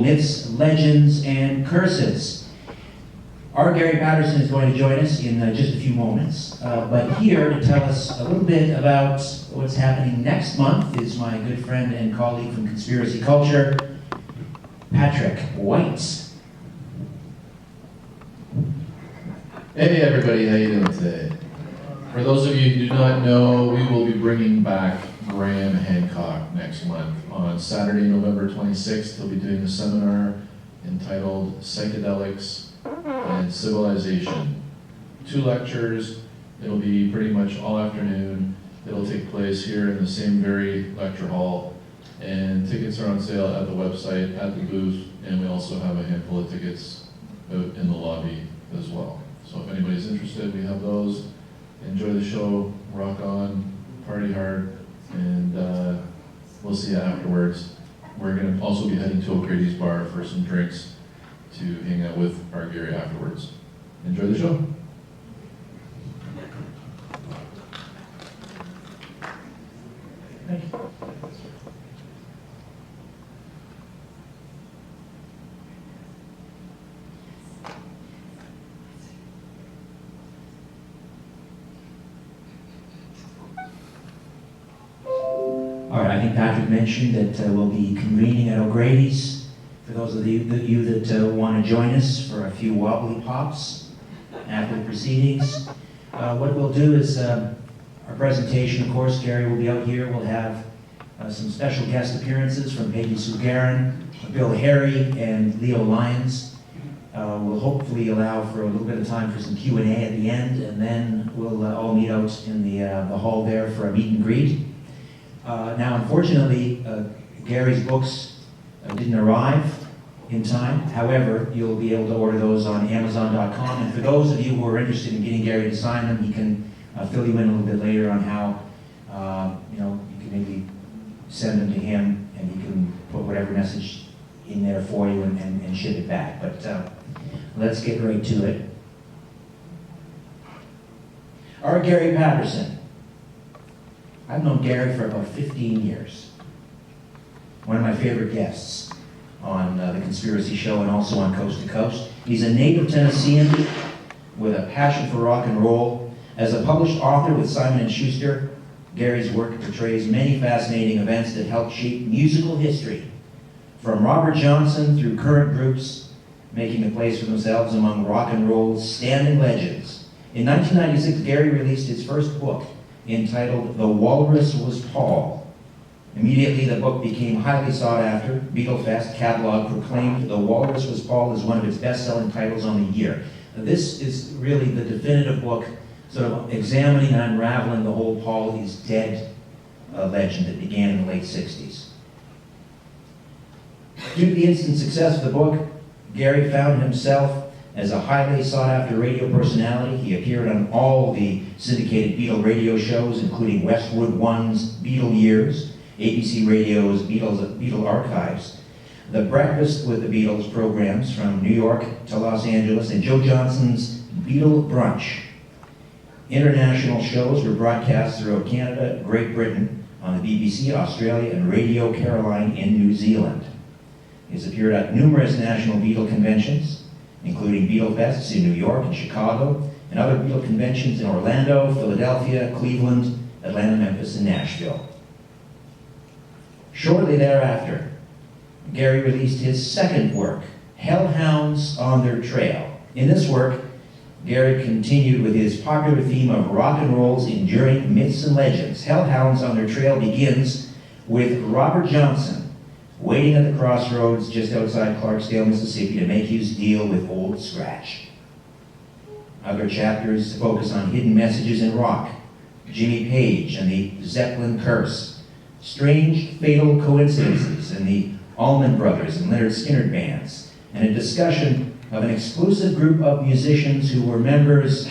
Myths, Legends, and Curses. Our Gary Patterson is going to join us in just a few moments, but here to tell us a little bit about what's happening next month is my good friend and colleague from Conspiracy Culture, Patrick White. Hey everybody, how you doing today? For those of you who do not know, we will be bringing back Graham Hancock next month. On Saturday, November 26th, he'll be doing a seminar entitled Psychedelics and Civilization. 2 lectures, it'll be pretty much all afternoon. It'll take place here in the same very lecture hall, and tickets are on sale at the website, at the booth, and we also have a handful of tickets out in the lobby as well. So if anybody's interested, we have those. Enjoy the show, rock on, party hard, and we'll see you afterwards. We're going to also be heading to O'Grady's bar for some drinks to hang out with our Gary afterwards. Enjoy the show. Thank you. All right, I think Patrick mentioned that we'll be convening at O'Grady's. For those of you that want to join us for a few wobbly pops after the proceedings. What we'll do is our presentation, of course, Gary will be out here. We'll have some special guest appearances from Peggy Sue, Bill Harry, and Leo Lyons. We'll hopefully allow for a little bit of time for some Q&A at the end, and then we'll all meet out in the hall there for a meet and greet. Now, unfortunately, Gary's books didn't arrive in time. However, you'll be able to order those on Amazon.com. And for those of you who are interested in getting Gary to sign them, he can fill you in a little bit later on how, you can maybe send them to him, and he can put whatever message in there for you and ship it back. But let's get right to it. Our Gary Patterson. I've known Gary for about 15 years. One of my favorite guests on the Conspiracy Show and also on Coast to Coast. He's a native Tennessean with a passion for rock and roll. As a published author with Simon & Schuster, Gary's work portrays many fascinating events that help shape musical history, from Robert Johnson through current groups making a place for themselves among rock and roll's standing legends. In 1996, Gary released his first book, entitled The Walrus Was Paul. Immediately, the book became highly sought after. Beatlefest catalog proclaimed The Walrus Was Paul as one of its best-selling titles on the year. This is really the definitive book, sort of examining and unraveling the whole Paul is dead legend that began in the late 60s. Due to the instant success of the book, Gary found himself as a highly sought-after radio personality. He appeared on all the syndicated Beatle radio shows, including Westwood One's Beatle Years, ABC Radio's Beatle Archives, the Breakfast with the Beatles programs from New York to Los Angeles, and Joe Johnson's Beatle Brunch. International shows were broadcast throughout Canada, Great Britain, on the BBC, Australia, and Radio Caroline in New Zealand. He has appeared at numerous national Beatle conventions, including Beatlefests in New York and Chicago, and other Beatle conventions in Orlando, Philadelphia, Cleveland, Atlanta, Memphis, and Nashville. Shortly thereafter, Gary released his second work, Hellhounds on Their Trail. In this work, Gary continued with his popular theme of rock and roll's enduring myths and legends. Hellhounds on Their Trail begins with Robert Johnson waiting at the crossroads just outside Clarksdale, Mississippi, to make his deal with Old Scratch. Other chapters focus on hidden messages in rock, Jimmy Page and the Zeppelin Curse, strange fatal coincidences in the Allman Brothers and Leonard Skinner bands, and a discussion of an exclusive group of musicians who were members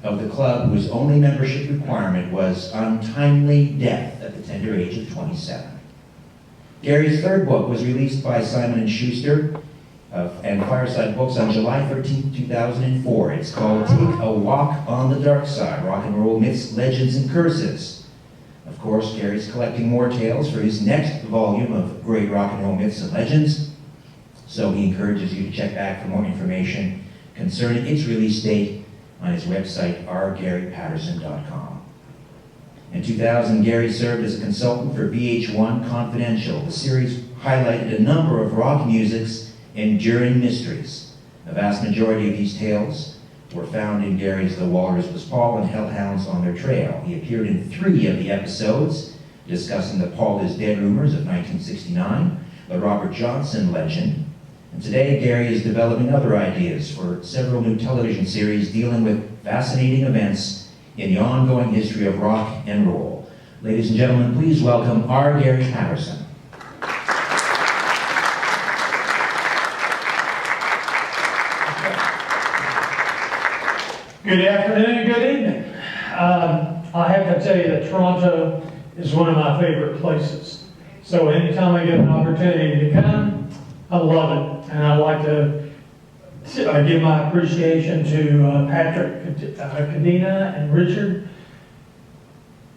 of the club whose only membership requirement was untimely death at the tender age of 27. Gary's third book was released by Simon & Schuster and Fireside Books on July 13, 2004. It's called Take a Walk on the Darkside, Rock and Roll Myths, Legends, and Curses. Of course, Gary's collecting more tales for his next volume of great rock and roll myths and legends. so he encourages you to check back for more information concerning its release date on his website, rgarypatterson.com. In 2000, Gary served as a consultant for VH1 Confidential. The series highlighted a number of rock music's enduring mysteries. The vast majority of these tales were found in Gary's The Walrus Was Paul and Hellhounds on Their Trail. He appeared in 3 of the episodes, discussing the Paul is Dead rumors of 1969, the Robert Johnson legend, and today Gary is developing other ideas for several new television series dealing with fascinating events in the ongoing history of rock and roll. Ladies and gentlemen, please welcome R. Gary Patterson. Good afternoon and good evening. I have to tell you that Toronto is one of my favorite places. So anytime I get an opportunity to come, I love it. And I'd like to give my appreciation to Patrick, Kadena, and Richard.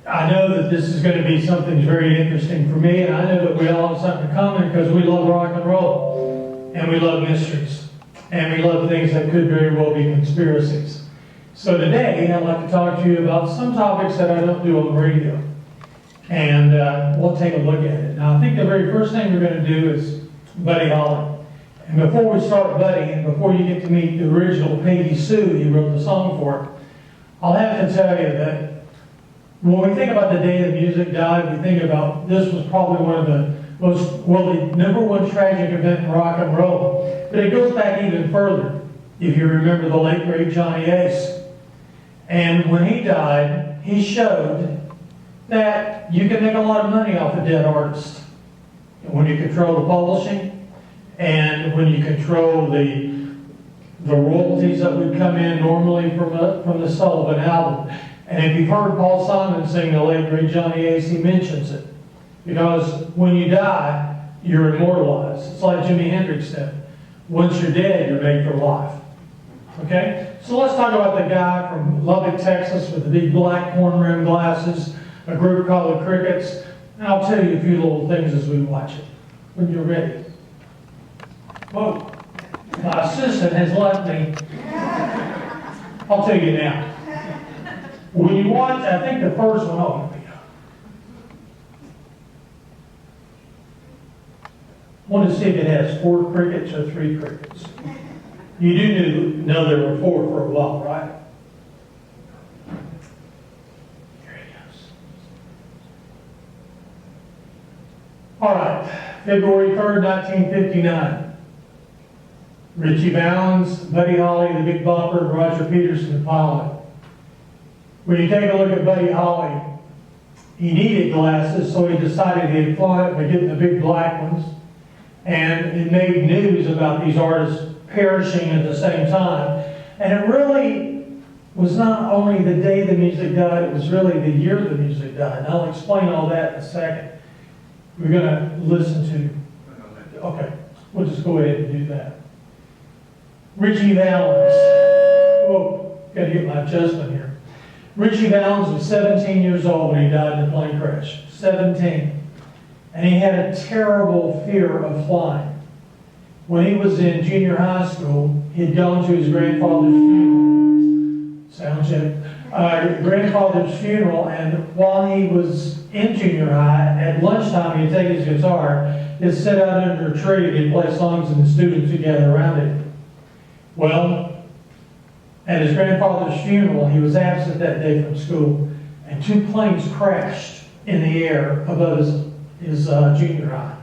I know that this is going to be something very interesting for me, and I know that we all have something in common because we love rock and roll, and we love mysteries, and we love things that could very well be conspiracies. So today, I'd like to talk to you about some topics that I don't do on the radio. And we'll take a look at it. Now, I think the very first thing we're going to do is Buddy Holly. And before we start Buddy, and before you get to meet the original Peggy Sue he wrote the song for, I'll have to tell you that when we think about the day the music died, we think about this was probably one of the the number one tragic event in rock and roll. But it goes back even further. If you remember the late, great Johnny Ace. And when he died, he showed that you can make a lot of money off a dead artist. When you control the publishing, and when you control the royalties that would come in normally from the sale of an album. And if you've heard Paul Simon sing the late, great Johnny Ace, he mentions it. Because when you die, you're immortalized. It's like Jimi Hendrix said. Once you're dead, you're made for life. Okay? So let's talk about the guy from Lubbock, Texas with the big black horn-rimmed glasses, a group called the Crickets. And I'll tell you a few little things as we watch it. When you're ready. Whoa. My assistant has left me. I'll tell you now. When you watch, I think the first one, oh, here we go. I want to see if it has 4 crickets or 3 crickets. You do know there were 4 for a while, right? Here it goes. All right, February 3rd, 1959. Richie Valens, Buddy Holly, the Big Bopper, Roger Peterson, the pilot. When you take a look at Buddy Holly, he needed glasses, so he decided he'd fly it by getting the big black ones. And it made news about these artists perishing at the same time. And it really was not only the day the music died, it was really the year the music died. And I'll explain all that in a second. We're going to listen to, okay, we'll just go ahead and do that. Richie Valens. Whoa, got to get my adjustment here. Richie Valens was 17 years old when he died in a plane crash. 17. And he had a terrible fear of flying. When he was in junior high school, he'd gone to his grandfather's funeral. Sound check. Grandfather's funeral, and while he was in junior high, at lunchtime he'd take his guitar, he'd sit out under a tree, and he'd play songs, and the students would gather around him. Well, at his grandfather's funeral, he was absent that day from school, and 2 planes crashed in the air above his junior high.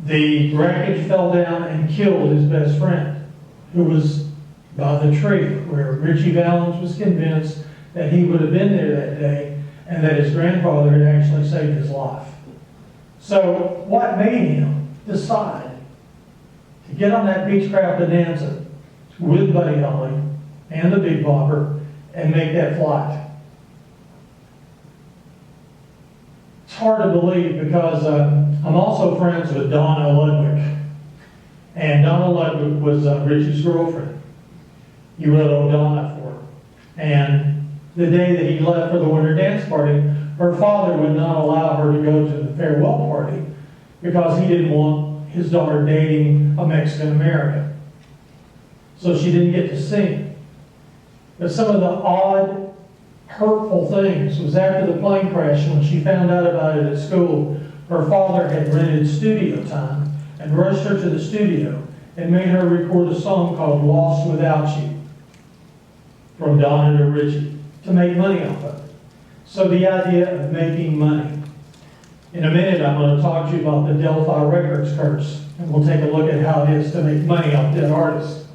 The wreckage fell down and killed his best friend, who was by the tree, where Richie Valens was convinced that he would have been there that day, and that his grandfather had actually saved his life. So what made him decide to get on that Beechcraft Bonanza with Buddy Holly and the Big Bopper and make that flight? It's hard to believe because I'm also friends with Donna Ludwig. And Donna Ludwig was Richie's girlfriend. He wrote "Oh Donna" for her. And the day that he left for the winter dance party, her father would not allow her to go to the farewell party because he didn't want his daughter dating a Mexican American. So she didn't get to see him. But some of the odd, hurtful things was after the plane crash, when she found out about it at school, her father had rented studio time and rushed her to the studio and made her record a song called Lost Without You from Donna to Richie to make money off of it. So the idea of making money. In a minute, I'm going to talk to you about the Delphi Records curse, and we'll take a look at how it is to make money off dead artists.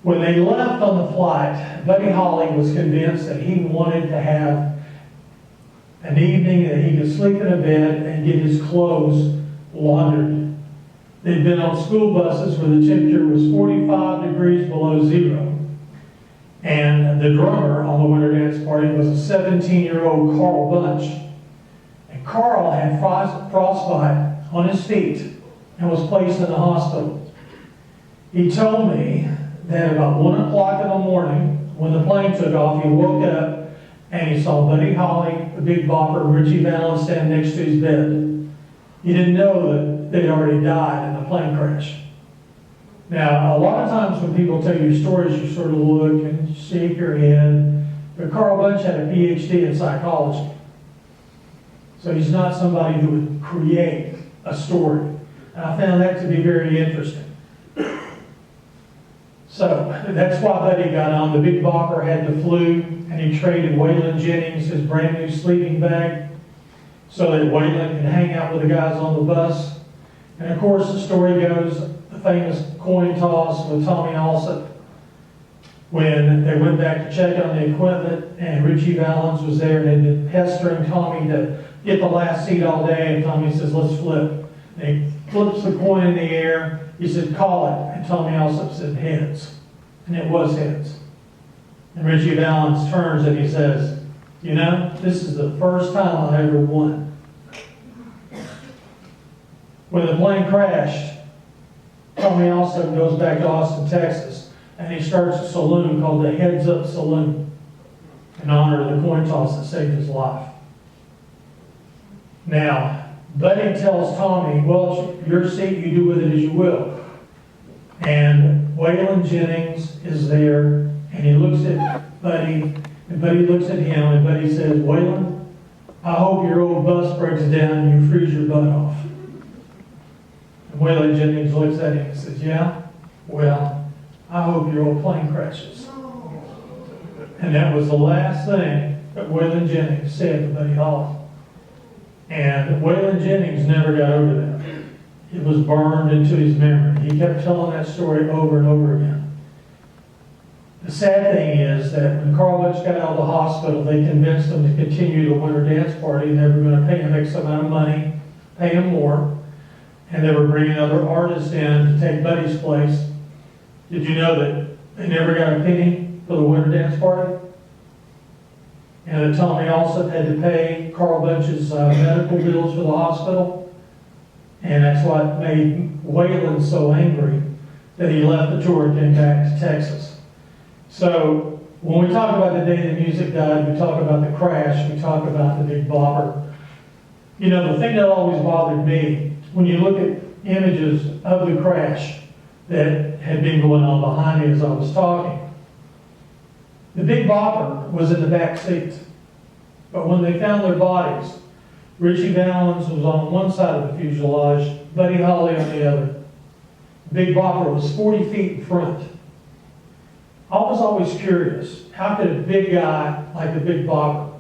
When they left on the flight, Buddy Holly was convinced that he wanted to have an evening that he could sleep in a bed and get his clothes laundered. They'd been on school buses where the temperature was 45 degrees below zero. And the drummer on the winter dance party was a 17-year-old Carl Bunch. And Carl had frostbite on his feet and was placed in the hospital. He told me that about 1 o'clock in the morning, when the plane took off, he woke up and he saw Buddy Holly, the Big Bopper, Richie Valens stand next to his bed. He didn't know that they'd already died in the plane crash. Now, a lot of times when people tell you stories, you sort of look and shake your head. But Carl Bunch had a PhD in psychology. So he's not somebody who would create a story. And I found that to be very interesting. So that's why Buddy got on. The Big Bopper had the flu, and he traded Waylon Jennings his brand new sleeping bag so that Waylon could hang out with the guys on the bus. And of course, the story goes, the famous coin toss with Tommy Alsop, when they went back to check on the equipment, and Richie Valens was there and had been pestering Tommy to get the last seat all day, and Tommy says, let's flip. And he flips the coin in the air. He said, call it. And Tommy Alsop said, heads. And it was heads. And Richie Valens turns and he says, you know, this is the first time I ever won. When the plane crashed, Tommy Alsop goes back to Austin, Texas, and he starts a saloon called the Heads Up Saloon in honor of the coin toss that saved his life. Now, Buddy tells Tommy, well, it's your seat, you do with it as you will. And Waylon Jennings is there, and he looks at Buddy, and Buddy looks at him, and Buddy says, Waylon, I hope your old bus breaks down and you freeze your butt off. And Waylon Jennings looks at him and says, yeah, well, I hope your old plane crashes. And that was the last thing that Waylon Jennings said to Buddy Holly. And Waylon Jennings never got over that. It was burned into his memory. He kept telling that story over and over again. The sad thing is that when Carl Bunch got out of the hospital, they convinced him to continue the winter dance party. They were going to pay him X amount of money, pay him more, and they were bringing other artists in to take Buddy's place. Did you know that they never got a penny for the winter dance party? And that Tommy Alsop had to pay Carl Bunch's medical bills for the hospital. And that's what made Waylon so angry that he left the tour and came back to Texas. So when we talk about the day the music died, we talk about the crash, we talk about the Big Bopper. You know, the thing that always bothered me, when you look at images of the crash that had been going on behind me as I was talking, the Big Bopper was in the back seat. But when they found their bodies, Richie Valens was on one side of the fuselage, Buddy Holly on the other. Big Bopper was 40 feet in front. I was always curious, how could a big guy like the Big Bopper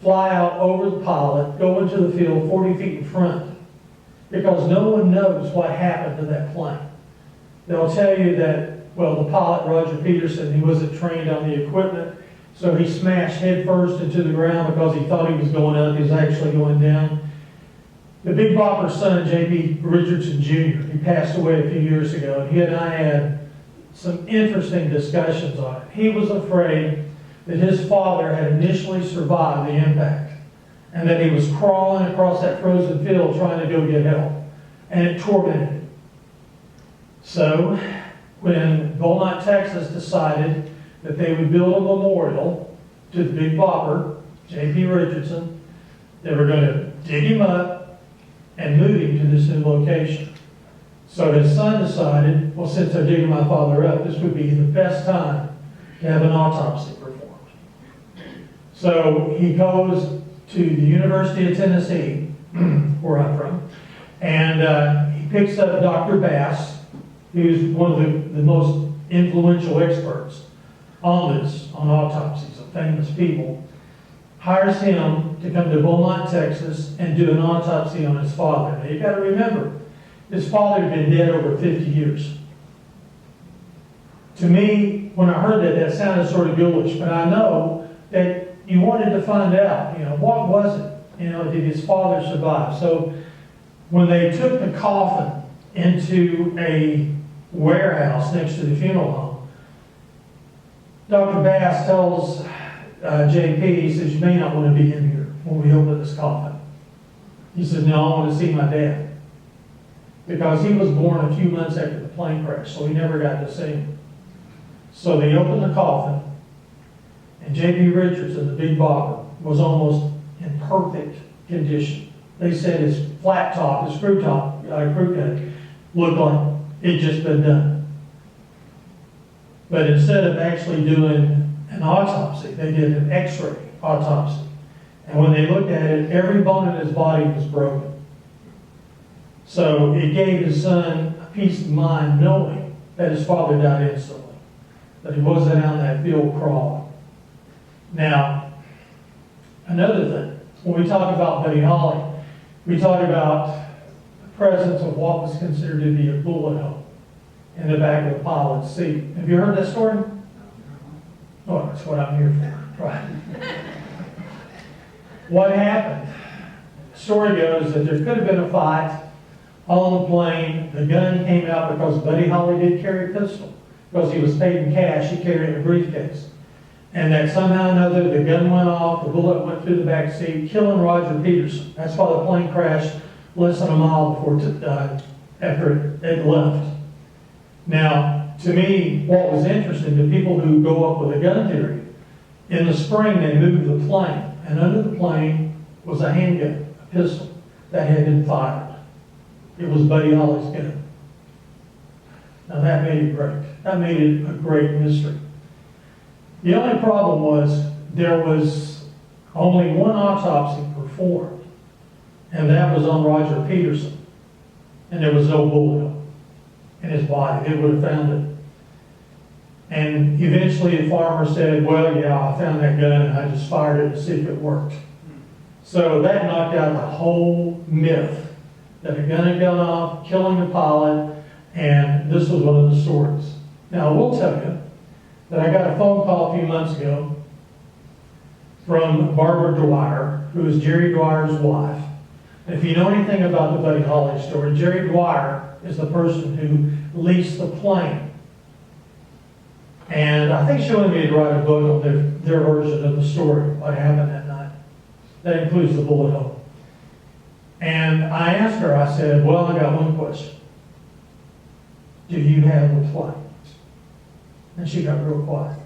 fly out over the pilot, go into the field 40 feet in front? Because no one knows what happened to that plane. They'll tell you that, well, the pilot, Roger Peterson, he wasn't trained on the equipment, so he smashed head first into the ground because he thought he was going up. He was actually going down. The Big Bopper's son, J.B. Richardson Jr., he passed away a few years ago, and he and I had some interesting discussions on it. He was afraid that his father had initially survived the impact and that he was crawling across that frozen field trying to go get help, and it tormented him. So when Beaumont, Texas decided that they would build a memorial to the Big Bopper, J.P. Richardson, they were going to dig him up, and moving to this new location. So his son decided, well, since they're digging my father up, this would be the best time to have an autopsy performed. So he goes to the University of Tennessee, where I'm from, and he picks up Dr. Bass, who's one of the most influential experts on this, on autopsies of famous people, hires him to come to Beaumont, Texas, and do an autopsy on his father. Now, you got to remember, his father had been dead over 50 years. To me, when I heard that, that sounded sort of ghoulish, but I know that you wanted to find out, what was it? Did his father survive? So when they took the coffin into a warehouse next to the funeral home, Dr. Bass tells JP, he says, you may not want to be in here when we open this coffin. He says, no, I want to see my dad. Because he was born a few months after the plane crash, so he never got to see him. So they opened the coffin, and J.P. Richardson, the big bopper, was almost in perfect condition. They said his flat top, his crew cut, looked like it just been done. But instead of actually doing an autopsy, they did an X-ray autopsy. And when they looked at it, every bone in his body was broken. So it gave his son a peace of mind knowing that his father died instantly, that he wasn't out in that field crawling. Now, another thing, when we talk about Buddy Holly, we talk about the presence of what was considered to be a bullet hole in the back of the pilot's seat. Have you heard that story? Oh, that's what I'm here for, right? What happened? The story goes that there could have been a fight on the plane. The gun came out because Buddy Holly did carry a pistol. Because he was paid in cash, he carried it in a briefcase. And that somehow or another, the gun went off, the bullet went through the back seat, killing Roger Peterson. That's why the plane crashed less than a mile before after it left. Now, to me, what was interesting, the people who go up with a gun theory, in the spring they moved the plane, and under the plane was a handgun, a pistol, that had been fired. It was Buddy Holly's gun. Now that made it great. That made it a great mystery. The only problem was there was only one autopsy performed, and that was on Roger Peterson. And there was no bullet hole in his body. They would have found it. And eventually the farmer said, well, yeah, I found that gun and I just fired it to see if it worked. So that knocked out the whole myth that a gun had gone off, killing the pilot, and this was one of the stories. Now, I will tell you that I got a phone call a few months ago from Barbara Dwyer, who is Jerry Dwyer's wife. And if you know anything about the Buddy Holly story, Jerry Dwyer is the person who leased the plane. And I think she wanted me to write a book on their version of the story, what happened that night. That includes the bullet hole. And I asked her, I said, well, I got one question. Do you have the plane? And she got real quiet.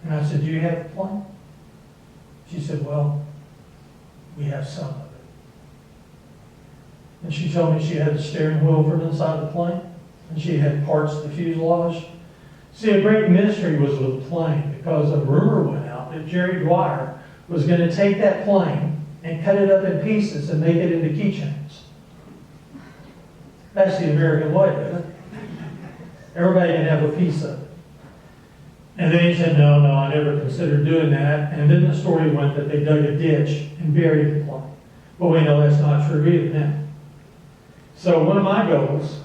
And I said, do you have the plane? She said, well, we have some of it. And she told me she had the steering wheel from inside the plane, and she had parts of the fuselage. See, a great mystery was with the plane, because a rumor went out that Jerry Dwyer was going to take that plane and cut it up in pieces and make it into keychains. That's the American way, isn't it? Everybody can have a piece of it. And then he said, no, I never considered doing that. And then the story went that they dug a ditch and buried the plane. But we know that's not true either now. So one of my goals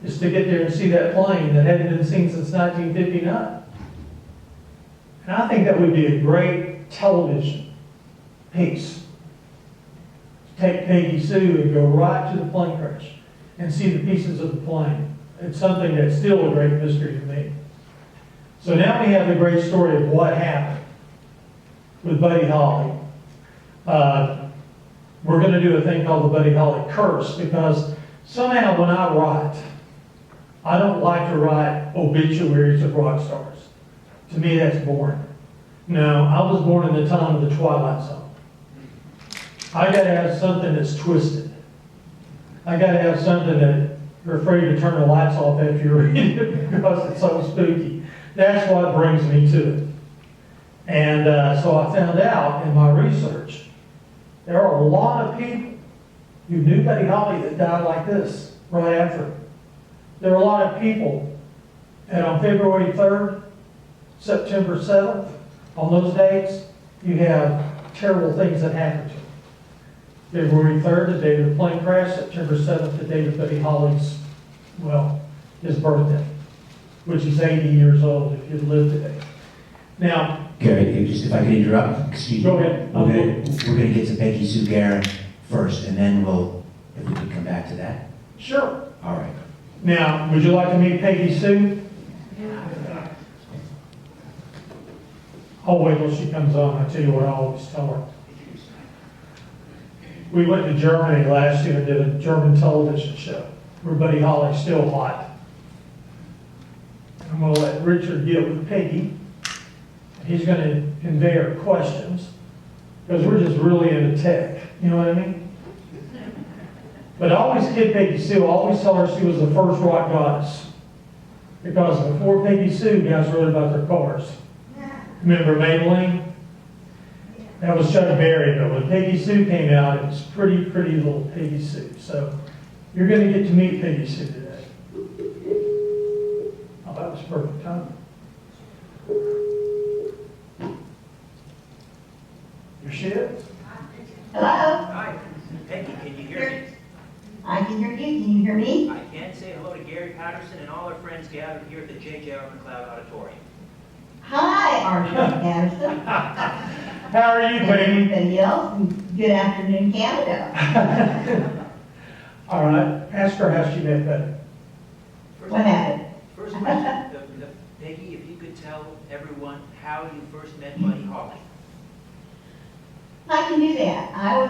is to get there and see that plane that hadn't been seen since 1959. And I think that would be a great television piece. Take Peggy Sue and go right to the plane crash and see the pieces of the plane. It's something that's still a great mystery to me. So now we have the great story of what happened with Buddy Holly. We're going to do a thing called the Buddy Holly curse, because somehow when I write, I don't like to write obituaries of rock stars. To me, that's boring. No, I was born in the time of the Twilight Zone. I gotta have something that's twisted. I gotta have something that you're afraid to turn the lights off after you read it because it's so spooky. That's what brings me to it. And so I found out in my research, there are a lot of people who knew Buddy Holly that died like this right after it. There are a lot of people, and on February 3rd, September 7th, on those dates, you have terrible things that happen to them. February 3rd, the date of the plane crash. September 7th, the date of Buddy Holly's, well, his birthday, which is 80 years old if you'd lived today. Now, Gary, if I could interrupt, excuse me. Go ahead. We're gonna get to Peggy Sue Garrett first, and then if we could come back to that. sure. All right. Now, would you like to meet Peggy Sue? I'll wait till she comes on. I'll tell you what I always tell her. We went to Germany last year and did a German television show where Buddy Holly's still hot. I'm going to let Richard get with Peggy. He's going to convey her questions because we're just really into tech. You know what I mean? But I always kid Peggy Sue. I always tell her she was the first rock goddess. Because before Peggy Sue, guys wrote about their cars. Remember Maybelline? That was Chuck Berry, but when Peggy Sue came out, it was pretty little Peggy Sue. So you're going to get to meet Peggy Sue today. Oh, that was perfect timing. Here she is. Hello? Hi, Peggy, can you hear me? I can hear you. Can you hear me? I can say hello to Gary Patterson and all our friends gathered here at the J.J.R. Macleod Auditorium. Hi, Arthur Patterson. How are you, And Peggy? everybody else, and good afternoon, Canada. All right. Ask her how she met Betty. What happened? First question, Peggy, if you could tell everyone how you first met Buddy Holly. I can do that. I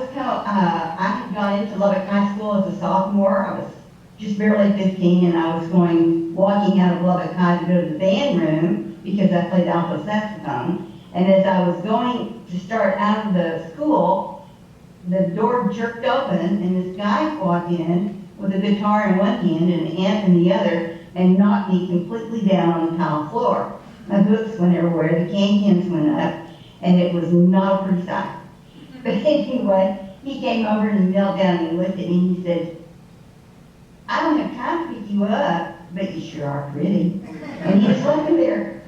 had gone into Lubbock High School as a sophomore. I was just barely 15, and I was walking out of Lubbock High to go to the band room because I played alto saxophone. And as I was going to start out of the school, the door jerked open, and this guy walked in with a guitar in one hand and an amp in the other, and knocked me completely down on the tile floor. My books went everywhere, the can-cans went up, and it was not a pretty sight. But anyway, he came over and he knelt down and he looked at me and he said, "I don't have time to pick you up, but you sure are pretty." And he just left me there.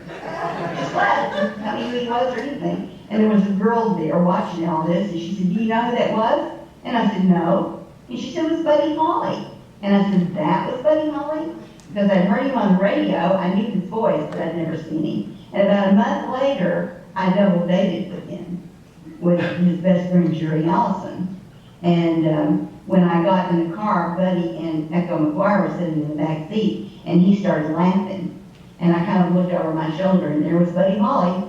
Just left. I mean, who he was or anything. And there was a girl there watching all this, and she said, "Do you know who that was?" And I said, "No." And she said, "It was Buddy Holly." And I said, "That was Buddy Holly?" Because I'd heard him on the radio, I knew his voice, but I'd never seen him. And about a month later, I double dated with him, with his best friend, Jerry Allison. And when I got in the car, Buddy and Echo McGuire were sitting in the back seat, and he started laughing. And I kind of looked over my shoulder, and there was Buddy Holly.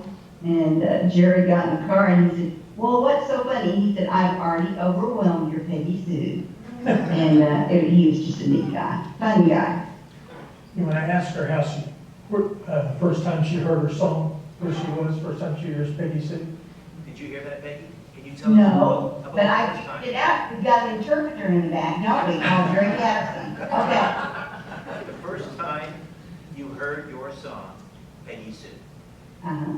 And Jerry got in the car, and he said, "Well, what's so funny?" He said, "I've already overwhelmed your Peggy Sue." And he was just a neat guy, fun guy. You want to ask her how she, the first time she heard her song, where she was, first time she hears Peggy Sue? Did you hear that, Peggy? Can you tell us No, about but the I first time? figured it out. We've got an interpreter in the back, don't we? Called Jerry Patterson. Okay. The first time you heard your song, Peggy Sue. Uh-huh.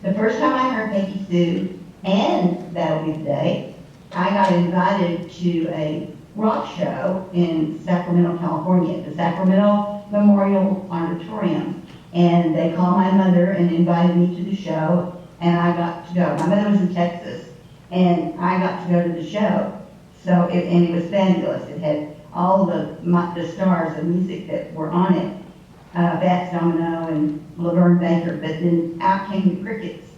The first time I heard Peggy Sue, and That'll Be the Day, I got invited to a rock show in Sacramento, California, at the Sacramento Memorial Auditorium. And they called my mother and invited me to the show, and I got to go. My mother was in Texas, and I got to go to the show. So, and it was fabulous. It had all the stars of music that were on it, Fats Domino and Laverne Baker, but then out came the Crickets.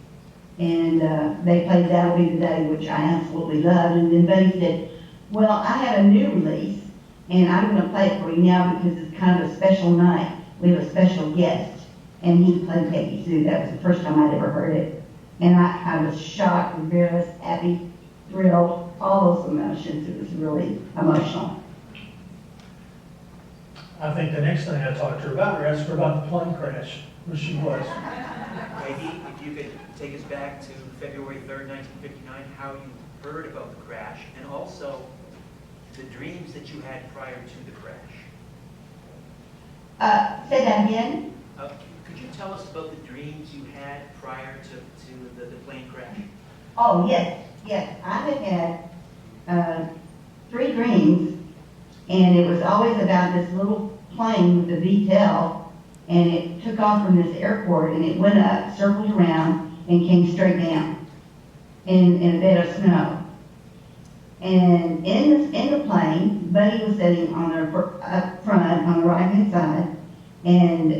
And they played That'll Be the Day, which I absolutely loved. And then Buddy said, "Well, I have a new release, and I'm going to play it for you now because it's kind of a special night. We have a special guest." And he played Peggy Sue. That was the first time I'd ever heard it. And I was shocked, embarrassed, happy, thrilled, all those emotions. It was really emotional. I think the next thing I talked to her about, or asked her about the plane crash, where she was. Peggy, if you could take us back to February 3rd, 1959, how you heard about the crash, and also the dreams that you had prior to the crash. Say that again? Could you tell us about the dreams you had prior to the plane crash? Oh, yes. I had had 3 dreams, and it was always about this little plane with a VTOL, and it took off from this airport, and it went up, circled around, and came straight down in a bed of snow. And in the plane, Buddy was sitting on up front on the right-hand side, and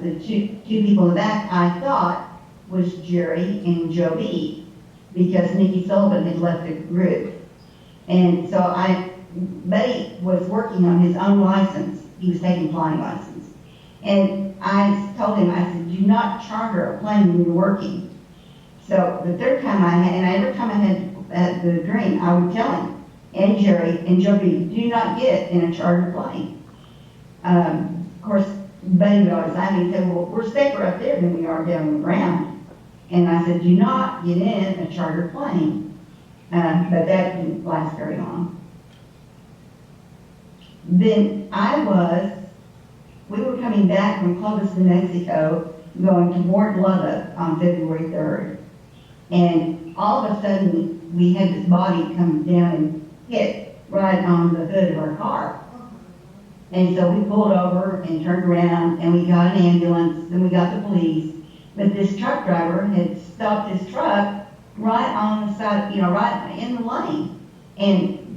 the two people in the back I thought was Jerry and Joe B, because Nikki Sullivan had left the group. And so Buddy was working on his own license. He was taking flying license. And I told him, I said, do not charter a plane when you're working. So the third time every time I had the dream, I would tell him, and Jerry and Joe B, do not get in a charter plane. Of course, Buddy would always laugh and say, well, we're safer up there than we are down on the ground. And I said, do not get in a charter plane. But that didn't last very long. Then we were coming back from Clovis, New Mexico, going toward Lubbock on February 3rd. And all of a sudden, we had this body come down and hit right on the hood of our car. And so we pulled over and turned around, and we got an ambulance, then we got the police. But this truck driver had stopped his truck right on the side, right in the lane. And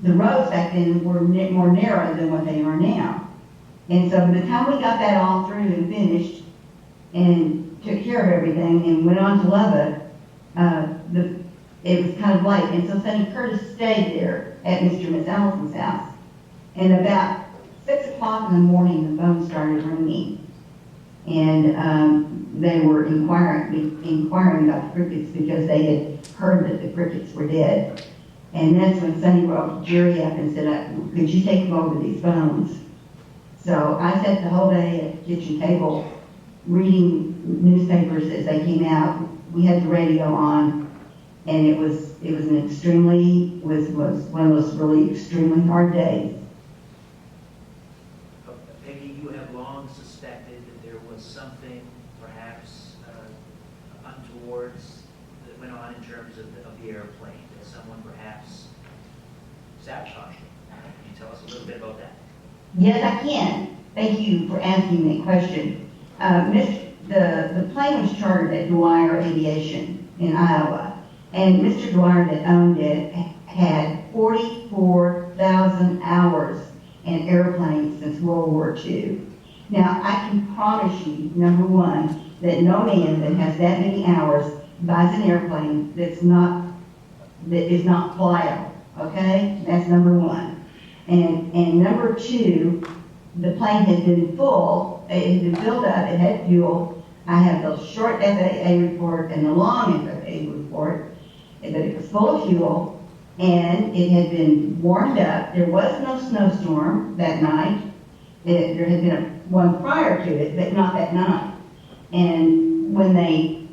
the roads back then were more narrow than what they are now. And so by the time we got that all through and finished and took care of everything and went on to Lubbock, it was kind of late. And so Sonny Curtis stayed there at Mr. and Miss Allison's house. And about 6 o'clock in the morning, the phone started ringing. And they were inquiring about the crickets because they had heard that the crickets were dead. And that's when Sonny brought Jerry up and said, could you take him over these phones? So I sat the whole day at the kitchen table reading newspapers as they came out. We had the radio on, and it was one of those really extremely hard days. Peggy, you have long suspected that there was something perhaps untowards that went on in terms of the airplane, that someone perhaps sabotaged it. Can you tell us a little bit about that? Yes, I can. Thank you for asking that question. The plane was chartered at Dwyer Aviation in Iowa, and Mr. Dwyer that owned it had 44,000 hours in airplanes since World War II. Now, I can promise you, number one, that no man that has that many hours buys an airplane that is not flyable, okay? That's number one. And number two, the plane had been full, it had been filled up, it had fuel. I have the short FAA report and the long FAA report, but it was full of fuel, and it had been warmed up. There was no snowstorm that night. There had been one prior to it, but not that night. And when they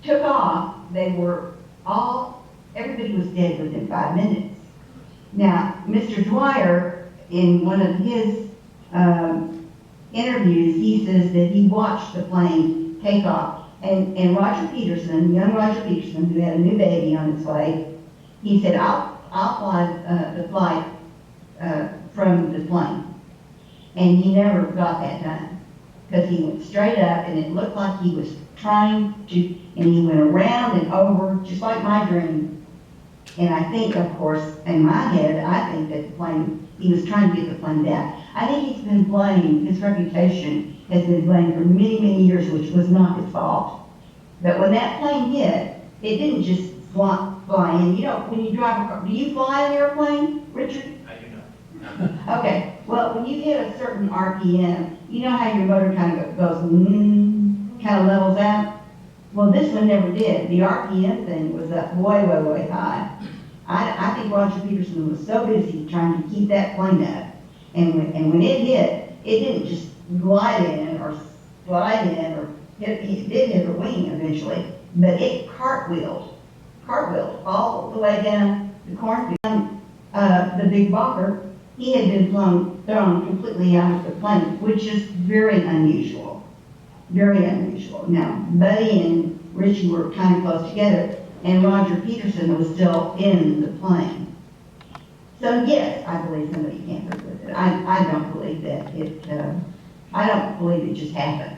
took off, everybody was dead within 5 minutes. Now, Mr. Dwyer, in one of his interviews, he says that he watched the plane take off. And Roger Peterson, young Roger Peterson, who had a new baby on his way, he said, I'll fly the flight from the plane. And he never got that done, because he went straight up, and it looked like he was trying to, and he went around and over, just like my dream. And I think, of course, in my head, I think that he was trying to get the plane down. I think he's been blamed, his reputation has been blamed for many, many years, which was not his fault. But when that plane hit, it didn't just fly in. When you drive a car, do you fly an airplane, Richard? I do not. Okay, well, when you hit a certain RPM, you know how your motor kind of goes, kind of levels out? Well, this one never did. The RPM thing was up way, way, way high. I think Roger Peterson was so busy trying to keep that plane up. And when it hit, it didn't just glide in or slide in, or it did hit the wing eventually, but it cartwheeled cartwheeled all the way down the cornfield. The big Bopper, he had been thrown completely out of the plane, which is very unusual. Very unusual. Now, Buddy and Richie were kind of close together, and Roger Peterson was still in the plane. So yes, I believe somebody tampered with it. I don't believe that I don't believe it just happened.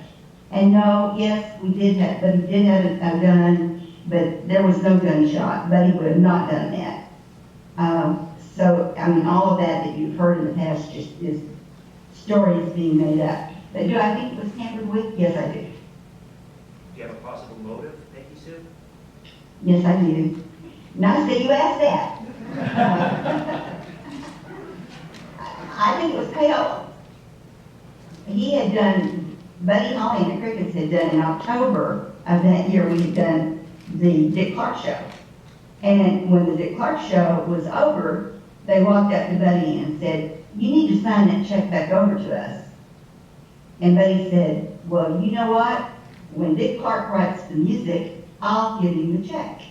And no, yes, Buddy did have a gun, but there was no gunshot. Buddy would have not done that. So, I mean, all of that you've heard in the past just is stories being made up. But do I think it was tampered with? Yes, I do. Do you have a possible motive, Peggy Sue? Yes, I do. Nice that you asked that. I think it was payola. Buddy Holly and the Crickets had done in October of that year, we had done the Dick Clark show. And when the Dick Clark show was over, they walked up to Buddy and said, "You need to sign that check back over to us." And Buddy said, "Well, you know what? When Dick Clark writes the music, I'll give him the check."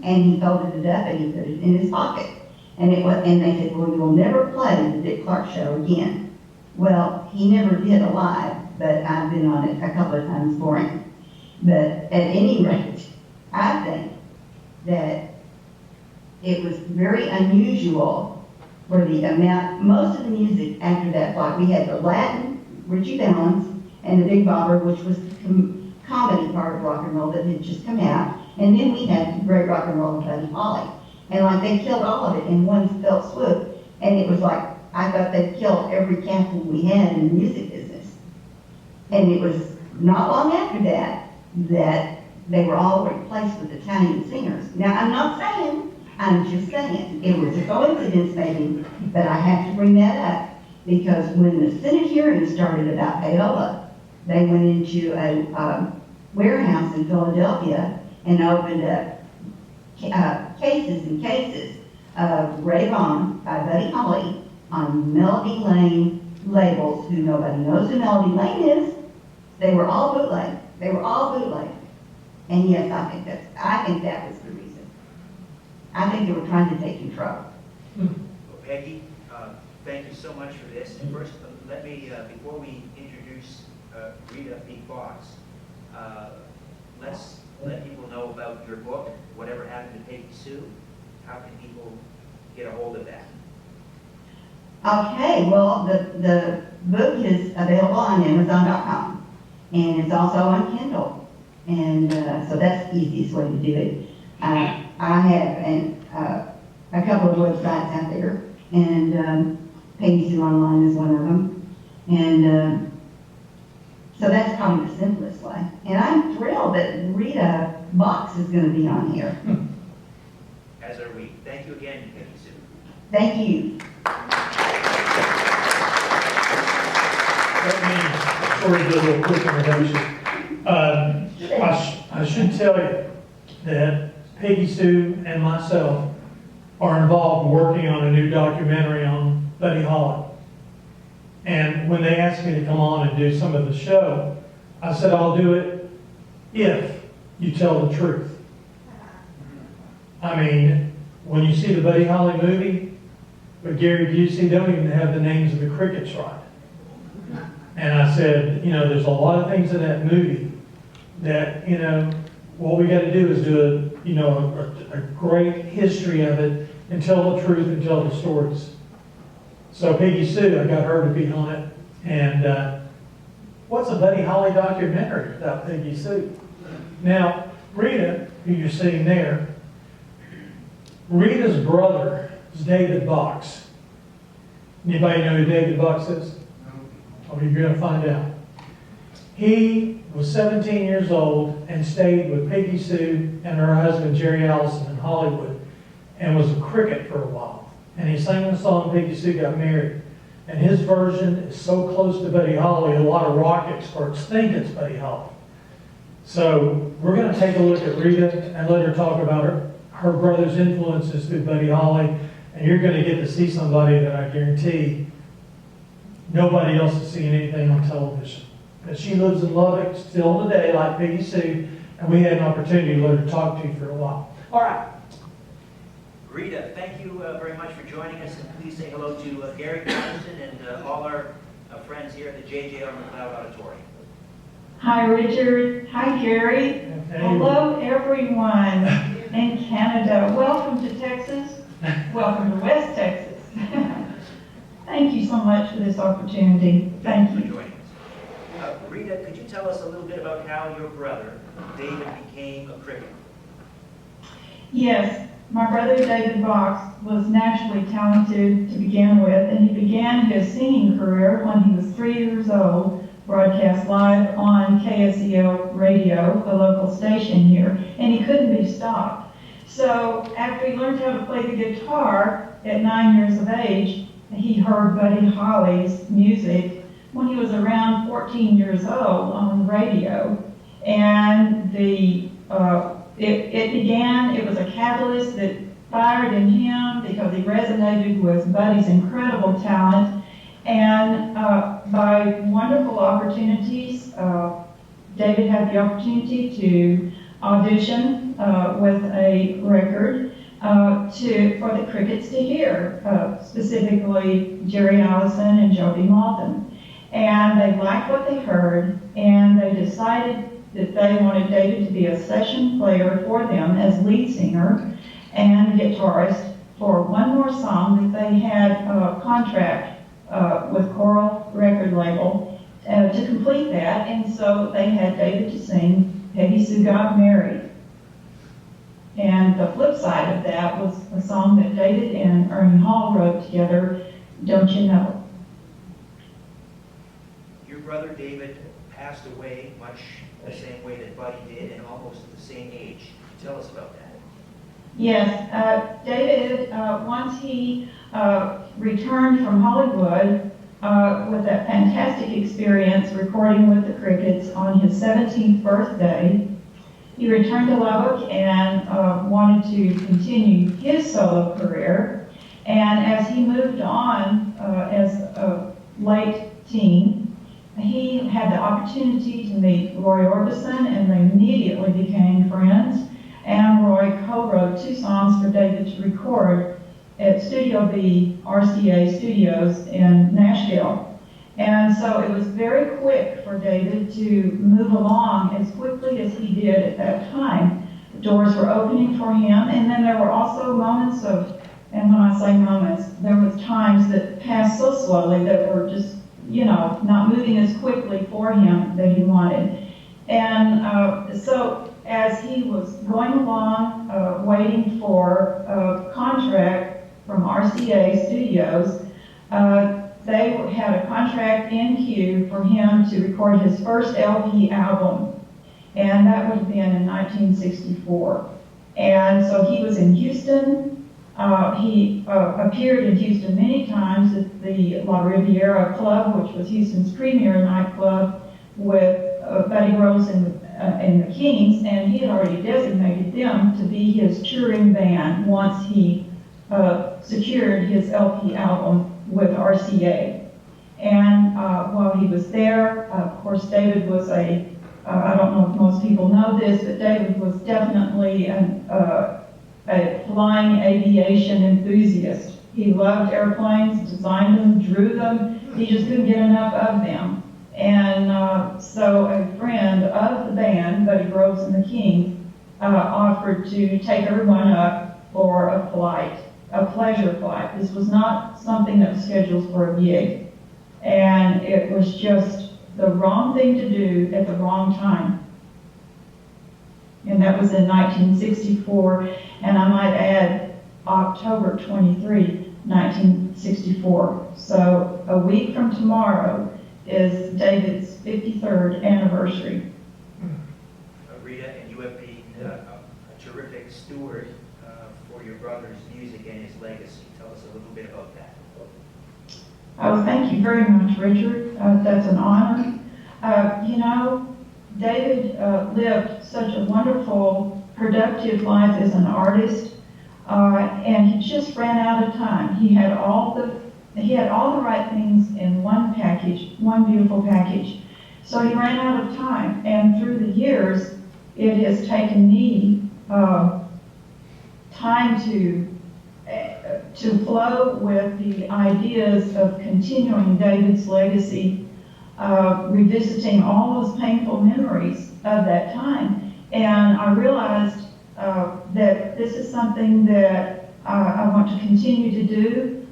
And he folded it up and he put it in his pocket. And they said, "Well, you'll never play the Dick Clark show again." Well, he never did live, but I've been on it a couple of times for him. But at any rate, I think that it was very unusual for the amount, most of the music after that block. We had the Latin, Richie Valens, and the Big Bopper, which was the comedy part of rock and roll that had just come out. And then we had great rock and roll and Buddy Holly. And like they killed all of it in one fell swoop. And it was like, I thought they'd killed every captain we had in the music business. And it was not long after that they were all replaced with Italian singers. Now, I'm just saying, it was a coincidence maybe, but I have to bring that up because when the Senate hearing started about payola, they went into a warehouse in Philadelphia and opened up cases and cases of Rave On by Buddy Holly on Melody Lane labels who nobody knows who Melody Lane is. They were all bootleg. And yes, I think that was the reason. I think they were trying to take control. Well, Peggy, thank you so much for this. And first, let me, before we introduce Rita Big Box, let's let people know about your book, Whatever Happened to Peggy Sue. How can people get a hold of that? Okay, well, the book is available on Amazon.com, and it's also on Kindle. And so that's the easiest way to do it. I have a couple of websites out there, and Peggy Sue Online is one of them. And so that's probably the simplest way. And I'm thrilled that Rita Box is going to be on here. As are we. Thank you again, Peggy Sue. Thank you. Let me sort of do a little quick introduction. I should tell you that Peggy Sue and myself are involved working on a new documentary on Buddy Holly. And when they asked me to come on and do some of the show, I said, I'll do it if you tell the truth. I mean, when you see the Buddy Holly movie with Gary Busey, they don't even have the names of the crickets right. And I said, there's a lot of things in that movie that, what we got to do is do a great history of it and tell the truth and tell the stories. So Peggy Sue, I got her to be on it. And what's a Buddy Holly documentary without Peggy Sue? Now, Rita, who you're seeing there, Rita's brother is David Box. Anybody know who David Box is? Oh, you're going to find out. He was 17 years old and stayed with Peggy Sue and her husband Jerry Allison in Hollywood and was a cricket for a while. And he sang the song Peggy Sue Got Married. And his version is so close to Buddy Holly, a lot of rock experts think it's Buddy Holly. So we're going to take a look at Rita and let her talk about her brother's influences through Buddy Holly. And you're going to get to see somebody that I guarantee nobody else is seeing anything on television. But she lives in Lubbock still today, like Peggy Sue, and we had an opportunity to let her talk to you for a while. All right. Rita, thank you very much for joining us, and please say hello to Gary Patterson and all our friends here at the JJR Macleod Auditorium. Hi, Richard. Hi, Gary. Hello, everyone in Canada. Welcome to Texas. Welcome to West Texas. Thank you so much for this opportunity. Thank For you. joining us. Rita, could you tell us a little bit about how your brother, David, became a cricket? Yes, my brother David Box was naturally talented to begin with, and he began his singing career when he was 3 years old, broadcast live on KSEL radio, a local station here, and he couldn't be stopped. So after he learned how to play the guitar at 9 years of age, he heard Buddy Holly's music when he was around 14 years old on the radio, and it was a catalyst that fired in him because he resonated with Buddy's incredible talent. And by wonderful opportunities, David had the opportunity to audition with a record for the Crickets to hear, specifically Jerry Allison and Joby Malton. And they liked what they heard, and they decided that they wanted David to be a session player for them as lead singer and guitarist for one more song that they had a contract with Coral record label to complete that, and so they had David to sing Peggy Sue Got Married. And the flip side of that was a song that David and Ernie Hall wrote together, Don't You Know? Your brother David passed away much the same way that Buddy did, and almost at the same age. Tell us about that. Yes, David, once he returned from Hollywood with that fantastic experience recording with the Crickets on his 17th birthday, he returned to Lubbock and wanted to continue his solo career. And as he moved on as a late teen, he had the opportunity to meet Roy Orbison, and they immediately became friends. And Roy co-wrote 2 songs for David to record at Studio B RCA Studios in Nashville. And so it was very quick for David to move along as quickly as he did at that time. The doors were opening for him, and then there were also moments of, and when I say moments, there was times that passed so slowly that were just, not moving as quickly for him that he wanted. And so as he was going along, waiting for a contract from RCA Studios, they had a contract in queue for him to record his first LP album, and that would have been in 1964. And so he was in Houston. He appeared in Houston many times at the La Riviera Club, which was Houston's premier nightclub, with Buddy Rose and the Kings, and he had already designated them to be his touring band once he secured his LP album with RCA. And while he was there, of course, David was I don't know if most people know this, but David was definitely a flying aviation enthusiast. He loved airplanes, designed them, drew them. He just couldn't get enough of them. And so a friend of the band, Buddy Groves and the Kings, offered to take everyone up for a flight, a pleasure flight. This was not something that was scheduled for a gig. And it was just the wrong thing to do at the wrong time. And that was in 1964, and I might add October 23, 1964. So a week from tomorrow is David's 53rd anniversary. Rita, and you have been a terrific steward for your brother's music and his legacy. Tell us a little bit about that. Oh, thank you very much, Richard. That's an honor. David lived such a wonderful, productive life as an artist, and he just ran out of time. He had all the right things in one package, one beautiful package. So he ran out of time, and through the years, it has taken me time to to flow with the ideas of continuing David's legacy, revisiting all those painful memories of that time. And I realized that this is something that I want to continue to do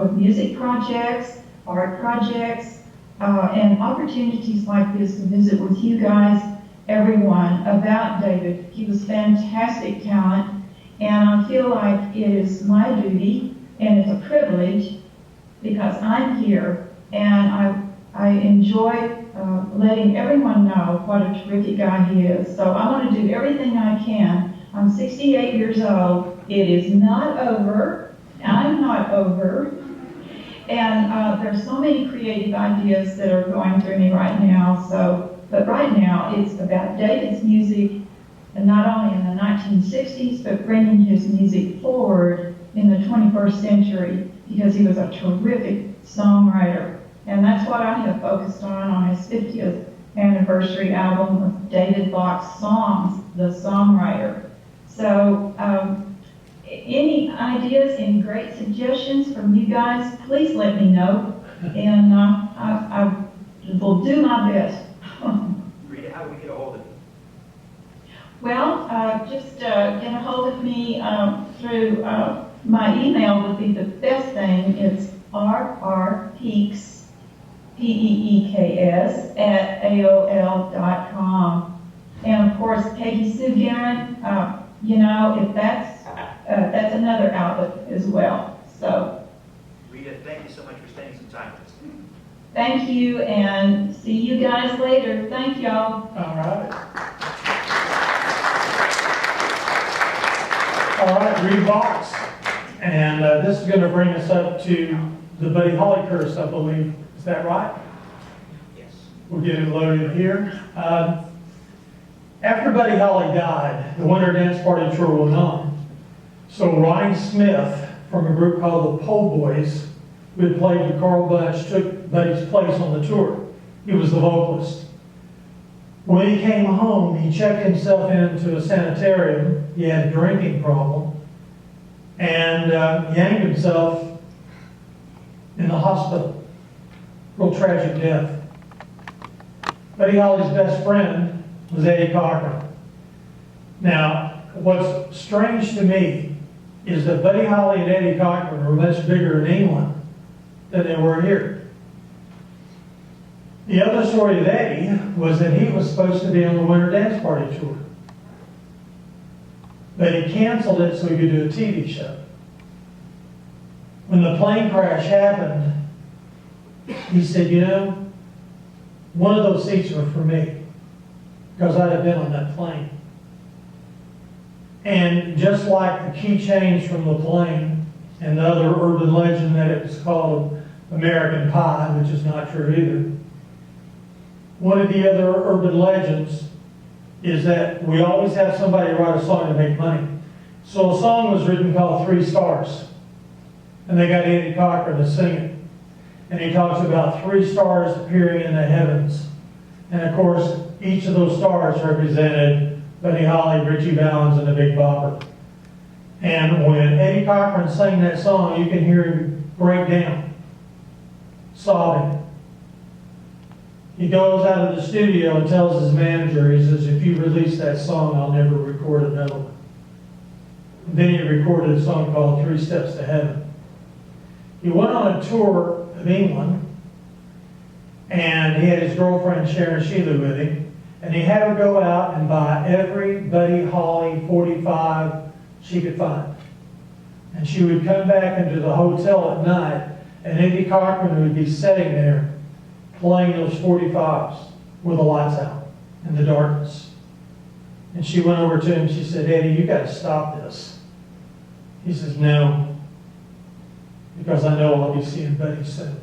with music projects, art projects, and opportunities like this to visit with you guys, everyone, about David. He was fantastic talent, and I feel like it is my duty, and it's a privilege, because I'm here, and I enjoy letting everyone know what a terrific guy he is. So I want to do everything I can. I'm 68 years old. It is not over. I'm not over. And there's so many creative ideas that are going through me right now. But right now it's about David's music, and not only in the 1960s, but bringing his music forward in the 21st century, because he was a terrific songwriter. And that's what I have focused on his 50th anniversary album of David Bach's songs, The Songwriter. So any ideas, any great suggestions from you guys, please let me know, and I will do my best. Rita, how do we get a hold of you? Well, just get a hold of me through my email would be the best thing. It's rrpeeks, Peeks, at AOL.com. And of course, Peggy Sue Guerin, if that's another outlet as well. So, Rita, thank you so much for spending some time with us. thank you, and see you guys later. Thank y'all. All right. All right, read box. And this is going to bring us up to the Buddy Holly curse, I believe. Is that right? Yes. We'll get it loaded here. After Buddy Holly died, the Winter Dance Party tour went on. So Ronnie Smith, from a group called the Po Boys, who had played with Carl Bunch, took Buddy's place on the tour. He was the vocalist. When he came home, he checked himself into a sanitarium. He had a drinking problem, and he hanged himself in the hospital. Real tragic death. Buddy Holly's best friend was Eddie Cochran. Now, what's strange to me is that Buddy Holly and Eddie Cochran were much bigger in England than they were here. The other story of Eddie was that he was supposed to be on the Winter Dance Party tour. But he canceled it so he could do a TV show. When the plane crash happened, he said, one of those seats were for me, because I'd have been on that plane. And just like the key change from the plane and the other urban legend that it was called American Pie, which is not true either, one of the other urban legends is that we always have somebody write a song to make money. So a song was written called 3 Stars, and they got Eddie Cochran to sing it. And he talks about 3 stars appearing in the heavens. And of course, each of those stars represented Buddy Holly, Richie Valens, and the Big Bopper. And when Eddie Cochran sang that song, you can hear him break down, sobbing. He goes out of the studio and tells his manager, he says, if you release that song, I'll never record another one. And then he recorded a song called 3 Steps to Heaven. He went on a tour of England, and he had his girlfriend Sharon Sheila with him, and he had her go out and buy every Buddy Holly 45 she could find. And she would come back into the hotel at night, and Eddie Cochran would be sitting there playing those 45s with the lights out in the darkness. And she went over to him, she said, Eddie, you got to stop this. He says, no, because I know I'll be seeing Buddy soon.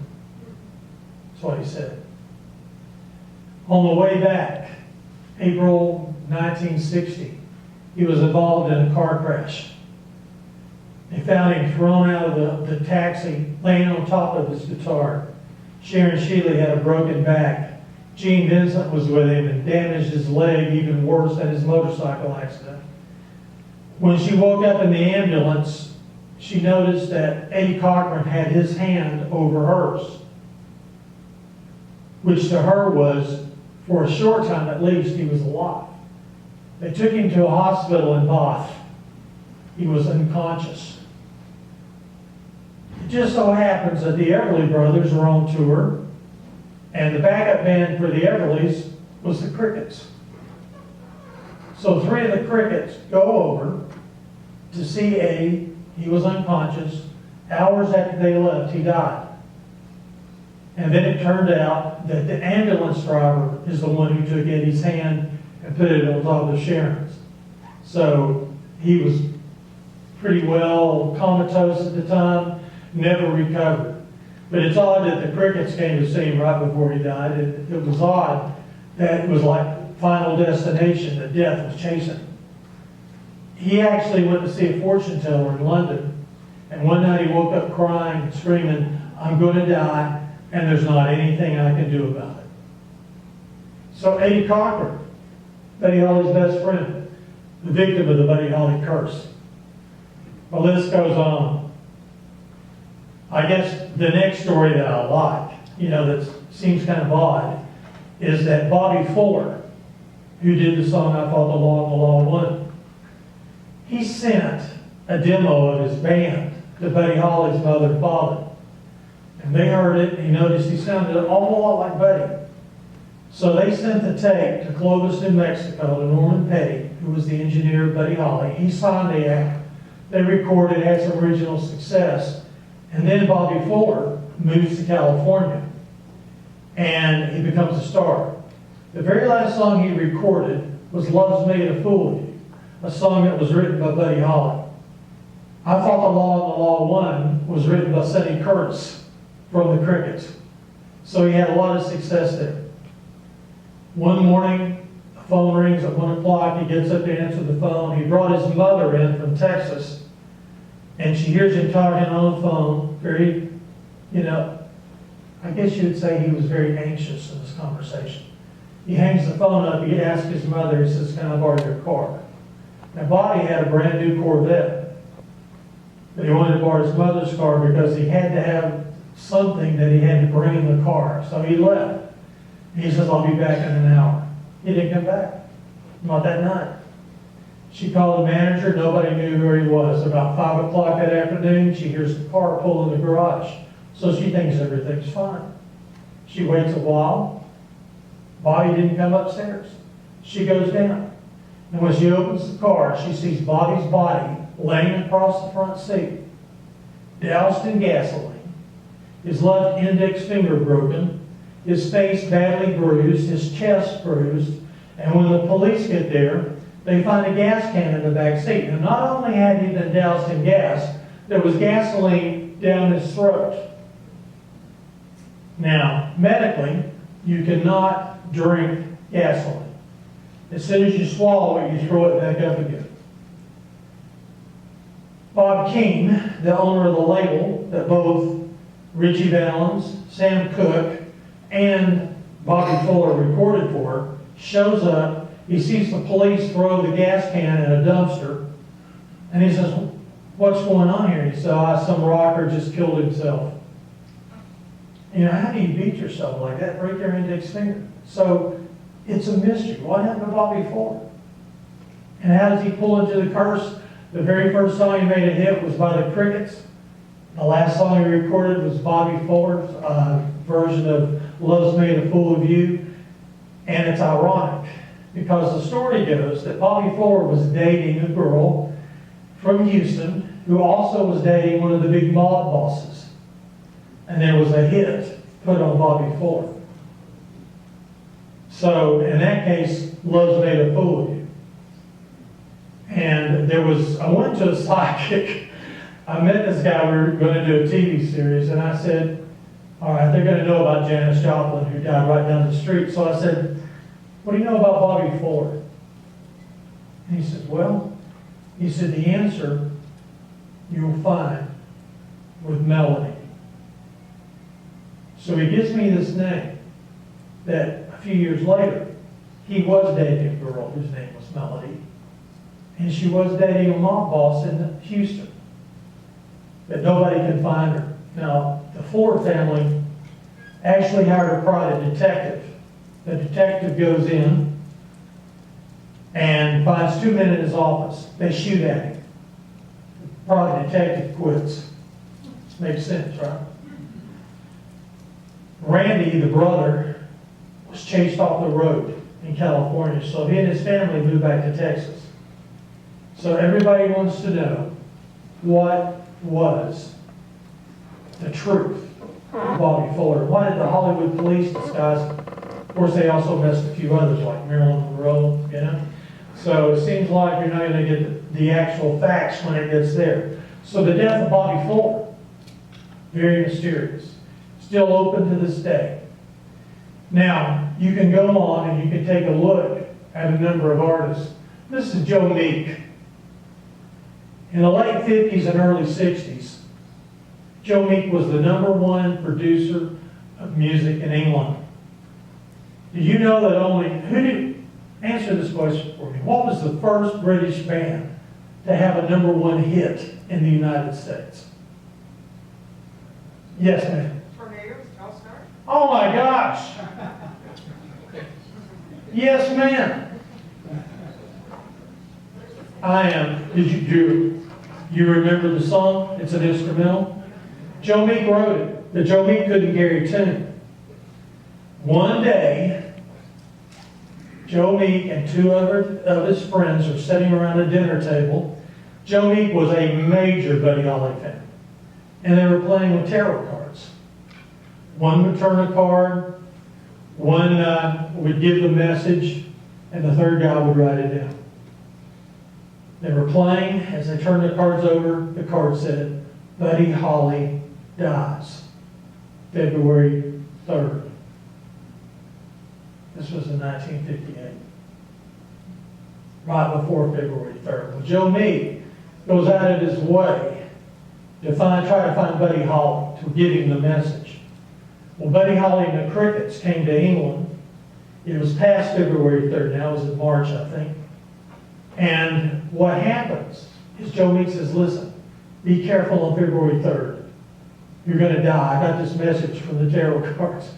That's what he said. On the way back, April 1960, he was involved in a car crash. They found him thrown out of the taxi, laying on top of his guitar. Sharon Shealy had a broken back. Gene Vincent was with him and damaged his leg even worse than his motorcycle accident. When she woke up in the ambulance, she noticed that Eddie Cochran had his hand over hers, which to her was, for a short time at least, he was alive. They took him to a hospital in Bath. He was unconscious. It just so happens that the Everly Brothers were on tour, and the backup band for the Everlys was the Crickets. So 3 of the Crickets go over to see Eddie. He was unconscious. Hours after they left, he died. And then it turned out that the ambulance driver is the one who took Eddie's hand and put it on top of Sharon's. So he was pretty well comatose at the time, never recovered. But it's odd that the Crickets came to see him right before he died. It was odd that it was like Final Destination, that death was chasing him. He actually went to see a fortune teller in London, and one night he woke up crying and screaming, "I'm going to die, and there's not anything I can do about it." So Eddie Cochran, Buddy Holly's best friend, the victim of the Buddy Holly curse. The list goes on. I guess the next story that I like, that seems kind of odd, is that Bobby Fuller, who did the song I Fought the Law Won, he sent a demo of his band to Buddy Holly's mother and father. And they heard it, and he noticed he sounded an awful lot like Buddy. So they sent the tape to Clovis, New Mexico, to Norman Petty, who was the engineer of Buddy Holly. He signed the act. They recorded, had some original success. And then Bobby Fuller moves to California, and he becomes a star. The very last song he recorded was Love's Made a Fool of You, a song that was written by Buddy Holly. I Thought the Law and the Law Won was written by Sonny Curtis from the Crickets. So he had a lot of success there. One morning, the phone rings at 1 o'clock. He gets up to answer the phone. He brought his mother in from Texas, and she hears him talking on the phone, very, I guess you would say he was very anxious in this conversation. He hangs the phone up. He asks his mother, he says, "Can I borrow your car?" Now, Bobby had a brand new Corvette, but he wanted to borrow his mother's car because he had to have something that he had to bring in the car. So he left. He says, "I'll be back in an hour." He didn't come back. Not that night. She called the manager. Nobody knew where he was. About 5 o'clock that afternoon, she hears the car pull in the garage. So she thinks everything's fine. She waits a while. Bobby didn't come upstairs. She goes down. And when she opens the car, she sees Bobby's body laying across the front seat, doused in gasoline, his left index finger broken, his face badly bruised, his chest bruised, and when the police get there, they find a gas can in the back seat. And not only had he been doused in gas, there was gasoline down his throat. Now, medically, you cannot drink gasoline. As soon as you swallow it, you throw it back up again. Bob King, the owner of the label that both Richie Valens, Sam Cooke, and Bobby Fuller recorded for, shows up. He sees the police throw the gas can in a dumpster, and he says, "What's going on here?" He said, "Some rocker just killed himself." How do you beat yourself like that? Break your index finger. So it's a mystery. What happened to Bobby Fuller? And how does he pull into the curse? The very first song he made a hit was by the Crickets. The last song he recorded was Bobby Fuller's version of Love's Made a Fool of You. And it's ironic, because the story goes that Bobby Fuller was dating a girl from Houston who also was dating one of the big mob bosses. And there was a hit put on Bobby Fuller. So in that case, Love's Made a Fool of You. And I went to a psychic. I met this guy. We were going to do a TV series, and I said, all right, they're going to know about Janis Joplin, who died right down the street. So I said, "What do you know about Bobby Fuller?" And he said, the answer you will find with Melody. So he gives me this name that a few years later, he was dating a girl whose name was Melody. And she was dating a mob boss in Houston. but nobody can find her. Now, the Ford family actually hired a private detective. The detective goes in and finds two men in his office. They shoot at him. The private detective quits. Makes sense, right? Randy, the brother, was chased off the road in California, so he and his family moved back to Texas. So everybody wants to know what was the truth of Bobby Fuller. Why did the Hollywood police disguise it? Of course, they also messed a few others like Marilyn Monroe, you know? So it seems like you're not going to get the actual facts when it gets there. So the death of Bobby Fuller, very mysterious. Still open to this day. Now, you can go on and you can take a look at a number of artists. This is Joe Meek. In the late 50s and early 60s, Joe Meek was the #1 producer of music in England. Did you know that answer this question for me. What was the first British band to have a #1 hit in the United States? Yes, ma'am. Tornadoes, All-Star? Oh my gosh. Yes, ma'am. I am. Do you remember the song? It's an instrumental. Joe Meek wrote it, but Joe Meek couldn't carry a tune. One day, Joe Meek and two of his friends are sitting around a dinner table. Joe Meek was a major Buddy Holly fan. And they were playing with tarot cards. One would turn a card, one would give the message, and the third guy would write it down. They were playing. As they turned the cards over, the card said, Buddy Holly dies, February 3rd. This was in 1958, right before February 3rd. Well, Joe Meek goes out of his way to try to find Buddy Holly, to give him the message. Well, Buddy Holly and the Crickets came to England. It was past February 3rd, now it was in March, I think. And what happens is Joe Meek says, listen, be careful on February 3rd. You're going to die. I got this message from the tarot cards.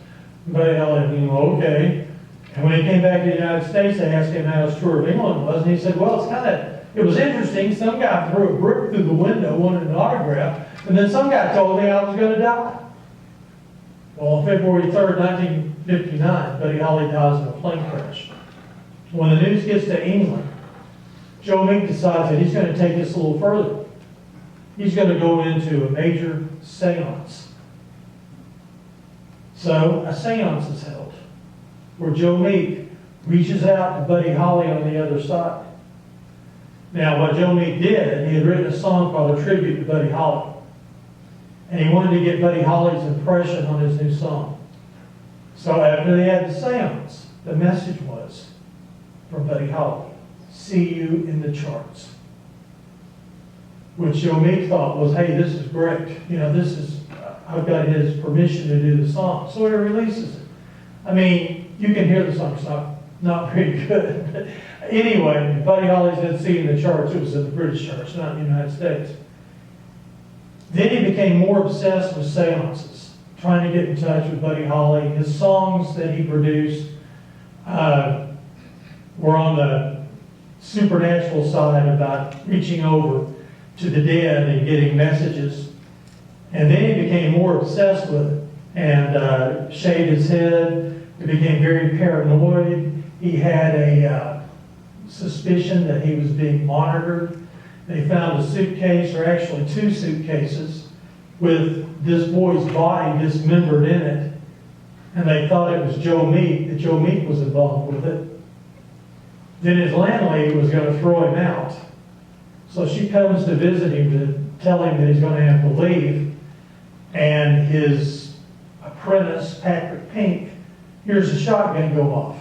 Buddy Holly, okay. And when he came back to the United States, they asked him how his tour of England was, and he said, well, it was interesting. Some guy threw a brick through the window, wanted an autograph, and then some guy told me I was going to die. Well, on February 3rd, 1959, Buddy Holly dies in a plane crash. When the news gets to England, Joe Meek decides that he's going to take this a little further. He's going to go into a major seance. So a seance is held where Joe Meek reaches out to Buddy Holly on the other side. Now, what Joe Meek did, he had written a song called A Tribute to Buddy Holly. And he wanted to get Buddy Holly's impression on his new song. So after they had the seance, the message was from Buddy Holly, see you in the charts. Which Joe Meek thought was, hey, this is great. You know, I've got his permission to do the song. So he releases it. I mean, you can hear the song. It's not very good. But anyway, Buddy Holly said see you in the charts. It was in the British charts, not in the United States. Then he became more obsessed with seances, trying to get in touch with Buddy Holly. His songs that he produced were on the supernatural side, about reaching over to the dead and getting messages. And then he became more obsessed with it and shaved his head. He became very paranoid. He had a suspicion that he was being monitored. They found a suitcase, or actually two suitcases, with this boy's body dismembered in it. And they thought it was Joe Meek, that Joe Meek was involved with it. Then his landlady was going to throw him out. So she comes to visit him to tell him that he's going to have to leave. And his apprentice, Patrick Pink, hears a shotgun go off.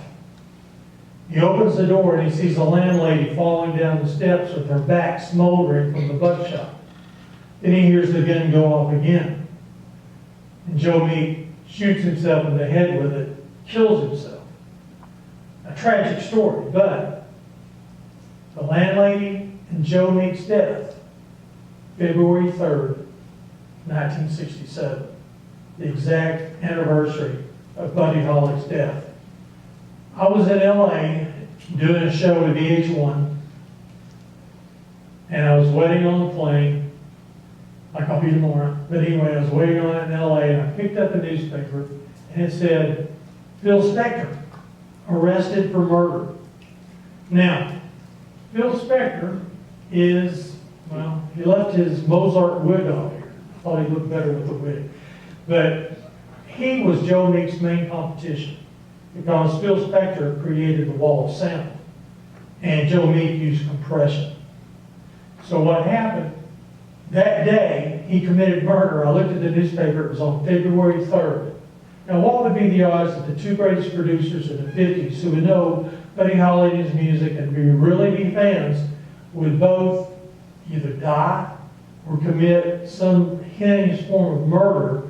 He opens the door and he sees the landlady falling down the steps with her back smoldering from the buckshot. Then he hears the gun go off again. And Joe Meek shoots himself in the head with it, kills himself. A tragic story, but the landlady and Joe Meek's death, February 3rd, 1967, the exact anniversary of Buddy Holly's death. I was in LA doing a show with VH1, and I was waiting on the plane, like I'll be tomorrow. But anyway, I was waiting on it in LA, and I picked up a newspaper, and it said, Phil Spector, arrested for murder. Now, Phil Spector is, well, he left his Mozart wig on here. I thought he looked better with the wig. But he was Joe Meek's main competition because Phil Spector created the wall of sound and Joe Meek used compression. So what happened, that day he committed murder. I looked at the newspaper, it was on February 3rd. Now what would be the odds that the two greatest producers in the 50s who would know Buddy Holly and his music and really be fans would both either die or commit some heinous form of murder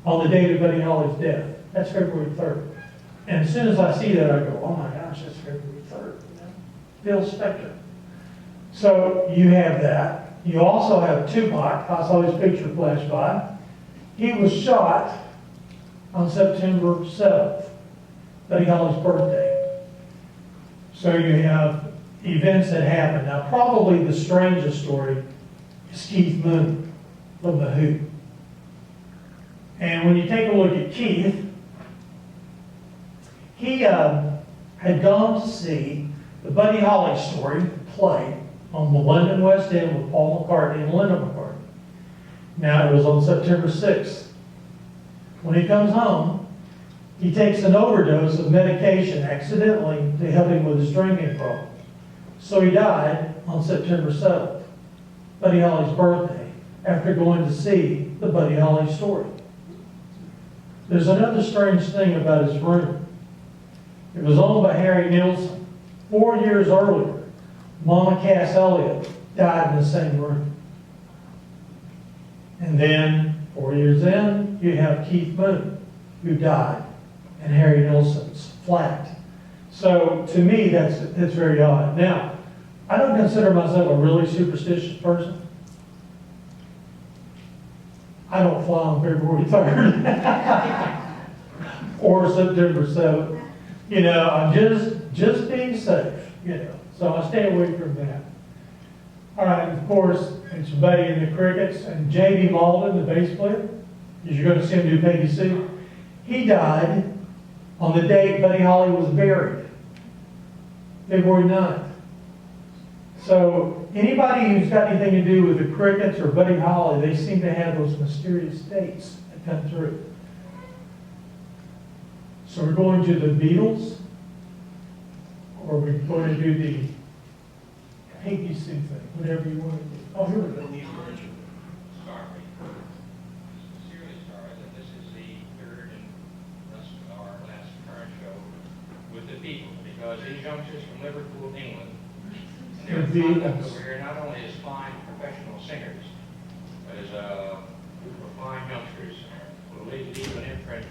on the date of Buddy Holly's death? That's February 3rd. And as soon as I see that, I go, oh my gosh, that's February 3rd. Phil Spector. So you have that. You also have Tupac. I saw his picture flash by. He was shot on September 7th, Buddy Holly's birthday. So you have events that happen. Now, probably the strangest story is Keith Moon from The Who. And when you take a look at Keith, he had gone to see the Buddy Holly story play on the London West End with Paul McCartney and Linda McCartney. Now, it was on September 6th. When he comes home, he takes an overdose of medication accidentally to help him with his drinking problem. So he died on September 7th, Buddy Holly's birthday, after going to see the Buddy Holly story. There's another strange thing about his room. It was owned by Harry Nilsson. 4 years earlier, Mama Cass Elliott died in the same room. And then, 4 years in, you have Keith Moon, who died in Harry Nilsson's flat. So, to me, that's very odd. Now, I don't consider myself a really superstitious person. I don't fly on February 3rd or September 7th. You know, I'm just being safe, you know. So I stay away from that. All right, of course, it's Buddy and the Crickets and J.B. Malden, the bass player. You're going to see him do Peggy Sue. He died on the date Buddy Holly was buried, February 9th. So anybody who's got anything to do with the Crickets or Buddy Holly, they seem to have those mysterious dates that come through. So we're going to the Beatles, or we're going to do the Peggy Sue thing, whatever you want to do. Oh, here we go. Sincerely sorry that this is the third and thus our last current show with the Beatles, because these youngsters from Liverpool, England, and their conduct over here not only as fine professional singers, but as a group of fine youngsters will leave an imprint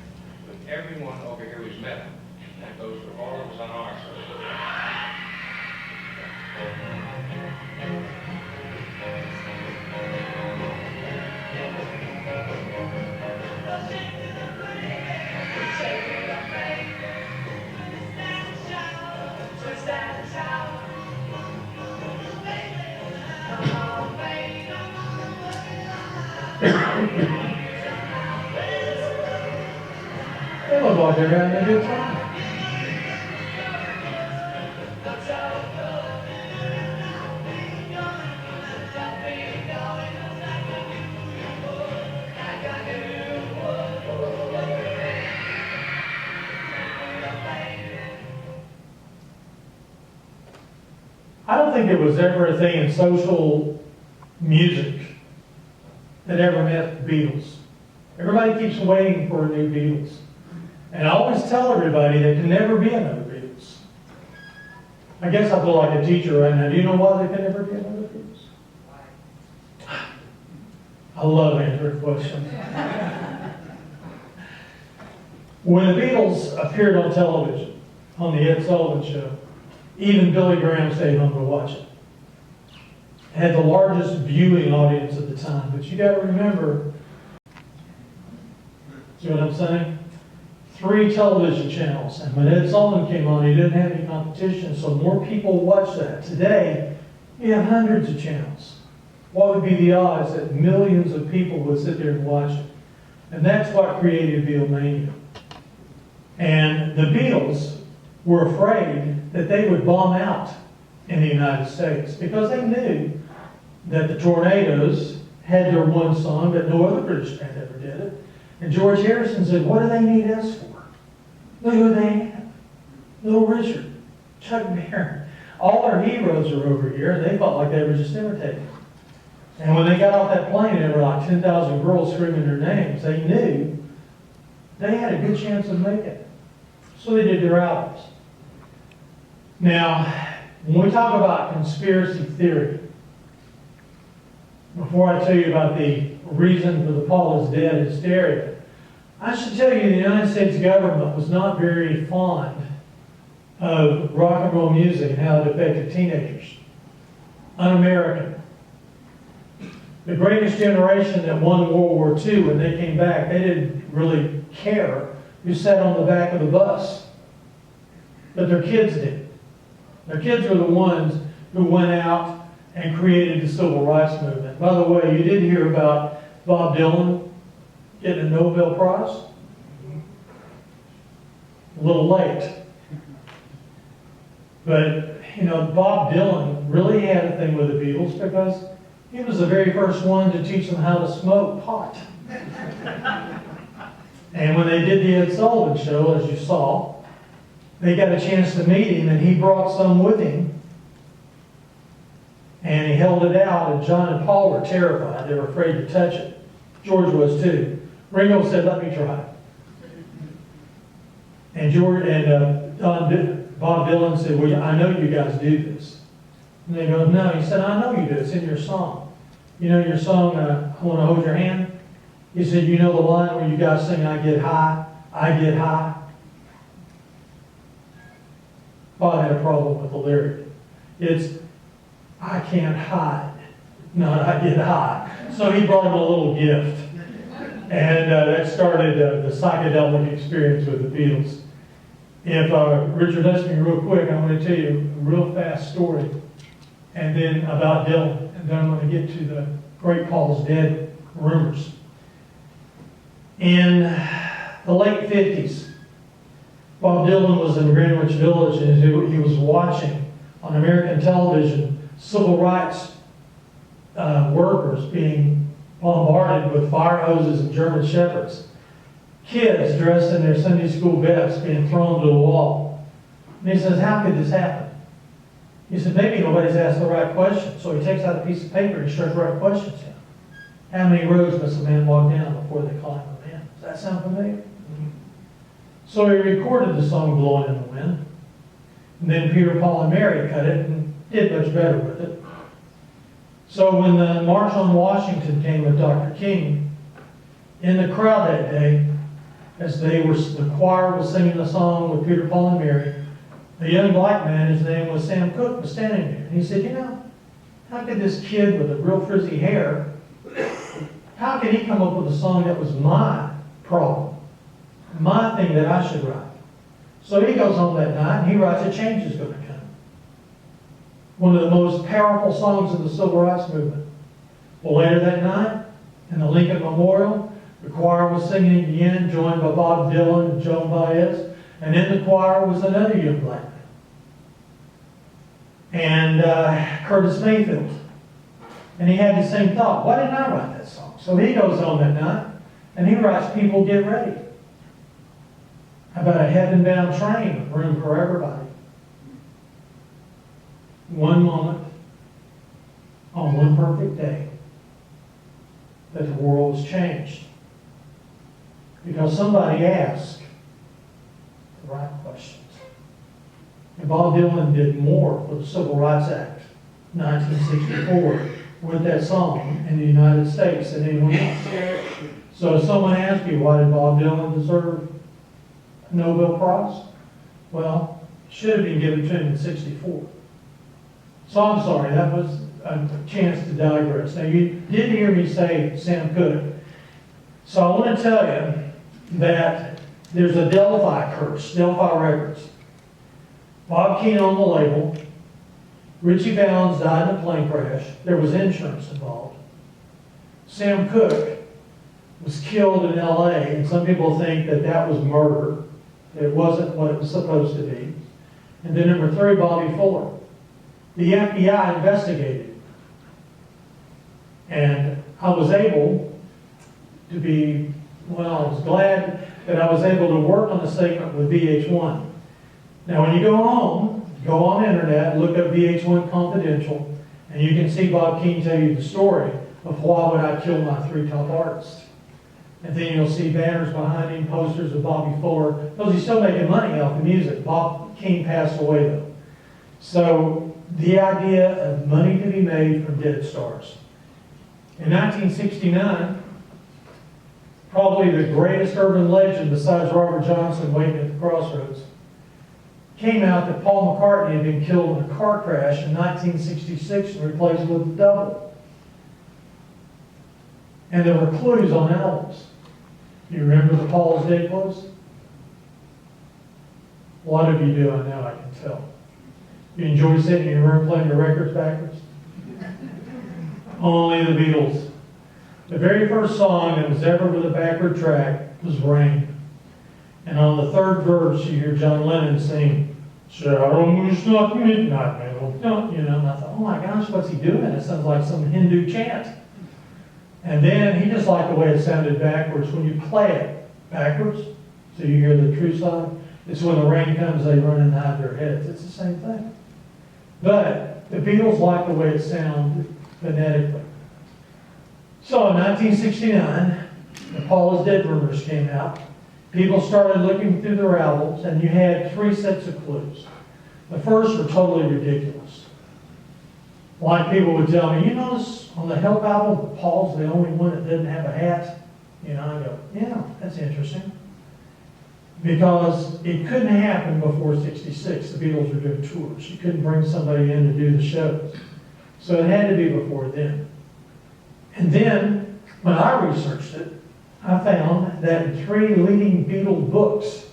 with everyone over here who's met them. And that goes for all of us on our side. They look like they're having a good time. I don't think there was ever a thing in social music that ever met the Beatles. Everybody keeps waiting for a new Beatles. And I always tell everybody there can never be another Beatles. I guess I feel like a teacher right now. Do you know why there can never be another Beatles? I love answering questions. When the Beatles appeared on television, on the Ed Sullivan Show, even Billy Graham stayed home to watch it. It had the largest viewing audience at the time. But you got to remember, See what I'm saying? 3 television channels, and when Ed Sullivan came on, he didn't have any competition, so more people watch that. Today, you have hundreds of channels. What would be the odds that millions of people would sit there and watch it? And that's what created Beatlemania. And the Beatles were afraid that they would bomb out in the United States because they knew that the Tornadoes had their one song, but no other British band ever did it. And George Harrison said, what do they need us for? Look who they have. Little Richard, Chuck Berry. All our heroes are over here. They felt like they were just imitating. And when they got off that plane, there were like 10,000 girls screaming their names. They knew they had a good chance of making it. So they did their albums. Now, when we talk about conspiracy theory, before I tell you about the reason for the Paul is dead hysteria, I should tell you the United States government was not very fond of rock and roll music and how it affected teenagers. Un-American. The Greatest Generation that won World War II, when they came back, they didn't really care who sat on the back of the bus. But their kids did. Their kids were the ones who went out and created the civil rights movement. By the way, you did hear about Bob Dylan getting a Nobel Prize? A little late. But, you know, Bob Dylan really had a thing with the Beatles because he was the very first one to teach them how to smoke pot. And when they did the Ed Sullivan Show, as you saw, they got a chance to meet him, and he brought some with him. And he held it out, and John and Paul were terrified. They were afraid to touch it. George was too. Ringo said, let me try. And Bob Dylan said, well, I know you guys do this. And they go, no. He said, I know you do. It's in your song. You know your song, I Want to Hold Your Hand? He said, you know the line where you guys sing, I get high, I get high? Bob had a problem with the lyric. It's, I can't hide, not I get high. So he brought him a little gift. And that started the psychedelic experience with the Beatles. If Richard lets me real quick, I want to tell you a real fast story. And then about Dylan. And then I'm going to get to the Great Paul's Dead rumors. In the late 50s, Bob Dylan was in Greenwich Village, and he was watching on American television civil rights workers being bombarded with fire hoses and German shepherds. Kids dressed in their Sunday school vests being thrown to the wall. And he says, how could this happen? He said, maybe nobody's asked the right question. So he takes out a piece of paper and he starts writing questions down. How many roads must a man walk down before they climb him in? Does that sound familiar? Mm-hmm. So he recorded the song Blowing in the Wind. And then Peter, Paul, and Mary cut it and did much better with it. So when the March on Washington came with Dr. King, in the crowd that day, as the choir was singing the song with Peter, Paul, and Mary, a young black man, his name was Sam Cooke, was standing there. And he said, you know, how could this kid with the real frizzy hair, how could he come up with a song that was my problem, my thing that I should write? So he goes home that night and he writes A Change Is Going to Come. One of the most powerful songs in the civil rights movement. Well, later that night, in the Lincoln Memorial, the choir was singing again, joined by Bob Dylan and Joan Baez. And in the choir was another young black man. And Curtis Mayfield. And he had the same thought. Why didn't I write that song? So he goes home that night and he writes People Get Ready. About a heaven-bound train, room for everybody. One moment, on one perfect day, that the world was changed. Because somebody asked the right questions. And Bob Dylan did more for the Civil Rights Act, 1964, with that song in the United States than anyone else. So if someone asks you, why did Bob Dylan deserve a Nobel Prize? Well, it should have been given to him in 64. So I'm sorry, that was a chance to digress. Now you did hear me say Sam Cooke. So I want to tell you, that there's a Delphi curse, Delphi Records. Bob Keane on the label. Richie Valens died in a plane crash. There was insurance involved. Sam Cooke was killed in LA, and some people think that that was murder. It wasn't what it was supposed to be. And then number 3, Bobby Fuller. The FBI investigated. And I was able to be, well, I was glad that I was able to work on the segment with VH1. Now, when you go home, go on the internet, look up VH1 Confidential, and you can see Bob Keane tell you the story of why would I kill my 3 top artists. And then you'll see banners behind him, posters of Bobby Fuller, because he's still making money off the music. Bob Keane passed away, though. So the idea of money to be made from dead stars. In 1969, probably the greatest urban legend besides Robert Johnson waiting at the crossroads, came out that Paul McCartney had been killed in a car crash in 1966 and replaced with a double. And there were clues on albums. You remember the Paul's Day clues? A lot of you do, I know, I can tell. You enjoy sitting in your room playing your records backwards? Only the Beatles. The very first song that was ever with a backward track was Rain. And on the 3rd verse, you hear John Lennon sing, "Shadow is not midnight, man." You know, and I thought, oh my gosh, what's he doing? It sounds like some Hindu chant. And then he just liked the way it sounded backwards. When you play it backwards, so you hear the true side, it's when the rain comes, they run and hide their heads. It's the same thing. But the Beatles liked the way it sounded phonetically. So in 1969, the Paul is Dead rumors came out. People started looking through their albums, and you had 3 sets of clues. The first were totally ridiculous. Like people would tell me, you notice on the Help album, Paul's the only one that doesn't have a hat? You know, I go, yeah, that's interesting. Because it couldn't happen before 66. The Beatles were doing tours. You couldn't bring somebody in to do the shows. So it had to be before then. And then, when I researched it, I found that in 3 leading Beatle books,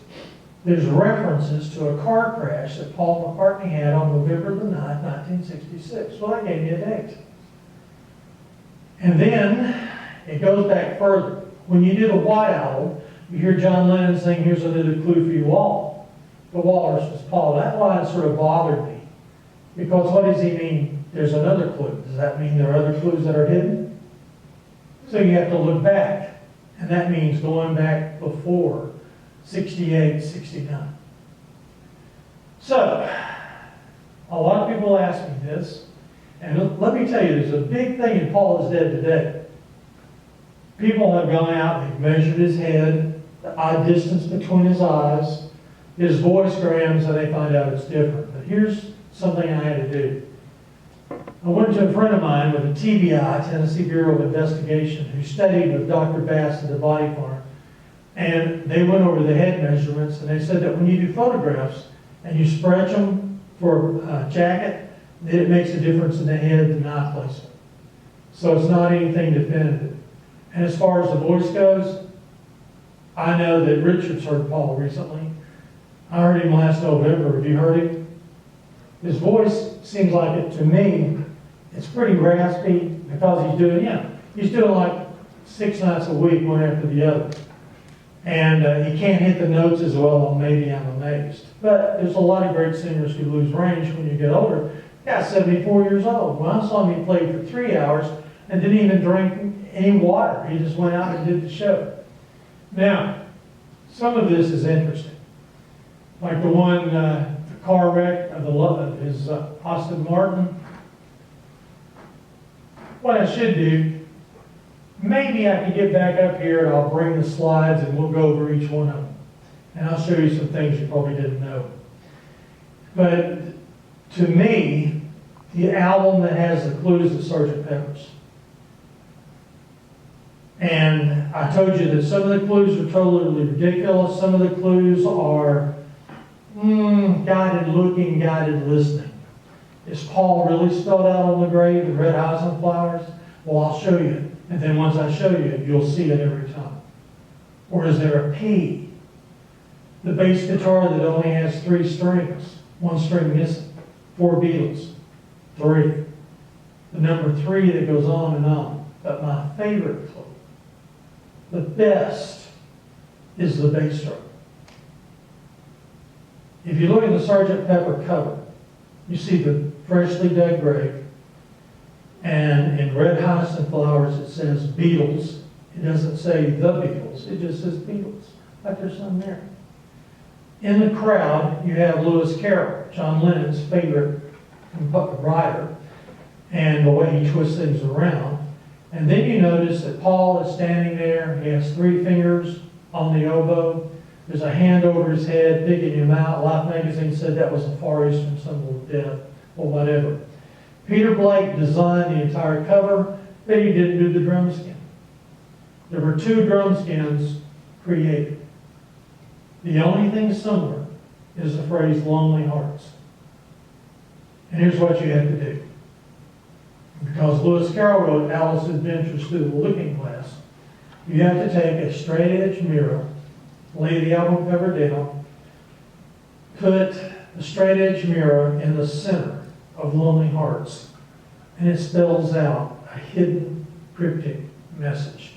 there's references to a car crash that Paul McCartney had on November the 9th, 1966. Well, that gave me a date. And then, it goes back further. When you did a White Album, you hear John Lennon saying, "Here's another clue for you all." The walrus was Paul. That line sort of bothered me. Because what does he mean, there's another clue? Does that mean there are other clues that are hidden? So you have to look back. And that means going back before 68, 69. So, a lot of people ask me this. And let me tell you, there's a big thing in Paul is Dead today. People have gone out, they've measured his head, the eye distance between his eyes, his voice grams, and they find out it's different. But here's something I had to do. I went to a friend of mine with a TBI, Tennessee Bureau of Investigation, who studied with Dr. Bass at the body farm. And they went over the head measurements, and they said that when you do photographs and you stretch them for a jacket, that it makes a difference in the head and eye placement. So it's not anything definitive. And as far as the voice goes, I know that Richard's heard Paul recently. I heard him last November. Have you heard him? His voice seems like it to me. It's pretty raspy because he's doing like 6 nights a week, one after the other. And he can't hit the notes as well on Maybe I'm Amazed. But there's a lot of great singers who lose range when you get older. Yeah, 74 years old. When I saw him, he played for 3 hours and didn't even drink any water. He just went out and did the show. Now, some of this is interesting. Like the one, the car wreck of his Aston Martin. What I should do, maybe I can get back up here and I'll bring the slides and we'll go over each one of them. And I'll show you some things you probably didn't know. But to me, the album that has the clues is Sgt. Pepper's. And I told you that some of the clues are totally ridiculous. Some of the clues are guided looking, guided listening. Is Paul really spelled out on the grave in red eyes and flowers? Well, I'll show you. And then once I show you, you'll see it every time. Or is there a P? The bass guitar that only has 3 strings, 1 string missing. 4 Beatles, 3. The number 3 that goes on and on. But my favorite clue, the best, is the bass drum. If you look at the Sgt. Pepper cover, you see the freshly dug grave, and in red hyacinth flowers it says Beatles. It doesn't say the Beatles, it just says Beatles, like there's some there. In the crowd, you have Lewis Carroll, John Lennon's favorite writer, and the way he twists things around. And then you notice that Paul is standing there. He has 3 fingers on the oboe. There's a hand over his head, picking him out. Life magazine said that was a Far Eastern symbol of death, or whatever. Peter Blake designed the entire cover, but he didn't do the drum skin. There were 2 drum skins created. The only thing similar is the phrase lonely hearts. And here's what you have to do. Because Lewis Carroll wrote Alice's Adventures Through the Looking Glass, you have to take a straight edge mirror, lay the album cover down, put the straight edge mirror in the center of Lonely Hearts, and it spells out a hidden cryptic message.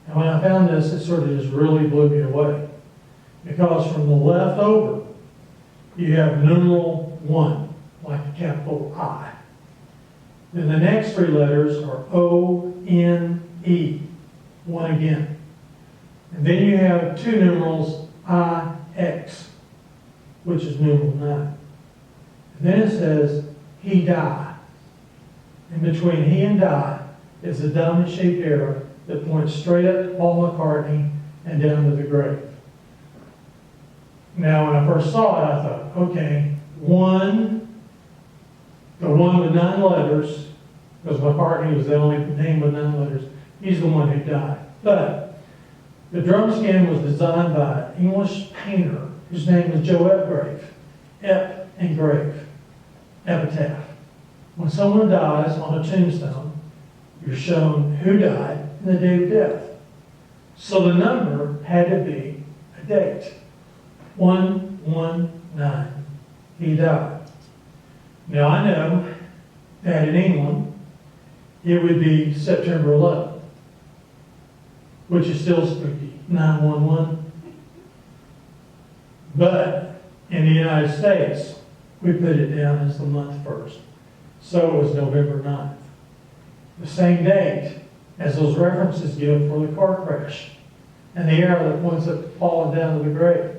And when I found this, it sort of just really blew me away. Because from the left over, you have numeral 1, like a capital I. Then the next 3 letters are O-N-E, 1 again. And then you have 2 numerals, I-X, which is numeral 9. And then it says, he died. In between he and die is a diamond-shaped arrow that points straight at Paul McCartney and down to the grave. Now, when I first saw it, I thought, okay, 1, the one with 9 letters, because McCartney was the only name with 9 letters, he's the one who died. But the drum skin was designed by an English painter whose name was Joe Epgrave. Ep and grave. Epitaph. When someone dies on a tombstone, you're shown who died and the date of death. So the number had to be a date. 119. He died. Now I know that in England, it would be September 11th, which is still spooky, 911. But in the United States, we put it down as the month first. So it was November 9th. The same date as those references give for the car crash and the arrow that points at Paul and down to the grave.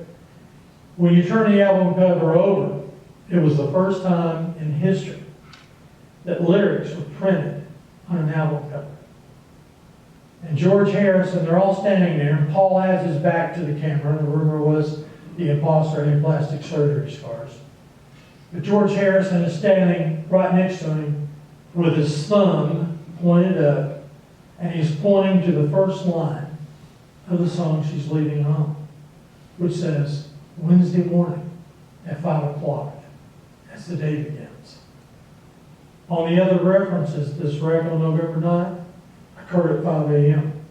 When you turn the album cover over, it was the first time in history that lyrics were printed on an album cover. And George Harrison, they're all standing there, and Paul has his back to the camera. The rumor was the imposter had plastic surgery scars. But George Harrison is standing right next to him with his thumb pointed up, and he's pointing to the first line of the song she's leading on, which says, Wednesday morning at 5 o'clock. That's the day begins. On the other references, this wreck on November 9th occurred at 5 a.m.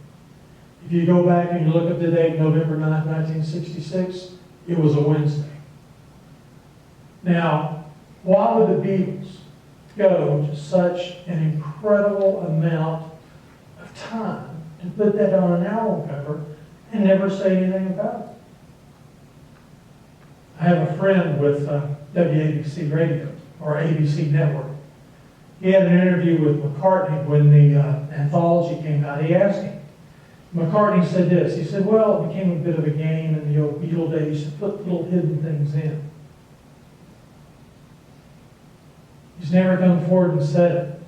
If you go back and you look at the date, November 9th, 1966, it was a Wednesday. Now, why would the Beatles go to such an incredible amount of time to put that on an album cover and never say anything about it? I have a friend with WABC Radio, or ABC Network. He had an interview with McCartney when the anthology came out. He asked him. McCartney said this. He said, well, it became a bit of a game in the old Beatle days to put little hidden things in. He's never come forward and said it.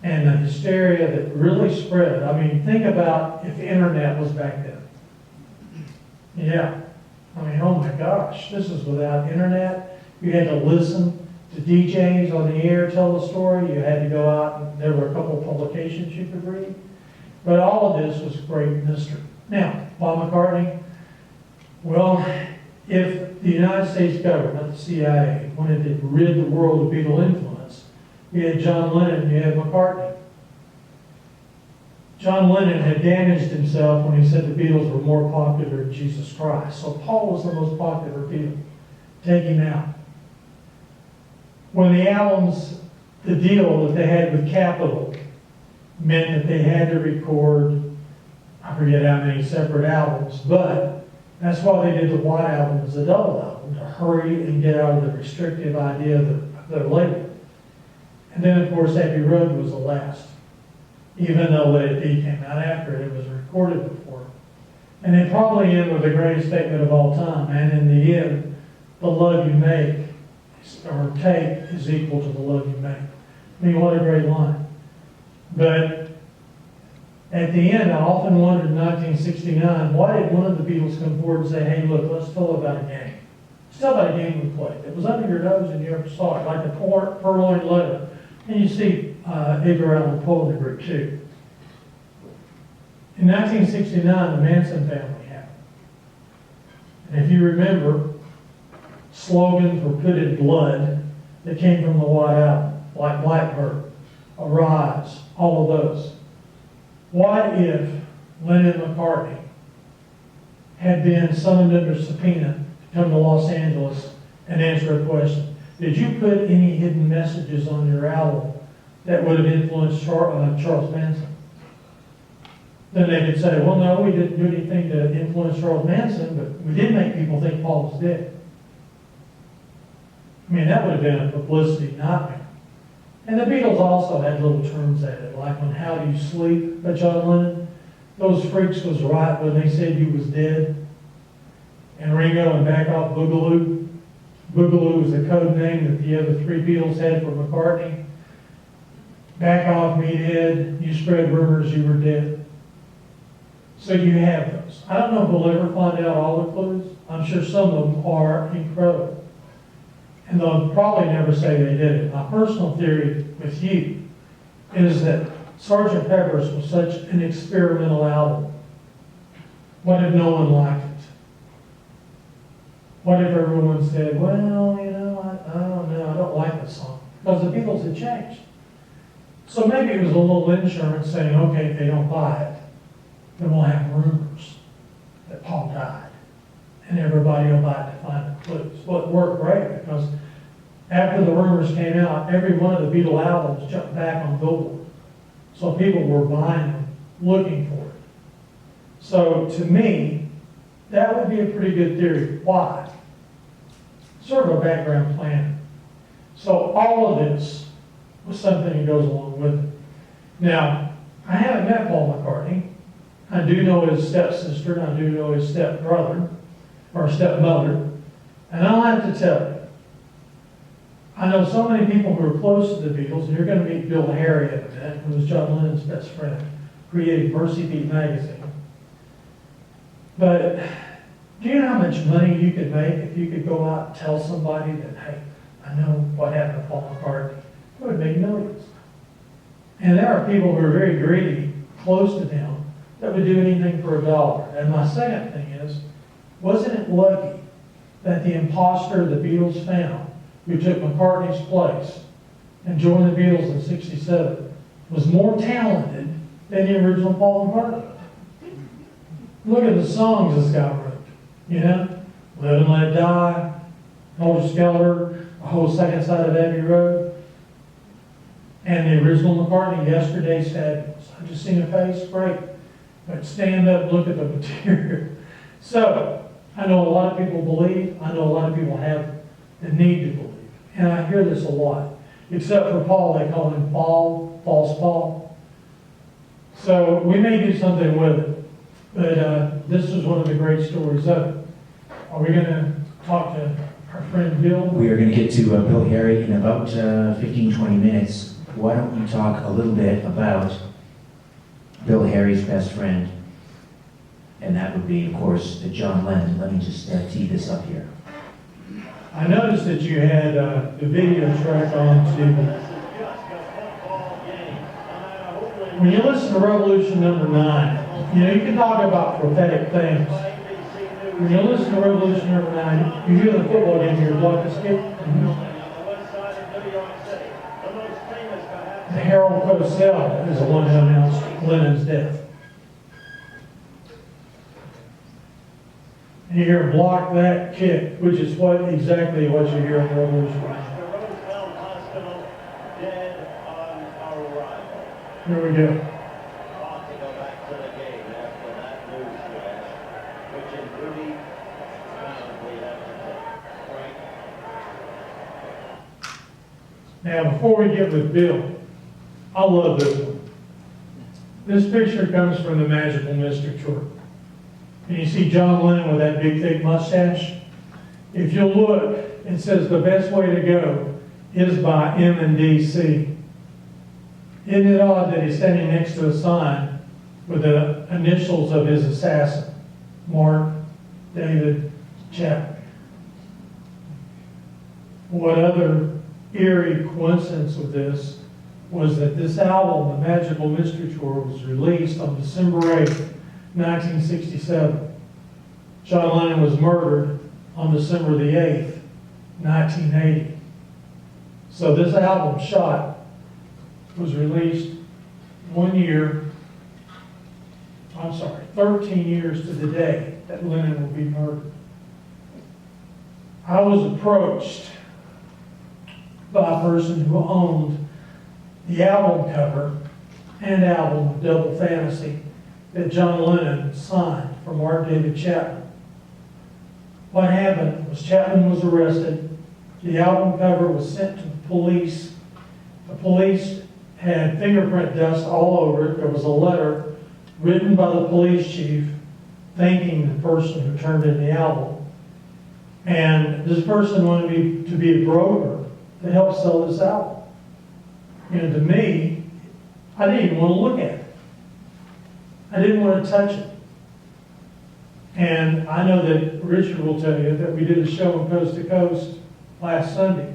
And the hysteria that really spread. I mean, think about if the internet was back then. Yeah. I mean, oh my gosh, this is without internet. You had to listen to DJs on the air tell the story. You had to go out, and there were a couple of publications you could read. But all of this was great mystery. Now, Paul McCartney, well, if the United States government, the CIA, wanted to rid the world of Beatle influence, you had John Lennon, you had McCartney. John Lennon had damaged himself when he said the Beatles were more popular than Jesus Christ. So Paul was the most popular Beatle. Take him out. When the albums, the deal that they had with Capitol meant that they had to record, I forget how many separate albums, but that's why they did the White Album as a double album, to hurry and get out of the restrictive idea of their label. And then, of course, Abbey Road was the last. Even though Let It Be came out after it, it was recorded before. And they probably end with the greatest statement of all time, and in the end, the love you make or take is equal to the love you make. I mean, what a great line. But at the end, I often wondered in 1969, why did one of the Beatles come forward and say, hey, look, let's tell about a game. Let's tell about a game we played. It was under your nose and you never saw it, like the purloined letter. And you see Edgar Allan Poe in the group too. In 1969, the Manson family happened. And if you remember, slogans were put in blood that came from the White Album, like Blackbird, Arise, all of those. What if Lennon and McCartney had been summoned under subpoena to come to Los Angeles and answer a question? Did you put any hidden messages on your album that would have influenced Charles Manson? Then they could say, well, no, we didn't do anything to influence Charles Manson, but we did make people think Paul was dead. I mean, that would have been a publicity nightmare. And the Beatles also had little terms at it, like on How Do You Sleep by John Lennon. Those freaks was right when they said you was dead. And Ringo and Back Off Boogaloo. Boogaloo was the code name that the other three Beatles had for McCartney. Back off, meathead, you spread rumors you were dead. So you have those. I don't know if we'll ever find out all the clues. I'm sure some of them are incredible. And they'll probably never say they did it. My personal theory with you is that Sgt. Pepper's was such an experimental album. What if no one liked it? What if everyone said, well, you know, I don't know, I don't like this song? Because the Beatles had changed. So maybe it was a little insurance saying, okay, if they don't buy it, then we'll have rumors that Paul died. And everybody will buy it to find the clues. Well, it worked great because after the rumors came out, every one of the Beatle albums jumped back on Billboard. So people were buying them, looking for it. So to me, that would be a pretty good theory. Why? Sort of a background plan. So all of this was something that goes along with it. Now, I haven't met Paul McCartney. I do know his stepsister, and I do know his stepbrother, or stepmother. And I'll have to tell you, I know so many people who are close to the Beatles, and you're going to meet Bill Harry in a minute, who was John Lennon's best friend, created Mercy Beat magazine. But do you know how much money you could make if you could go out and tell somebody that, hey, I know what happened to Paul McCartney? It would make millions. And there are people who are very greedy, close to them, that would do anything for $1. And my second thing is, wasn't it lucky that the imposter the Beatles found, who took McCartney's place and joined the Beatles in '67, was more talented than the original Paul McCartney? Look at the songs this guy wrote. You know, Live and Let Die, Helter Skelter, a whole second side of Abbey Road. And the original McCartney, Yesterday's fabulous. I just seen a face, great. But stand up and look at the material. So, I know a lot of people believe. I know a lot of people have the need to believe. And I hear this a lot. Except for Paul, they call him Paul, False Paul. So, we may do something with it. But this is one of the great stories of it. Are we going to talk to our friend Bill? We are going to get to Bill Harry in about 15-20 minutes. Why don't you talk a little bit about Bill Harry's best friend, and that would be, of course, John Lennon. Let me just tee this up here. I noticed that you had the video track on too. When you listen to Revolution number 9, you know, you can talk about prophetic things. When you listen to Revolution number 9, you hear the football game, you're block escape. The Herald Post-Cell is the one who announced Lennon's death. And you hear block that kick, which is exactly what you hear in the Revolution. Here we go. Now, before we get with Bill, I love this one. This picture comes from the Magical Mystery Tour. And you see John Lennon with that big, thick mustache. If you look, it says the best way to go is by M&D-C. Isn't it odd that he's standing next to a sign with the initials of his assassin, Mark David Chapman? What other eerie coincidence with this was that this album, The Magical Mystery Tour, was released on December 8th, 1967. John Lennon was murdered on December the 8th, 1980. So this album, Shot, was released 13 years to the day that Lennon will be murdered. I was approached by a person who owned the album cover and album of Double Fantasy that John Lennon signed for Mark David Chapman. What happened was Chapman was arrested. The album cover was sent to the police. The police had fingerprint dust all over it. There was a letter written by the police chief thanking the person who turned in the album. And this person wanted me to be a broker to help sell this album. You know, to me, I didn't even want to look at it. I didn't want to touch it. And I know that Richard will tell you that we did a show on Coast to Coast last Sunday.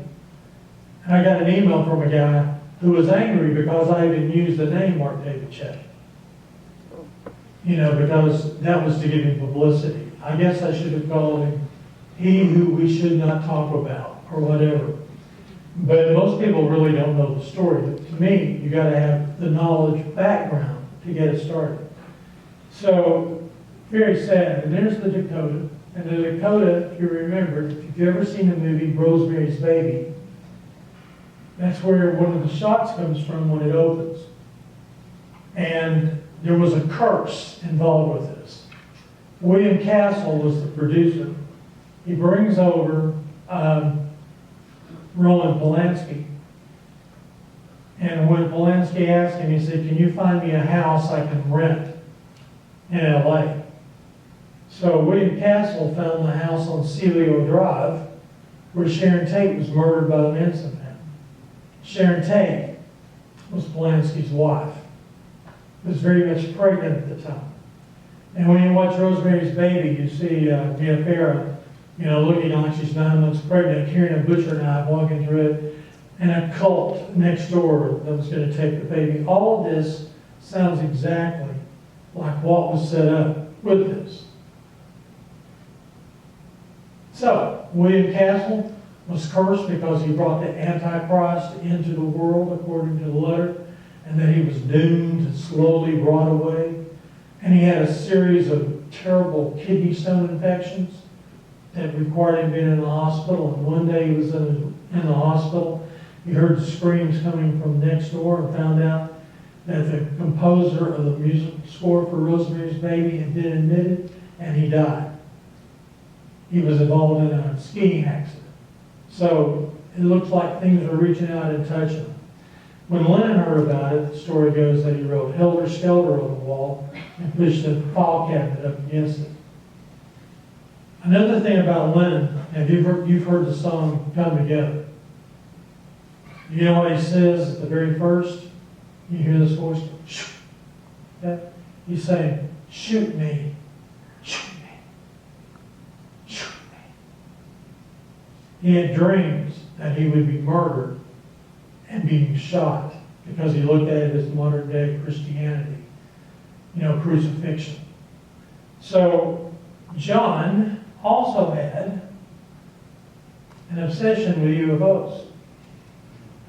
And I got an email from a guy who was angry because I even used the name Mark David Chapman. You know, because that was to give him publicity. I guess I should have called him he who we should not talk about, or whatever. But most people really don't know the story. To me, you got to have the knowledge background to get it started. So, very sad. And there's the Dakota. And the Dakota, if you remember, if you've ever seen the movie Rosemary's Baby, that's where one of the shots comes from when it opens. And there was a curse involved with this. William Castle was the producer. He brings over Roman Polanski. And when Polanski asked him, he said, "Can you find me a house I can rent in LA?" So William Castle found the house on Celio Drive where Sharon Tate was murdered by the Manson family. Sharon Tate was Polanski's wife. Was very much pregnant at the time. And when you watch Rosemary's Baby, you see Mia Farrow, you know, looking like she's 9 months pregnant, carrying a butcher knife, walking through it, and a cult next door that was going to take the baby. All of this sounds exactly like what was set up with this. So, William Castle was cursed because he brought the Antichrist into the world, according to the letter, and that he was doomed and slowly brought away. And he had a series of terrible kidney stone infections that required him being in the hospital. And one day he was in the hospital. He heard the screams coming from next door and found out that the composer of the music score for Rosemary's Baby had been admitted, and he died. He was involved in a skiing accident. So it looks like things were reaching out and touching him. When Lennon heard about it, the story goes that he wrote Helter Skelter on the wall and pushed a file cabinet up against it. Another thing about Lennon, and you've heard the song Come Together. You know what he says at the very first? You hear this voice, shoot. Okay? He's saying, shoot me, shoot me, shoot me. He had dreams that he would be murdered and being shot because he looked at it as modern day Christianity, you know, crucifixion. So John also had an obsession with UFOs.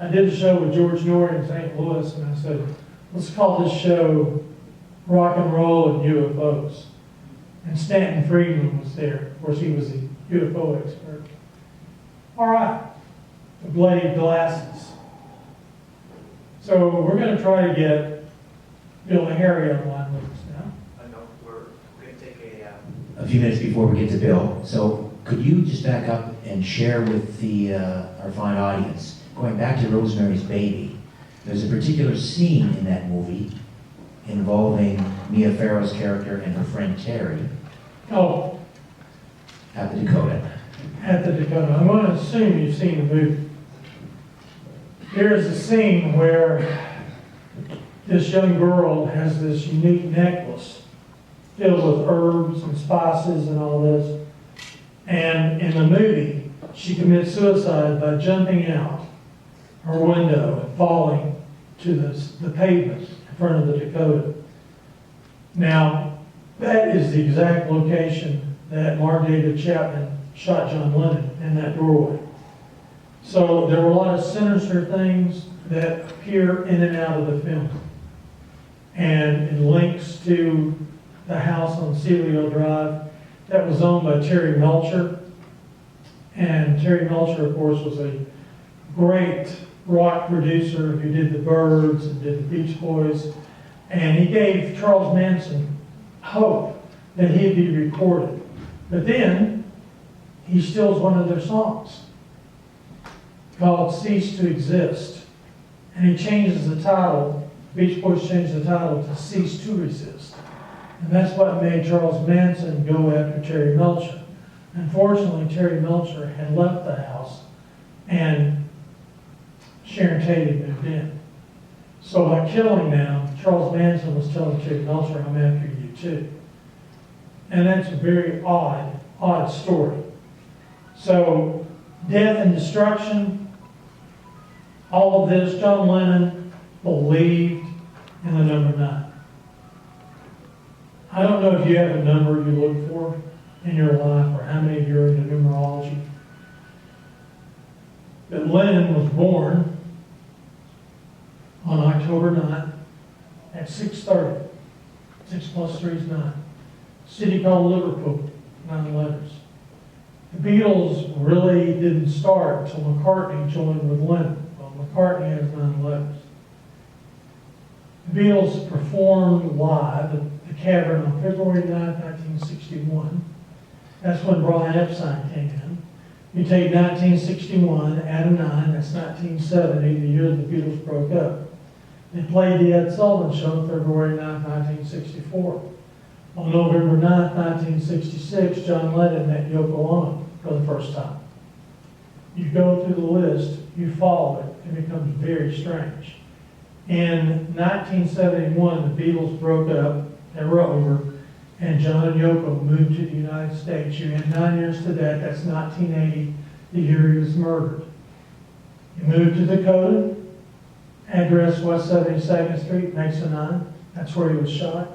I did a show with George Norrie in St. Louis, and I said, let's call this show Rock and Roll and UFOs. And Stanton Friedman was there. Of course, he was a UFO expert. All right, the blade glasses. So we're going to try to get Bill and Harry online with us now. No, we're going to take A few minutes before we get to Bill, so could you just back up and share with the our fine audience, going back to Rosemary's Baby, there's a particular scene in that movie involving Mia Farrow's character and her friend Terry Oh, at the Dakota. at the Dakota. I'm going to assume you've seen the movie. There's a scene where this young girl has this unique necklace filled with herbs and spices and all this. And in the movie, she commits suicide by jumping out her window and falling to the pavement in front of the Dakota. Now, that is the exact location that Mark David Chapman shot John Lennon, in that doorway. So there were a lot of sinister things that appear in and out of the film. And it links to the house on Celio Drive that was owned by Terry Melcher. And Terry Melcher, of course, was a great rock producer who did the Byrds and did the Beach Boys. And he gave Charles Manson hope that he'd be recorded. But then he steals one of their songs called Cease to Exist. And he changes the title, Beach Boys changed the title to Cease to Resist. And that's what made Charles Manson go after Terry Melcher. Unfortunately, Terry Melcher had left the house and Sharon Tate had moved in. So by killing them, Charles Manson was telling Terry Melcher, I'm after you too. And that's a very odd story. So, death and destruction, all of this, John Lennon believed in the number 9. I don't know if you have a number you look for in your life or how many of you are into numerology. But Lennon was born on October 9th at 6:30. 6 plus 3 is 9. City called Liverpool, 9 letters. The Beatles really didn't start until McCartney joined with Lennon. Well, McCartney has 9 letters. The Beatles performed live at the Cavern on February 9, 1961. That's when Brian Epstein came in. You take 1961, add a 9, that's 1970, the year the Beatles broke up. They played the Ed Sullivan Show February 9, 1964. On November 9, 1966, John Lennon met Yoko Ono for the first time. You go through the list, you follow it, it becomes very strange. In 1971, the Beatles broke up, they were over, and John and Yoko moved to the United States. You add 9 years to that, that's 1980, the year he was murdered. He moved to Dakota, address West 72nd Street, makes a 9, that's where he was shot.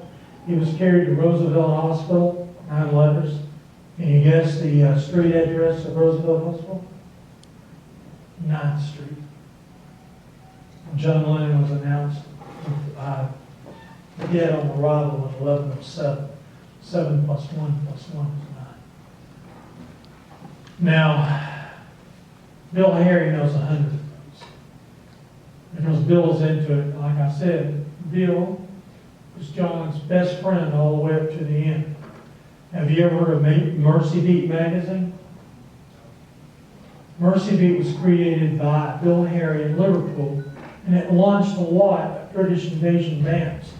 He was carried to Roosevelt Hospital, 9 letters. Can you guess the street address of Roosevelt Hospital? 9th Street. When John Lennon was announced dead on arrival at 11:07. 7 plus 1 plus 1 is 9. Now, Bill Harry knows 100 of those. Because Bill's into it. Like I said, Bill was John's best friend all the way up to the end. Have you ever heard of Mercy Beat magazine? Mercy Beat was created by Bill Harry in Liverpool, and it launched a lot of British invasion bands.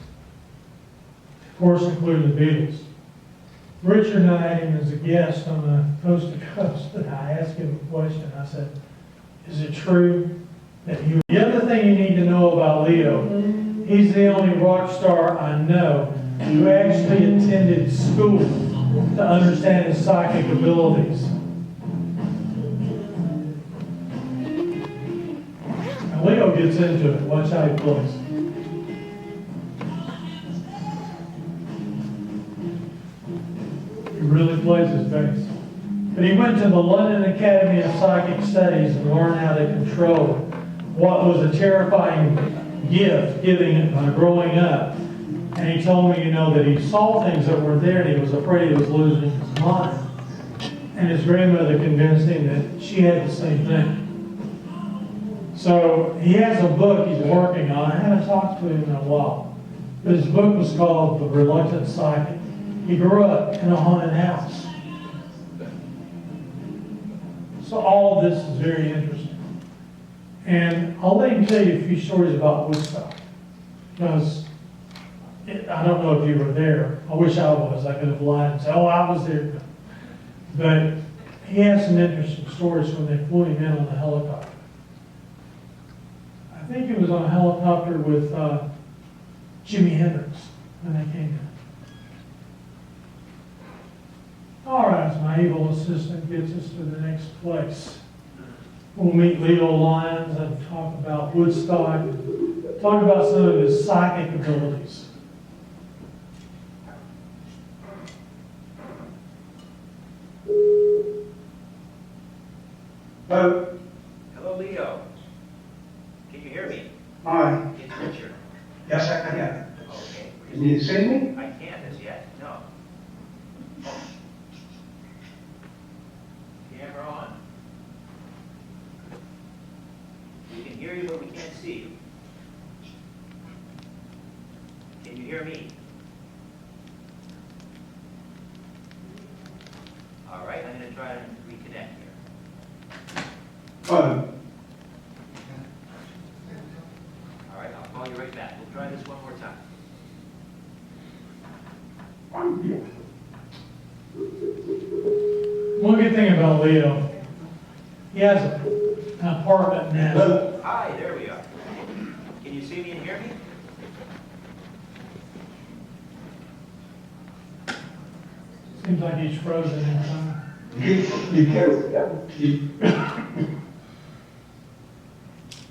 Of course, including the Beatles. Richard and I had him as a guest on the Coast to Coast, and I asked him a question. I said, is it true that you... The other thing you need to know about Leo, he's the only rock star I know who actually attended school to understand his psychic abilities. Now, Leo gets into it. Watch how he plays. He really plays his bass. But he went to the London Academy of Psychic Studies and learned how to control what was a terrifying gift, giving it by growing up. And he told me, that he saw things that were there and he was afraid he was losing his mind. And his grandmother convinced him that she had the same thing. So he has a book he's working on. I haven't talked to him in a while. But his book was called The Reluctant Psychic. He grew up in a haunted house. So all of this is very interesting. And I'll let him tell you a few stories about Woodstock. Because I don't know if you were there. I wish I was. I could have lied and said, oh, I was there. But he has some interesting stories when they flew him in on the helicopter. I think he was on a helicopter with Jimi Hendrix when they came in. All right, as my evil assistant gets us to the next place. We'll meet Leo Lyons and talk about Woodstock, talk about some of his psychic abilities. Hello. Hello, Leo. Can you hear me? Hi. It's Richard. Yes, I can hear. Okay. Can you see me? I can't as yet, no. Camera on. We can hear you, but we can't see you. Can you hear me? All right, I'm going to try and reconnect here. Hello. All right, I'll call you right back. We'll try this one more time. One good thing about Leo, he has an apartment now. Hello. Hi, there we are. Can you see me and hear me? Seems like he's frozen in time. You can.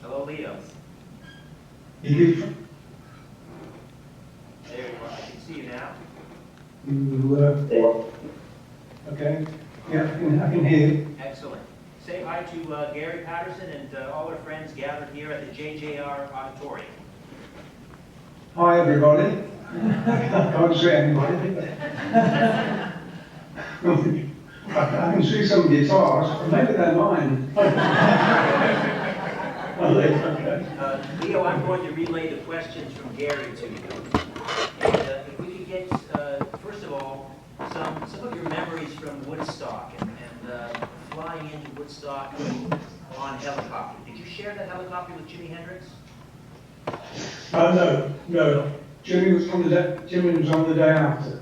Hello, Leo. You There you are. I can see you now. okay. Yeah, I can hear you. Excellent. Say hi to Gary Patterson and all our friends gathered here at the JJR Auditorium. Hi, everybody. I can't see anybody. I can see some guitars, but maybe they're mine. Leo, I'm going to relay the questions from Gary to you. And if we could get, first of all, some of your memories from Woodstock and flying into Woodstock on helicopter. Did you share that helicopter with Jimi Hendrix? No. Jimmy was on the day after.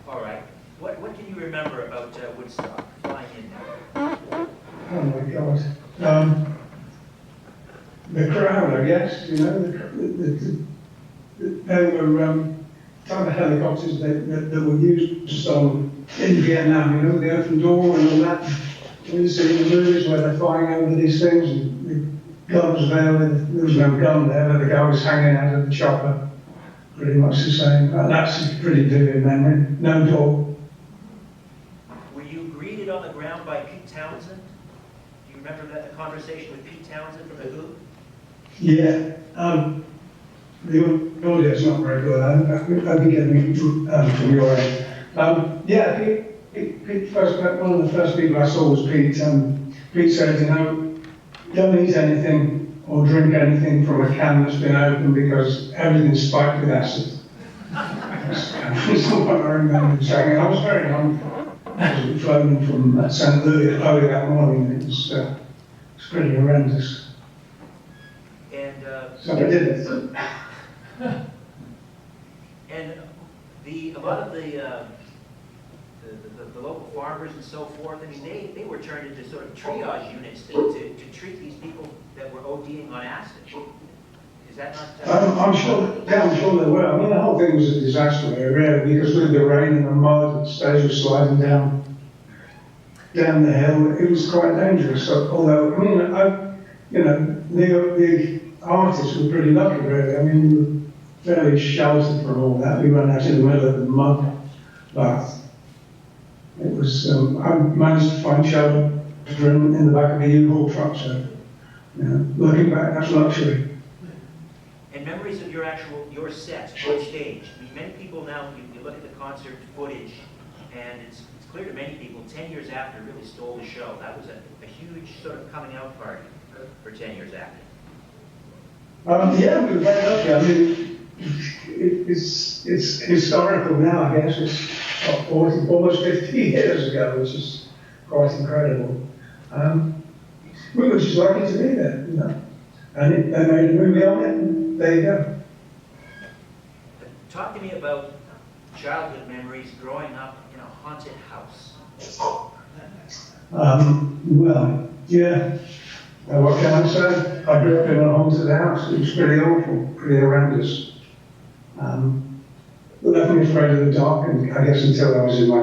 All right. What can you remember about Woodstock, flying in there? Oh my God. The crowd, I guess, they were type of helicopters that were used in Vietnam, the open door and all that. You see in the movies where they're flying over these things and the guns there, there was no gun there, but the guy was hanging out of the chopper. Pretty much the same. That's a pretty vivid memory. No door. Were you greeted on the ground by Pete Townsend? Do you remember that conversation with Pete Townsend from the Who? Yeah. The audio's not very good. I'll be getting from your end. Yeah, Pete one of the first people I saw was Pete. Pete said, don't eat anything or drink anything from a can that's been opened because everything's spiked with acid. That's what I remember him saying. And I was very hungry. I was flown from St. Louis early that morning. It was pretty horrendous. And So I did it. and a lot of the local farmers and so forth, they were turned into sort of triage units to treat these people that were ODing on acid. Is that not? I'm sure they were. The whole thing was a disaster there, really, because with the rain and the mud, the stage was sliding down the hill. It was quite dangerous. So, although, the artists were pretty lucky, really. We were fairly sheltered from all that. We went out in the middle of the mud bath. It was, I managed to find shelter in the back of a U-Haul truck, so Looking back, that's luxury. And memories of your sets on stage. I mean, many people now, you look at the concert footage, and it's clear to many people, 10 years after, really stole the show. That was a huge sort of coming out party for 10 years after. Yeah, we were very lucky. I mean, it's historical now, I guess. It's almost 50 years ago, which is quite incredible. We were just lucky to be there, you know. And they made a movie on it, and there you go. Talk to me about childhood memories growing up in a haunted house. Well, yeah. What can I say? I grew up in a haunted house. It was pretty awful, pretty horrendous. It left me afraid of the dark, and I guess until I was in my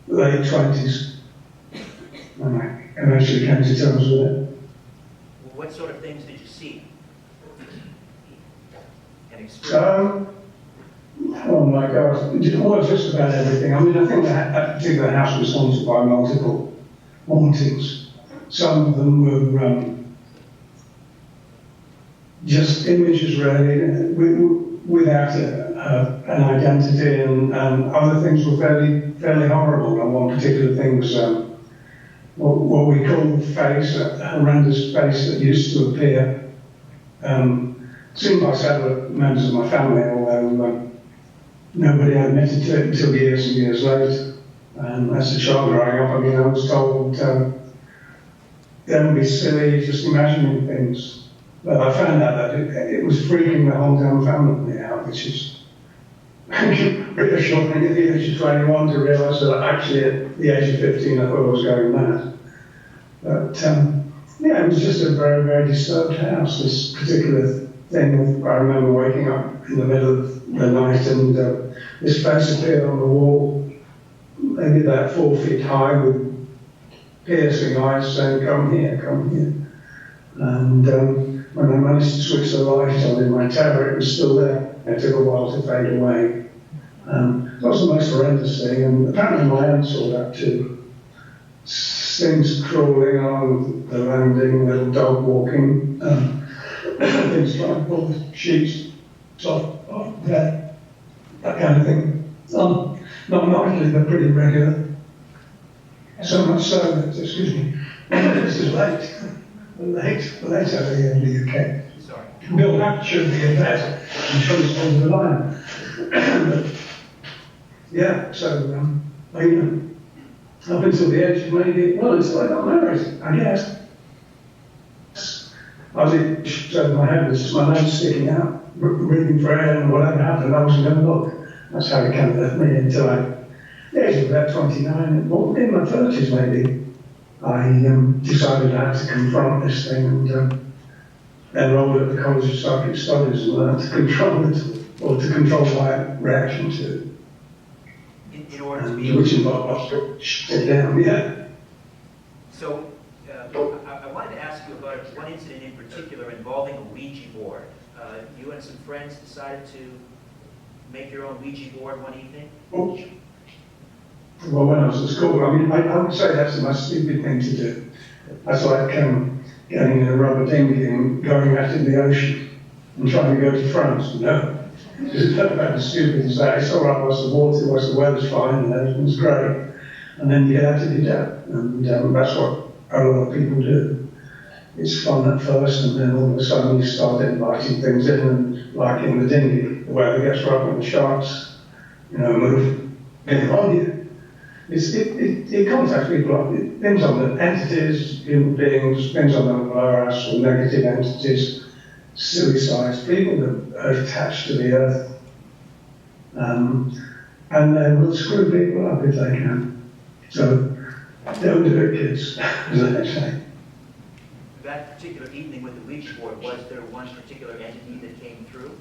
late 20s. And I eventually came to terms with it. What sort of things did you see and experience? Oh my God, well, just about everything. I mean, I think that particular house was haunted by multiple hauntings. Some of them were just images, really, without an identity, and other things were fairly horrible. And one particular thing was what we call the face, a horrendous face that used to appear, seen by several members of my family, although nobody admitted to it until years and years later. As a child growing up, I mean, I was told, don't be silly, just imagining things. But I found out that it was freaking the whole damn family out, which is reassuring at the age of 21 to realise that actually at the age of 15 I thought I was going mad. But yeah, it was just a very, very disturbed house, this particular thing. I remember waking up in the middle of the night and this face appeared on the wall, maybe about 4 feet high, with piercing eyes saying, "Come here, come here." And when I managed to switch the light on in my terror, it was still there. It took a while to fade away. That was the most horrendous thing, and apparently my aunt saw that too. Things crawling on the landing, little dog walking, things trying to pull the sheets off there, that kind of thing. Not nightly, but pretty regular. So much so that, excuse me, this is late over here in the UK. Sorry. Bill Hack should be in bed and should hold the line. But, yeah, so, up until the age of maybe, well, until I got married, I guess. I was in over my head, with just my nose sticking out, breathing for air, and whatever happened, I wasn't going to look. That's how it kind of left me until the age of about 29, well, in my 30s maybe, I decided I had to confront this thing and enrolled at the College of Psychic Studies and learned to control it, or to control my reaction to it. In order to be which involved shut it down, yeah. So, I wanted to ask you about one incident in particular involving a Ouija board. You and some friends decided to make your own Ouija board one evening? Well, when I was at school, I mean, I would say that's the most stupid thing to do. That's like getting in a rubber dinghy and going out in the ocean and trying to go to France. No. It's not about as stupid as that. It's all right once the weather's fine and everything's great. And then you get out to do that. And that's what a lot of people do. It's fun at first, and then all of a sudden you start inviting things in, and like in the dinghy, the weather gets rough and the sharks, move in on you. It contacts people. It depends on the entities, human beings, depends on the lower astral negative entities, suicides, people that are attached to the earth. And they will screw people up if they can. So don't do it, kids, as they say. That particular evening with the Ouija board, was there one particular entity that came through?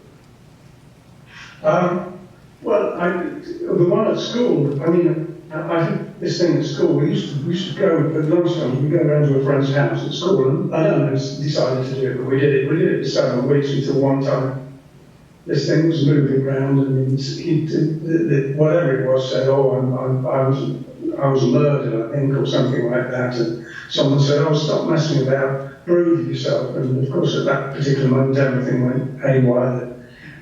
Well, the one at school, I mean, I had this thing at school. We used to go at lunchtime. We'd go around to a friend's house at school, and I don't know, decided to do it, but we did it. We did it for several weeks until one time this thing was moving around, and whatever it was said, "Oh, I I was murdered, I think, or something like that. And someone said, oh, stop messing about, breathe yourself. And of course, at that particular moment, everything went haywire.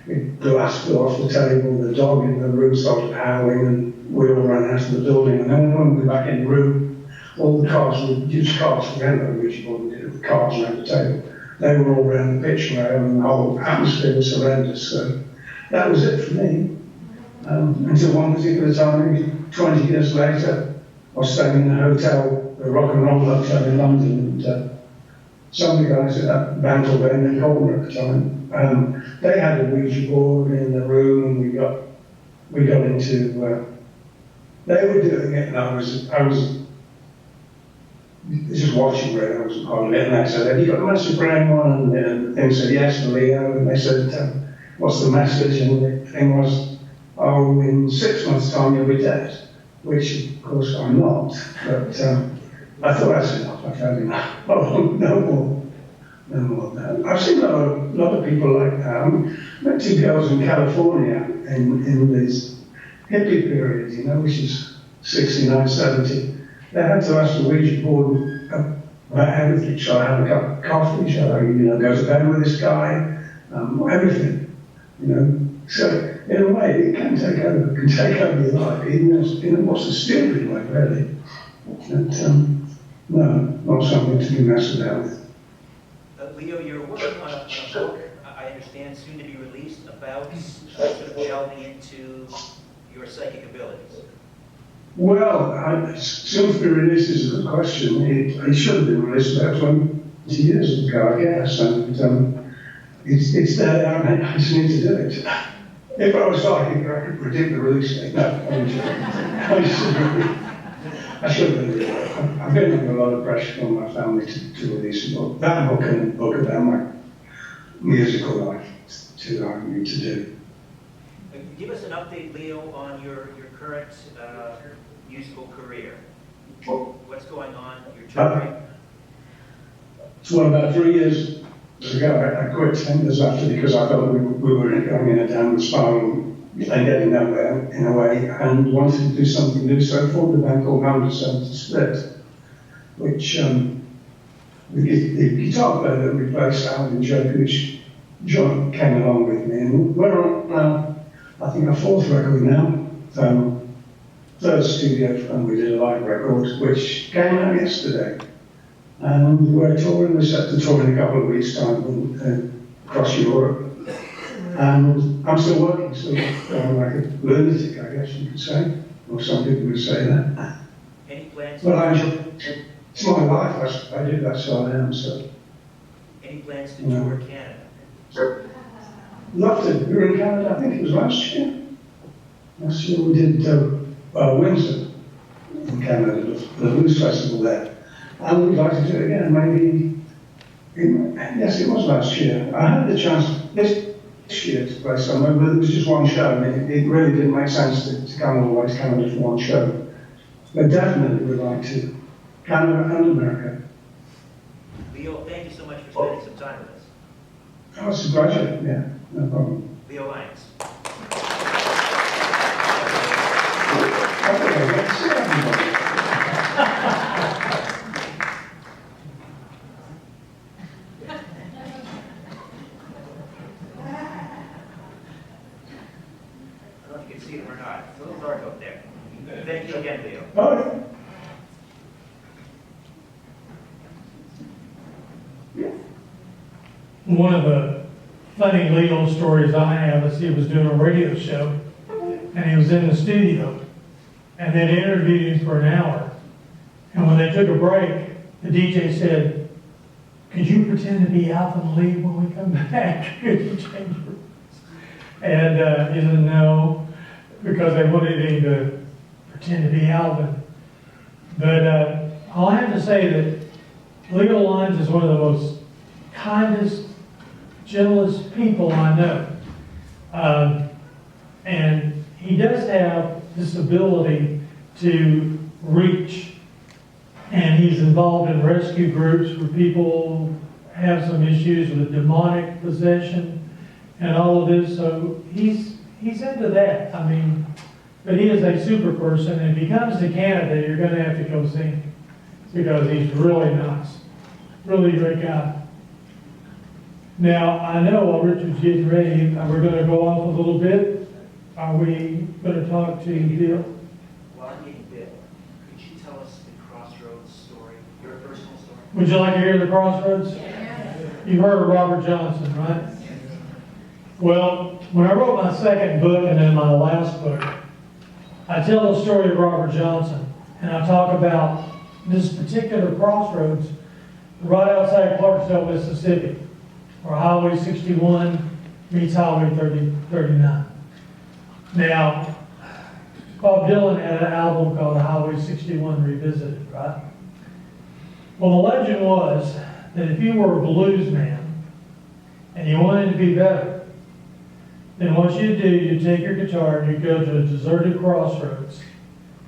The glass flew off the table, the dog in the room started howling, and we all ran out of the building. And then when we were back in the room, all the cards were used cards, forget about Ouija Board, we did it with cards around the table. They were all around the pitch rail, and the whole atmosphere was horrendous. So that was it for me. Until one particular time, 20 years later, I was staying in a hotel, a rock and roll hotel in London, and some of the guys at that band called Cochran at the time, they had a Ouija board in the room, and we got into, they were doing it, and I was just watching really, I wasn't part of it, and they said, have you got a message for anyone? And the thing said, yes, for Leo, and they said, what's the message? And the thing was, oh, in 6 months' time you'll be dead, which of course I'm not, but I thought that's enough, I've had enough. Oh, no more than that. I've seen a lot of people like that. I met two girls in California in this hippie period, you know, which is 69, 70. They had to ask the Ouija board about everything. Shall I have a cup of coffee? Shall I, go to bed with this guy? Everything, So in a way, it can take over your life, even in a more stupid way, really. But, no, not something to be messed about with. Leo, you're working on a book, I understand, soon to be released, about sort of delving into your psychic abilities. Well, soon to be released is a good question. It should have been released about 20 years ago, I guess, and it's there. I just need to do it. If I was psychic, I could predict the release date. No, I shouldn't do it. I've been under a lot of pressure from my family to release a book. That book and a book about my musical life I need to do. Give us an update, Leo, on your current musical career. What's going on? You're touring. So about 3 years ago, I quit 10 years after because I felt we were going in a downward spiral and getting nowhere in a way, and wanted to do something new. So I formed a band called Patterson to split, which the guitar player that replaced Alan Joker, which John came along with me, and we're on I think our fourth record now. Third studio, and we did a live record, which came out yesterday. And we're touring, we're set to tour in a couple of weeks' time across Europe. And I'm still working, still going like a lunatic, I guess you could say, or some people would say that. Any plans? Well, I enjoy it. It's my life, I do, that's who I am, so. Any plans to tour Canada? Loved it. We were in Canada, I think it was last year. Last year we did Windsor in Canada, the blues festival there. And we'd like to do it again, maybe, yes, it was last year. I had the chance this year to play somewhere, but it was just one show. I mean, it really didn't make sense to come all the way to Canada for one show. But definitely we'd like to. Canada and America. Leo, thank you so much for spending some time with us. Oh, it's a pleasure, yeah, no problem. Leo Lyons. Okay, let's see everybody. I don't know if you can see them or not. It's a little dark up there. Thank you again, Leo. Oh, One of the funny Leo stories I have is he was doing a radio show, and he was in the studio, and they interviewed him for an hour. And when they took a break, the DJ said, "Could you pretend to be Alvin and Lee when we come back? Could you change your voice?" And he said no, because they wanted him to pretend to be Alvin. But I'll have to say that Leo Lyons is one of the most kindest, gentlest people I know. And he does have this ability to reach, and he's involved in rescue groups where people have some issues with demonic possession and all of this, so he's into that. I mean, But he is a super person, and if he comes to Canada, you're going to have to go see him because he's really nice, really great guy. Now, I know while Richard's getting ready, we're going to go off a little bit. Are we going to talk to Bill? While I'm getting bit, could you tell us the crossroads story, your personal story? Would you like to hear the crossroads? You've heard of Robert Johnson, right? Well, when I wrote my second book and then my last book, I tell the story of Robert Johnson, and I talk about this particular crossroads right outside Clarksville, Mississippi, where Highway 61 meets Highway 39. Now, Bob Dylan had an album called Highway 61 Revisited, right? Well, the legend was that if you were a blues man and you wanted to be better, then what you'd do, you'd take your guitar and you'd go to a deserted crossroads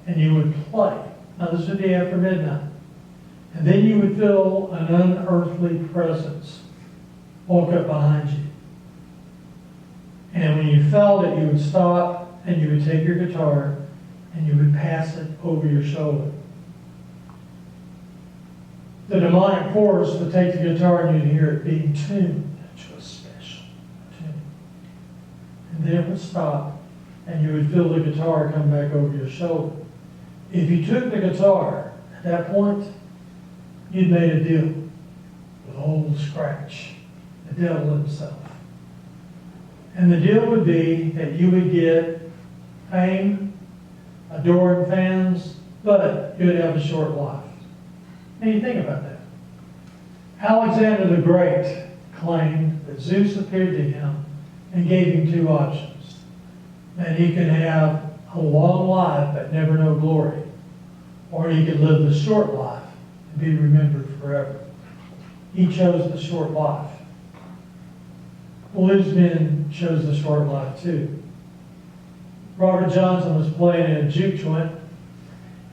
and you would play. Now, this would be after midnight. And then you would feel an unearthly presence walk up behind you. And when you felt it, you would stop and you would take your guitar and you would pass it over your shoulder. The demonic force would take the guitar and you'd hear it being tuned to a special tune. And then it would stop and you would feel the guitar come back over your shoulder. If you took the guitar at that point, you'd made a deal with old Scratch, the devil himself. And the deal would be that you would get fame, adoring fans, but you would have a short life. Now you think about that. Alexander the Great claimed that Zeus appeared to him and gave him two options. That he could have a long life but never know glory, or he could live the short life and be remembered forever. He chose the short life. Bluesmen chose the short life too. Robert Johnson was playing in a juke joint,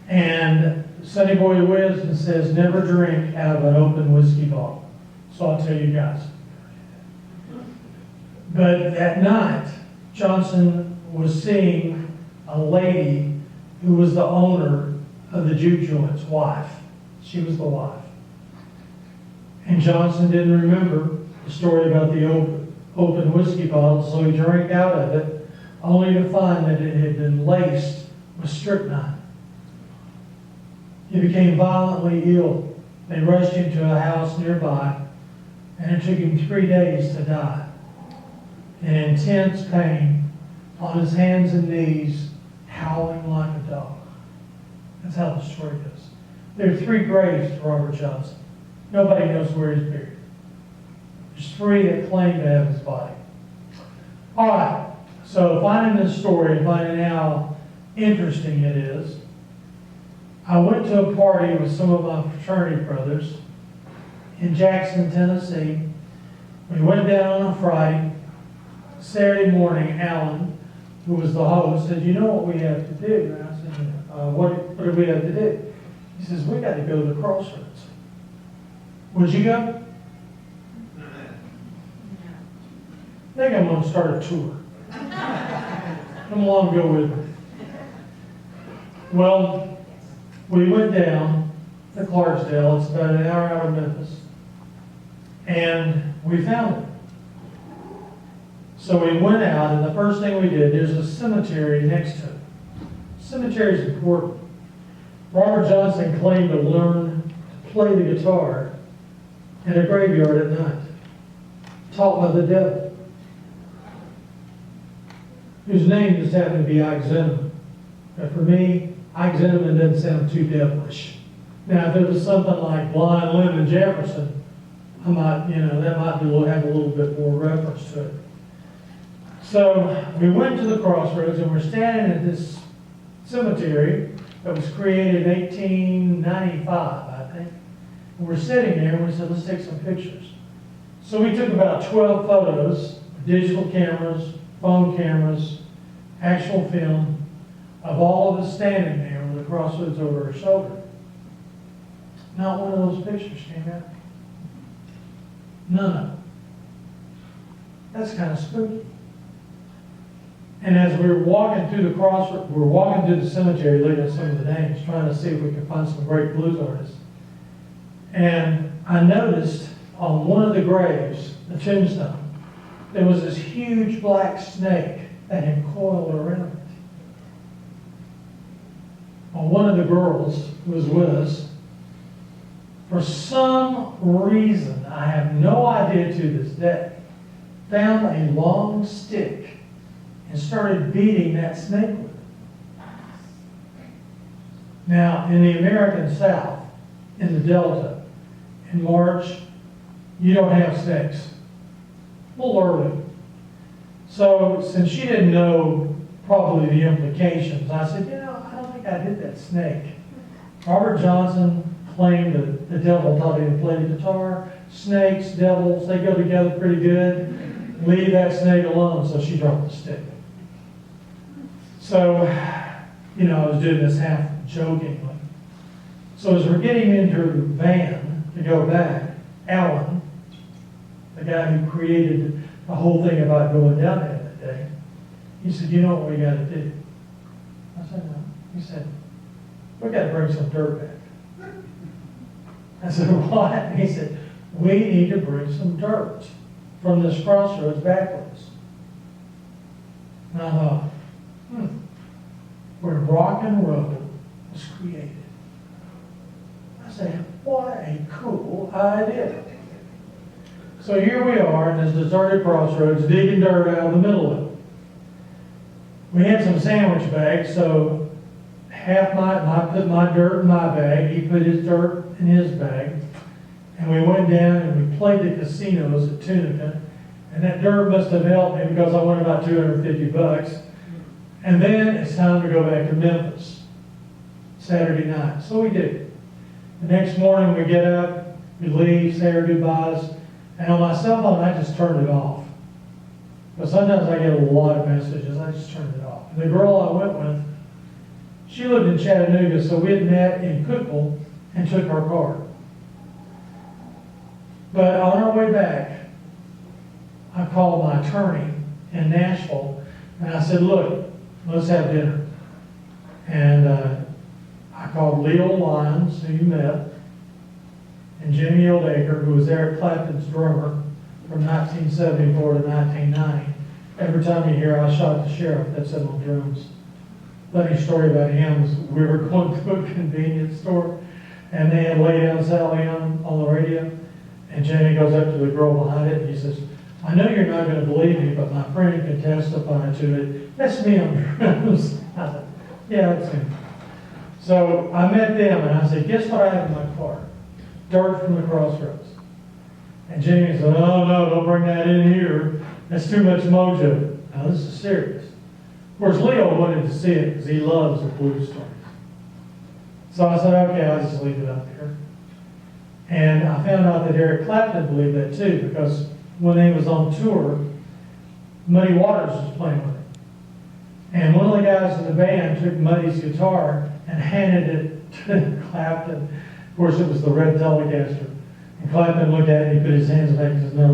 and Sonny Boy Wisdom says, never drink out of an open whiskey bottle. So I'll tell you guys. But that night, Johnson was seeing a lady who was the owner of the juke joint's wife. She was the wife. And Johnson didn't remember the story about the open whiskey bottle, so he drank out of it, only to find that it had been laced with strychnine. He became violently ill. They rushed him to a house nearby, and it took him 3 days to die. In intense pain, on his hands and knees, howling like a dog. That's how the story goes. There are 3 graves to Robert Johnson. Nobody knows where he's buried. There's 3 that claim to have his body. All right, so finding this story and finding how interesting it is, I went to a party with some of my fraternity brothers in Jackson, Tennessee. We went down on a Friday. Saturday morning, Alan, who was the host, said, you know what we have to do? And I said, what do we have to do? He says, we got to go to the crossroads. Would you go? I think I'm going to start a tour. Come along, go with me. Well, we went down to Clarksdale. It's about an hour out of Memphis. And we found it. So we went out, and the first thing we did, there's a cemetery next to it. Cemetery is important. Robert Johnson claimed to learn to play the guitar in a graveyard at night, taught by the devil, whose name just happened to be Ike Zinnemann. But for me, Ike Zinnemann doesn't sound too devilish. Now, if it was something like Blind Lemon Jefferson, I might, that might have a little bit more reference to it. So we went to the crossroads, and we're standing at this cemetery that was created in 1895, I think. And we're sitting there, and we said, let's take some pictures. So we took about 12 photos, digital cameras, phone cameras, actual film, of all of us standing there with the crossroads over our shoulder. Not one of those pictures came out. None of them. That's kind of spooky. And as we were walking through the crossroads, we were walking through the cemetery, looking at some of the names, trying to see if we could find some great blues artists. And I noticed on one of the graves, the tombstone, there was this huge black snake that had coiled around it. Well, one of the girls who was with us, for some reason, I have no idea to this day, found a long stick and started beating that snake with it. Now, in the American South, in the Delta, in March, you don't have snakes. We'll learn it. So, since she didn't know probably the implications, I said, I don't think I hit that snake. Robert Johnson claimed that the devil taught him to play the guitar. Snakes, devils, they go together pretty good. Leave that snake alone, so she dropped the stick. So, I was doing this half jokingly. So as we're getting into the van to go back, Alan, the guy who created the whole thing about going down there that day, he said, you know what we got to do? I said, no. He said, we got to bring some dirt back. I said, what? And he said, we need to bring some dirt from this crossroads backwards. And I thought, where rock and roll was created. I said, what a cool idea. So here we are in this deserted crossroads, digging dirt out of the middle of it. We had some sandwich bags, so I put my dirt in my bag, he put his dirt in his bag, and we went down and we played the casinos at Tunica, and that dirt must have helped me because I won about $250. And then it's time to go back to Memphis, Saturday night. So we did. The next morning we get up, we leave, say our goodbyes, and on my cell phone I just turned it off. But sometimes I get a lot of messages, I just turned it off. And the girl I went with, she lived in Chattanooga, so we had met in Cookville and took our car. But on our way back, I called my attorney in Nashville, and I said, look, let's have dinner. And I called Leo Lyons, who you met, and Jimmy Oldacre, who was Eric Clapton's drummer from 1974 to 1990. Every time you hear I shot the sheriff, that's him on drums. Funny story about him is we were going to a convenience store, and they had Lay Down Sally on the radio, and Jamie goes up to the girl behind it, and he says, I know you're not going to believe me, but my friend can testify to it. That's me on drums. I said, yeah, that's him. So I met them, and I said, guess what I have in my car? Dirt from the crossroads. And Jamie said, oh, no, don't bring that in here. That's too much mojo. Now, this is serious. Of course, Leo wanted to see it because he loves the blues stories. So I said, okay, I'll just leave it up there. And I found out that Eric Clapton believed that too, because when he was on tour, Muddy Waters was playing with him. And one of the guys in the band took Muddy's guitar and handed it to Clapton. Of course, it was the red Telecaster. And Clapton looked at it and he put his hands back and said, no,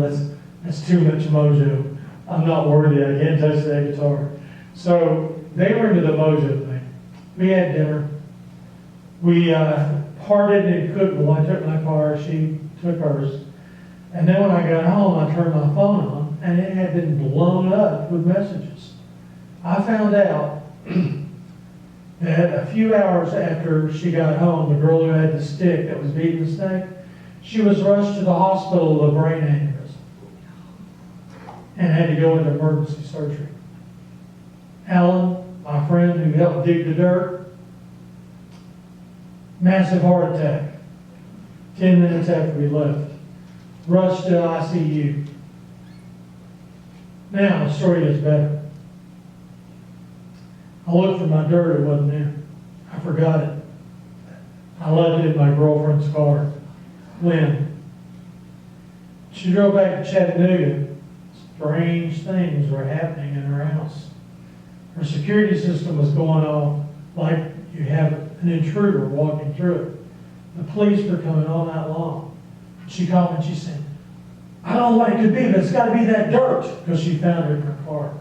that's too much mojo. I'm not worthy. I can't touch that guitar. So they were into the mojo thing. We had dinner. We parted in Cookville. I took my car. She took hers. And then when I got home, I turned my phone on, and it had been blown up with messages. I found out that a few hours after she got home, the girl who had the stick that was beating the snake, she was rushed to the hospital with a brain aneurysm and had to go into emergency surgery. Alan, my friend who helped dig the dirt, massive heart attack 10 minutes after we left. Rushed to ICU. Now the story is better. I looked for my dirt, it wasn't there. I forgot it. I left it in my girlfriend's car, Lynn. She drove back to Chattanooga. Strange things were happening in her house. Her security system was going off like you have an intruder walking through it. The police were coming all night long. She called me and she said, I don't know what it could be, but it's got to be that dirt, because she found it in her car.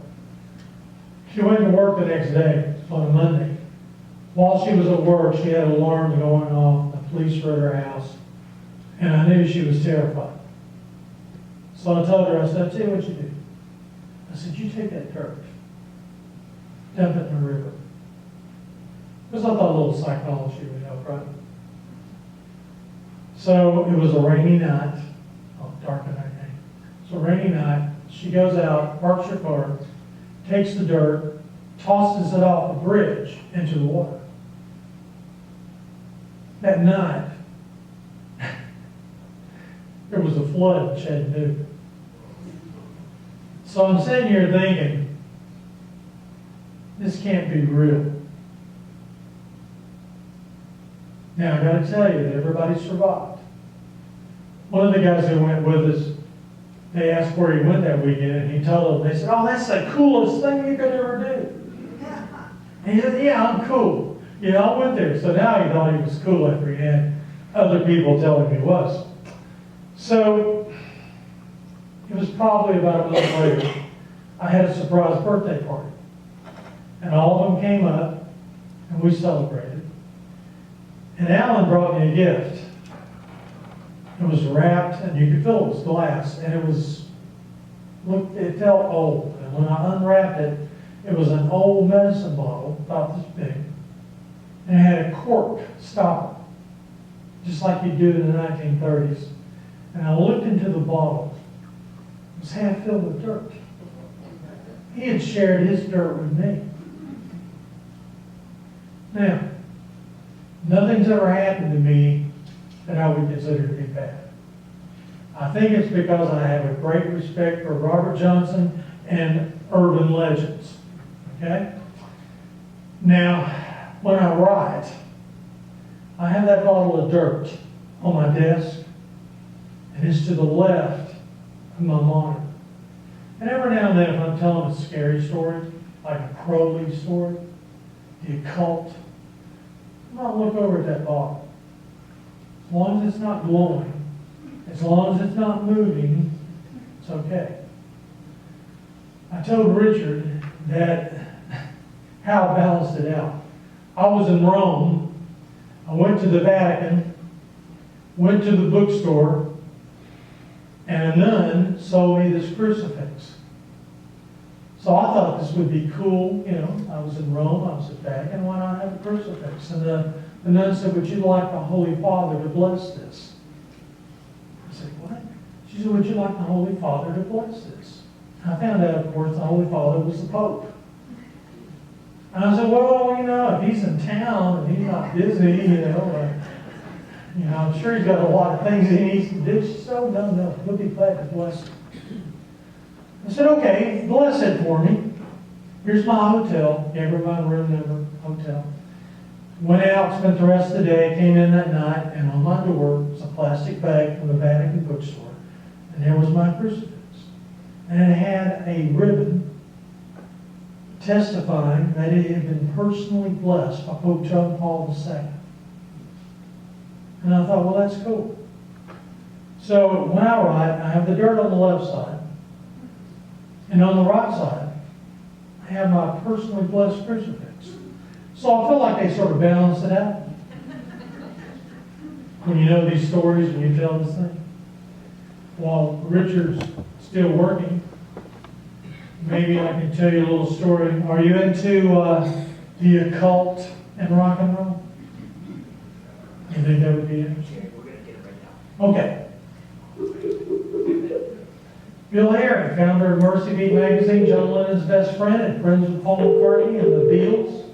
She went to work the next day on a Monday. While she was at work, she had alarms going off. The police were at her house. And I knew she was terrified. So I told her, I said, I'll tell you what you do. I said, you take that dirt, dump it in the river. Because I thought a little psychology would help, right? So it was a rainy night. Oh, dark and night. So rainy night, she goes out, parks her car, takes the dirt, tosses it off a bridge into the water. That night, there was a flood in Chattanooga. So I'm sitting here thinking, this can't be real. Now I gotta tell you that everybody survived. One of the guys who went with us, they asked where he went that weekend, and he told them, they said, oh, that's the coolest thing you could ever do. And he said, yeah, I'm cool. You know, I went there. So now he thought he was cool after he had other people telling him he was. So it was probably about a month later, I had a surprise birthday party. And all of them came up, and we celebrated. And Alan brought me a gift. It was wrapped, and you could feel it was glass, and it felt old. And when I unwrapped it, it was an old medicine bottle, about this big, and it had a cork stopper, just like you do in the 1930s. And I looked into the bottle. It was half filled with dirt. He had shared his dirt with me. Now, nothing's ever happened to me that I would consider to be bad. I think it's because I have a great respect for Robert Johnson and urban legends. Okay? Now, when I write, I have that bottle of dirt on my desk, and it's to the left of my monitor. And every now and then, if I'm telling a scary story, like a Crowley story, the occult, I might look over at that bottle. As long as it's not glowing, as long as it's not moving, it's okay. I told Richard that how I balanced it out. I was in Rome. I went to the Vatican, went to the bookstore, and a nun sold me this crucifix. So I thought this would be cool. You know, I was in Rome, I was at the Vatican, why not have a crucifix? And the nun said, would you like the Holy Father to bless this? I said, what? She said, would you like the Holy Father to bless this? I found out, of course, the Holy Father was the Pope. And I said, well, you know, if he's in town and he's not busy, I'm sure he's got a lot of things he needs to do. She said, oh, no, we'll be glad to bless him. I said, okay, bless it for me. Here's my hotel. Gave her my room number, hotel. Went out, spent the rest of the day, came in that night, and on my door was a plastic bag from the Vatican bookstore. And there was my crucifix. And it had a ribbon testifying that it had been personally blessed by Pope John Paul II. And I thought, well, that's cool. So when I write, I have the dirt on the left side. And on the right side, I have my personally blessed crucifix. So I feel like they sort of balance it out. When you know these stories, when you tell this thing. While Richard's still working, maybe I can tell you a little story. Are you into the occult and rock and roll? You think that would be interesting? We're going to get it right now. Okay. Bill Harry, founder of Mercy Beat magazine, John Lennon's best friend, and friends with Paul McCartney and the Beatles.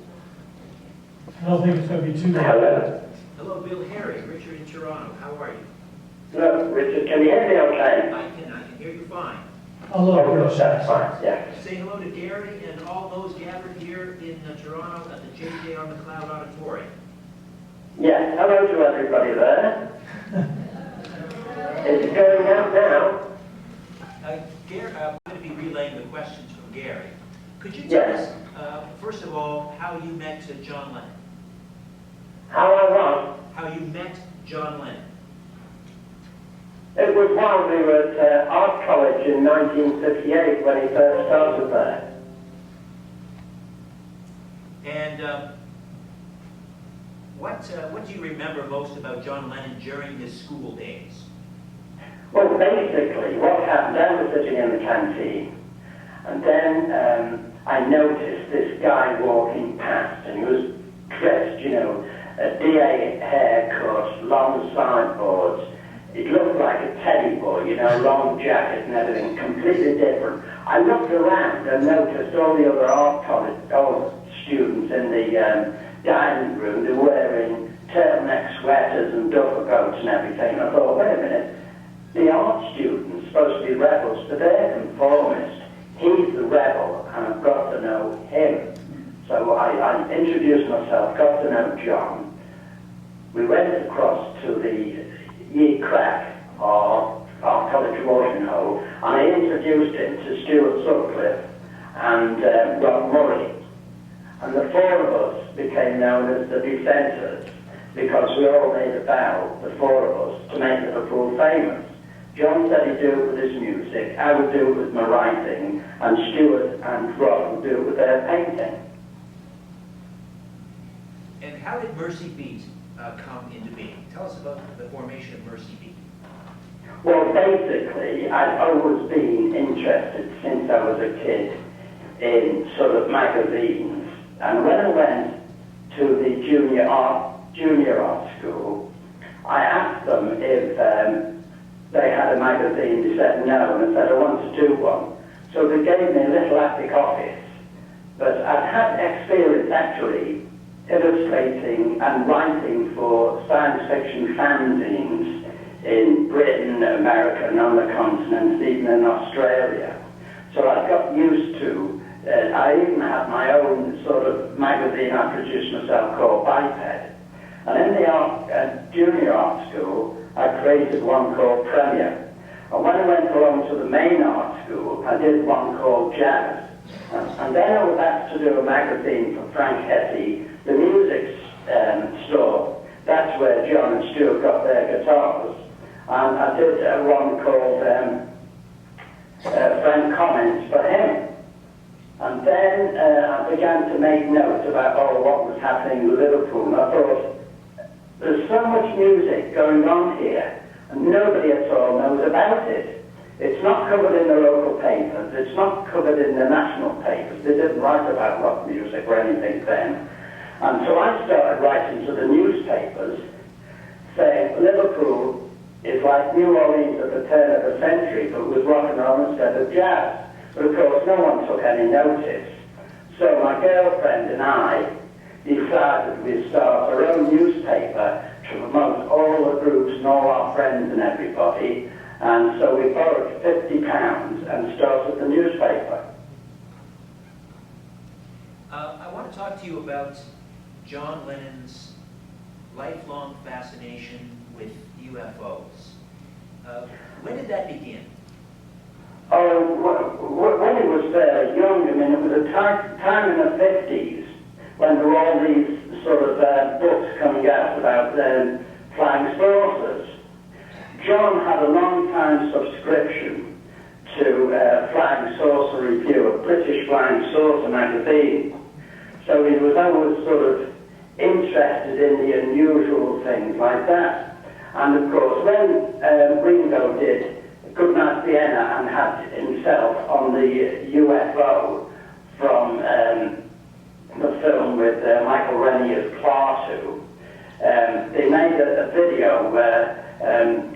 I don't think it's going to be too long. Hello, Bill Harry, Richard in Toronto. How are you? Hello, Richard. Can you hear me okay? I can hear you fine. Hello, Chris. That's fine, yeah. Say hello to Gary and all those gathered here in Toronto at the J.J.R. Macleod Auditorium. Yeah, hello to everybody there. Is it going out now? Gary, I'm going to be relaying the questions from Gary. Could you tell us, first of all, how you met John Lennon? How I was? How you met John Lennon? It was while we were at art college in 1958 when he first started there. And what do you remember most about John Lennon during his school days? Well, basically, what happened, I was sitting in the canteen, and then I noticed this guy walking past, and he was dressed, you know, a DA haircut, long sideboards. It looked like a teddy boy, you know, long jacket and everything, completely different. I looked around and noticed all the other art college students in the dining room. They were wearing turtleneck sweaters and duffel coats and everything. I thought, wait a minute, the art students supposed to be rebels, but they're conformists. He's the rebel, and I've got to know him. So I introduced myself, got to know John. We went across to the Ye Crack, our college watering hole, and I introduced him to Stuart Sutcliffe and Rob Murray. And the four of us became known as the Dissenters, because we all made a vow, the four of us, to make Liverpool famous. John said he'd do it with his music, I would do it with my writing, and Stuart and Rob would do it with their painting. And how did Mercy Beat come into being? Tell us about the formation of Mercy Beat. Well, basically, I've always been interested since I was a kid in sort of magazines. And when I went to the junior art school, I asked them if they had a magazine. They said no, and I said I want to do one. So they gave me a little attic office. But I've had experience actually illustrating and writing for science fiction fanzines in Britain, America, and on the continent, even in Australia. So I got used to, I even had my own sort of magazine I produced myself called Biped. And in the junior art school, I created one called Premier. And when I went along to the main art school, I did one called Jazz. And then I was asked to do a magazine for Frank Hetty, the music store. That's where John and Stuart got their guitars. And I did one called Frank Comments for him. And then I began to make notes about what was happening in Liverpool. And I thought, there's so much music going on here, and nobody at all knows about it. It's not covered in the local papers. It's not covered in the national papers. They didn't write about rock music or anything then. And so I started writing to the newspapers saying Liverpool is like New Orleans at the turn of the century, but with rock and roll instead of jazz. But of course, no one took any notice. So my girlfriend and I decided we'd start our own newspaper to promote all the groups and all our friends and everybody. And so we borrowed £50 and started the newspaper. I want to talk to you about John Lennon's lifelong fascination with UFOs. When did that begin? Oh, when he was fairly young, I mean, it was a time in the 50s when there were all these sort of books coming out about flying saucers. John had a long-time subscription to Flying Saucer Review, a British Flying Saucer magazine. So he was always sort of interested in the unusual things like that. And of course, when Ringo did Goodnight Vienna and had himself on the UFO from the film with Michael Rennie as Clartu, they made a video where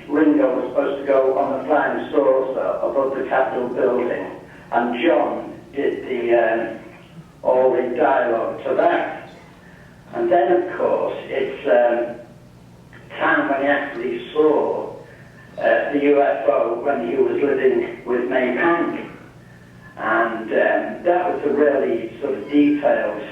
Ringo was supposed to go on the flying saucer above the Capitol building, and John did all the dialogue to that. And then, of course, it's time when he actually saw the UFO when he was living with Meek. And that was a really sort of detailed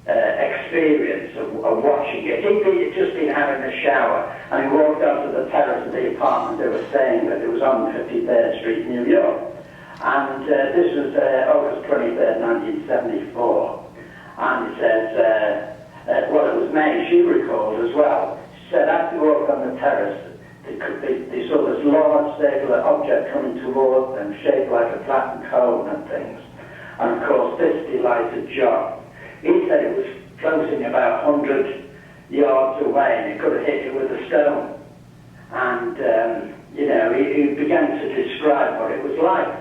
experience of watching it. He'd just been having a shower, and he walked up to the terrace of the apartment they were staying with. It was on 53rd Street, New York. And this was August 23rd, 1974. And he says, well, it was May, she recalled as well. She said, after you walked on the terrace, they saw this large circular object coming towards them, shaped like a flattened cone and things. And of course, this delighted John. He said it was floating about 100 yards away and he could have hit it with a stone. And, he began to describe what it was like.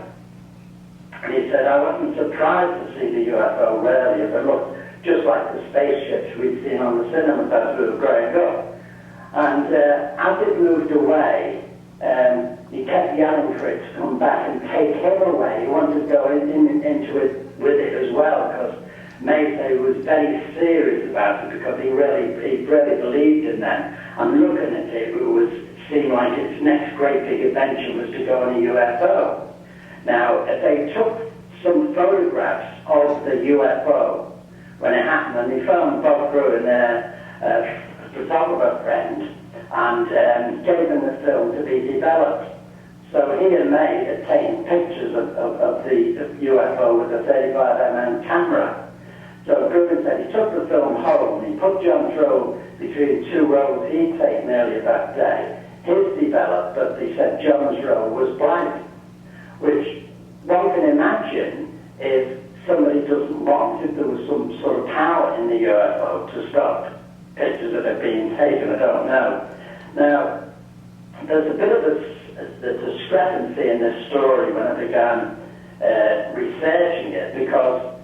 And he said, I wasn't surprised to see the UFO earlier, but looked just like the spaceships we'd seen on the cinemas as we were growing up. And as it moved away, he kept yelling for it to come back and take him away. He wanted to go into it with it as well, because Mayday was very serious about it, because he really believed in them. And looking at it, seemed like its next great big adventure was to go on a UFO. Now, they took some photographs of the UFO when it happened, and they phoned Bopper and a photographer friend and gave them the film to be developed. So he and May had taken pictures of the UFO with a 35mm camera. So Bruin said he took the film home, he put John through between two roles he'd taken earlier that day. His developed, but they said John's role was blank, which one can imagine if somebody doesn't want, if there was some sort of power in the UFO to stop pictures that are being taken, I don't know. Now, there's a bit of a discrepancy in this story when I began researching it, because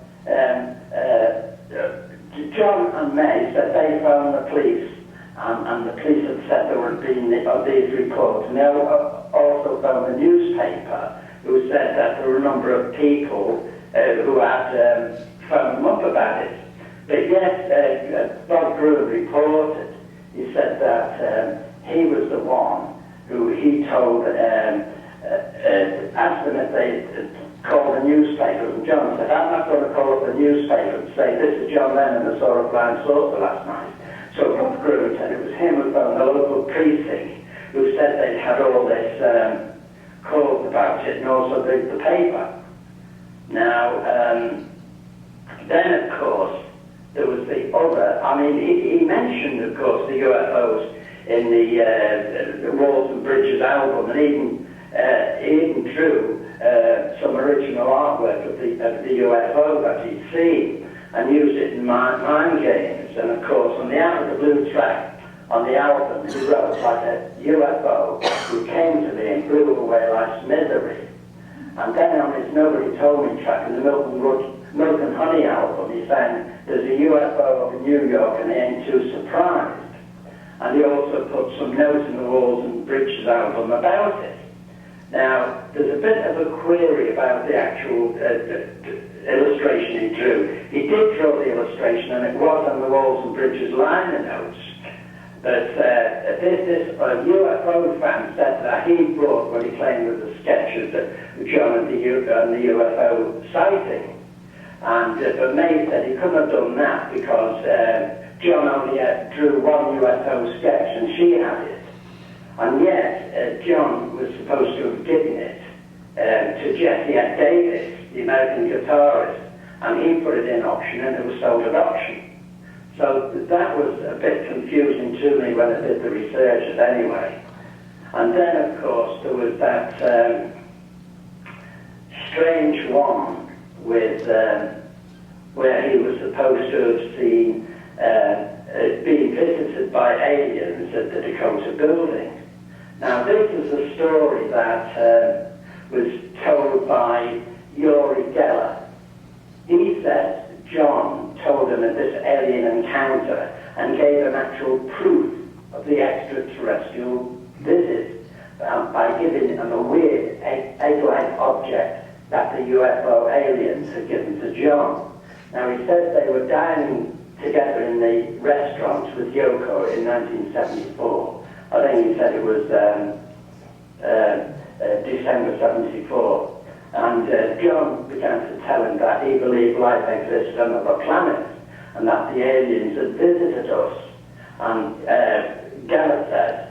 John and May said they phoned the police, and the police had said there had been these reports. And they also phoned the newspaper, who said that there were a number of people who had phoned them up about it. But yet, Bob Brewer reported, he said that he was the one who he told, asked them if they called the newspaper. And John said, I'm not going to call up the newspaper and say, this is John Lennon, the saw a flying saucer last night. So Bob Brewer said it was him who phoned the local precinct, who said they'd had all this calls about it, and also the paper. Now, then of course, there was the other, he mentioned, of course, the UFOs in the Walls and Bridges album, and he even drew some original artwork of the UFO that he'd seen, and used it in mind games. And of course, on the Out of the Blue track on the album, he wrote like a UFO who came to me and blew away like misery. And then on his Nobody Told Me track in the Milk and Honey album, he sang, there's a UFO over New York and I ain't too surprised. And he also put some notes in the Walls and Bridges album about it. Now, there's a bit of a query about the actual illustration he drew. He did draw the illustration, and it was on the Walls and Bridges liner notes. But this UFO fan said that he brought what he claimed was the sketches of John and the UFO sighting. And but May said he couldn't have done that because John only drew one UFO sketch and she had it. And yet, John was supposed to have given it to Jesse Ed Davis, the American guitarist, and he put it in auction and it was sold at auction. So that was a bit confusing to me when I did the research anyway. And then, of course, there was that strange one with where he was supposed to have seen being visited by aliens at the Dakota building. Now, this is a story that was told by Yuri Geller. He said John told him of this alien encounter and gave him actual proof of the extraterrestrial visit by giving him a weird egg-like object that the UFO aliens had given to John. Now, he said they were dining together in the restaurant with Yoko in 1974. I think he said it was December 74. And John began to tell him that he believed life existed on other planets and that the aliens had visited us. And Geller said,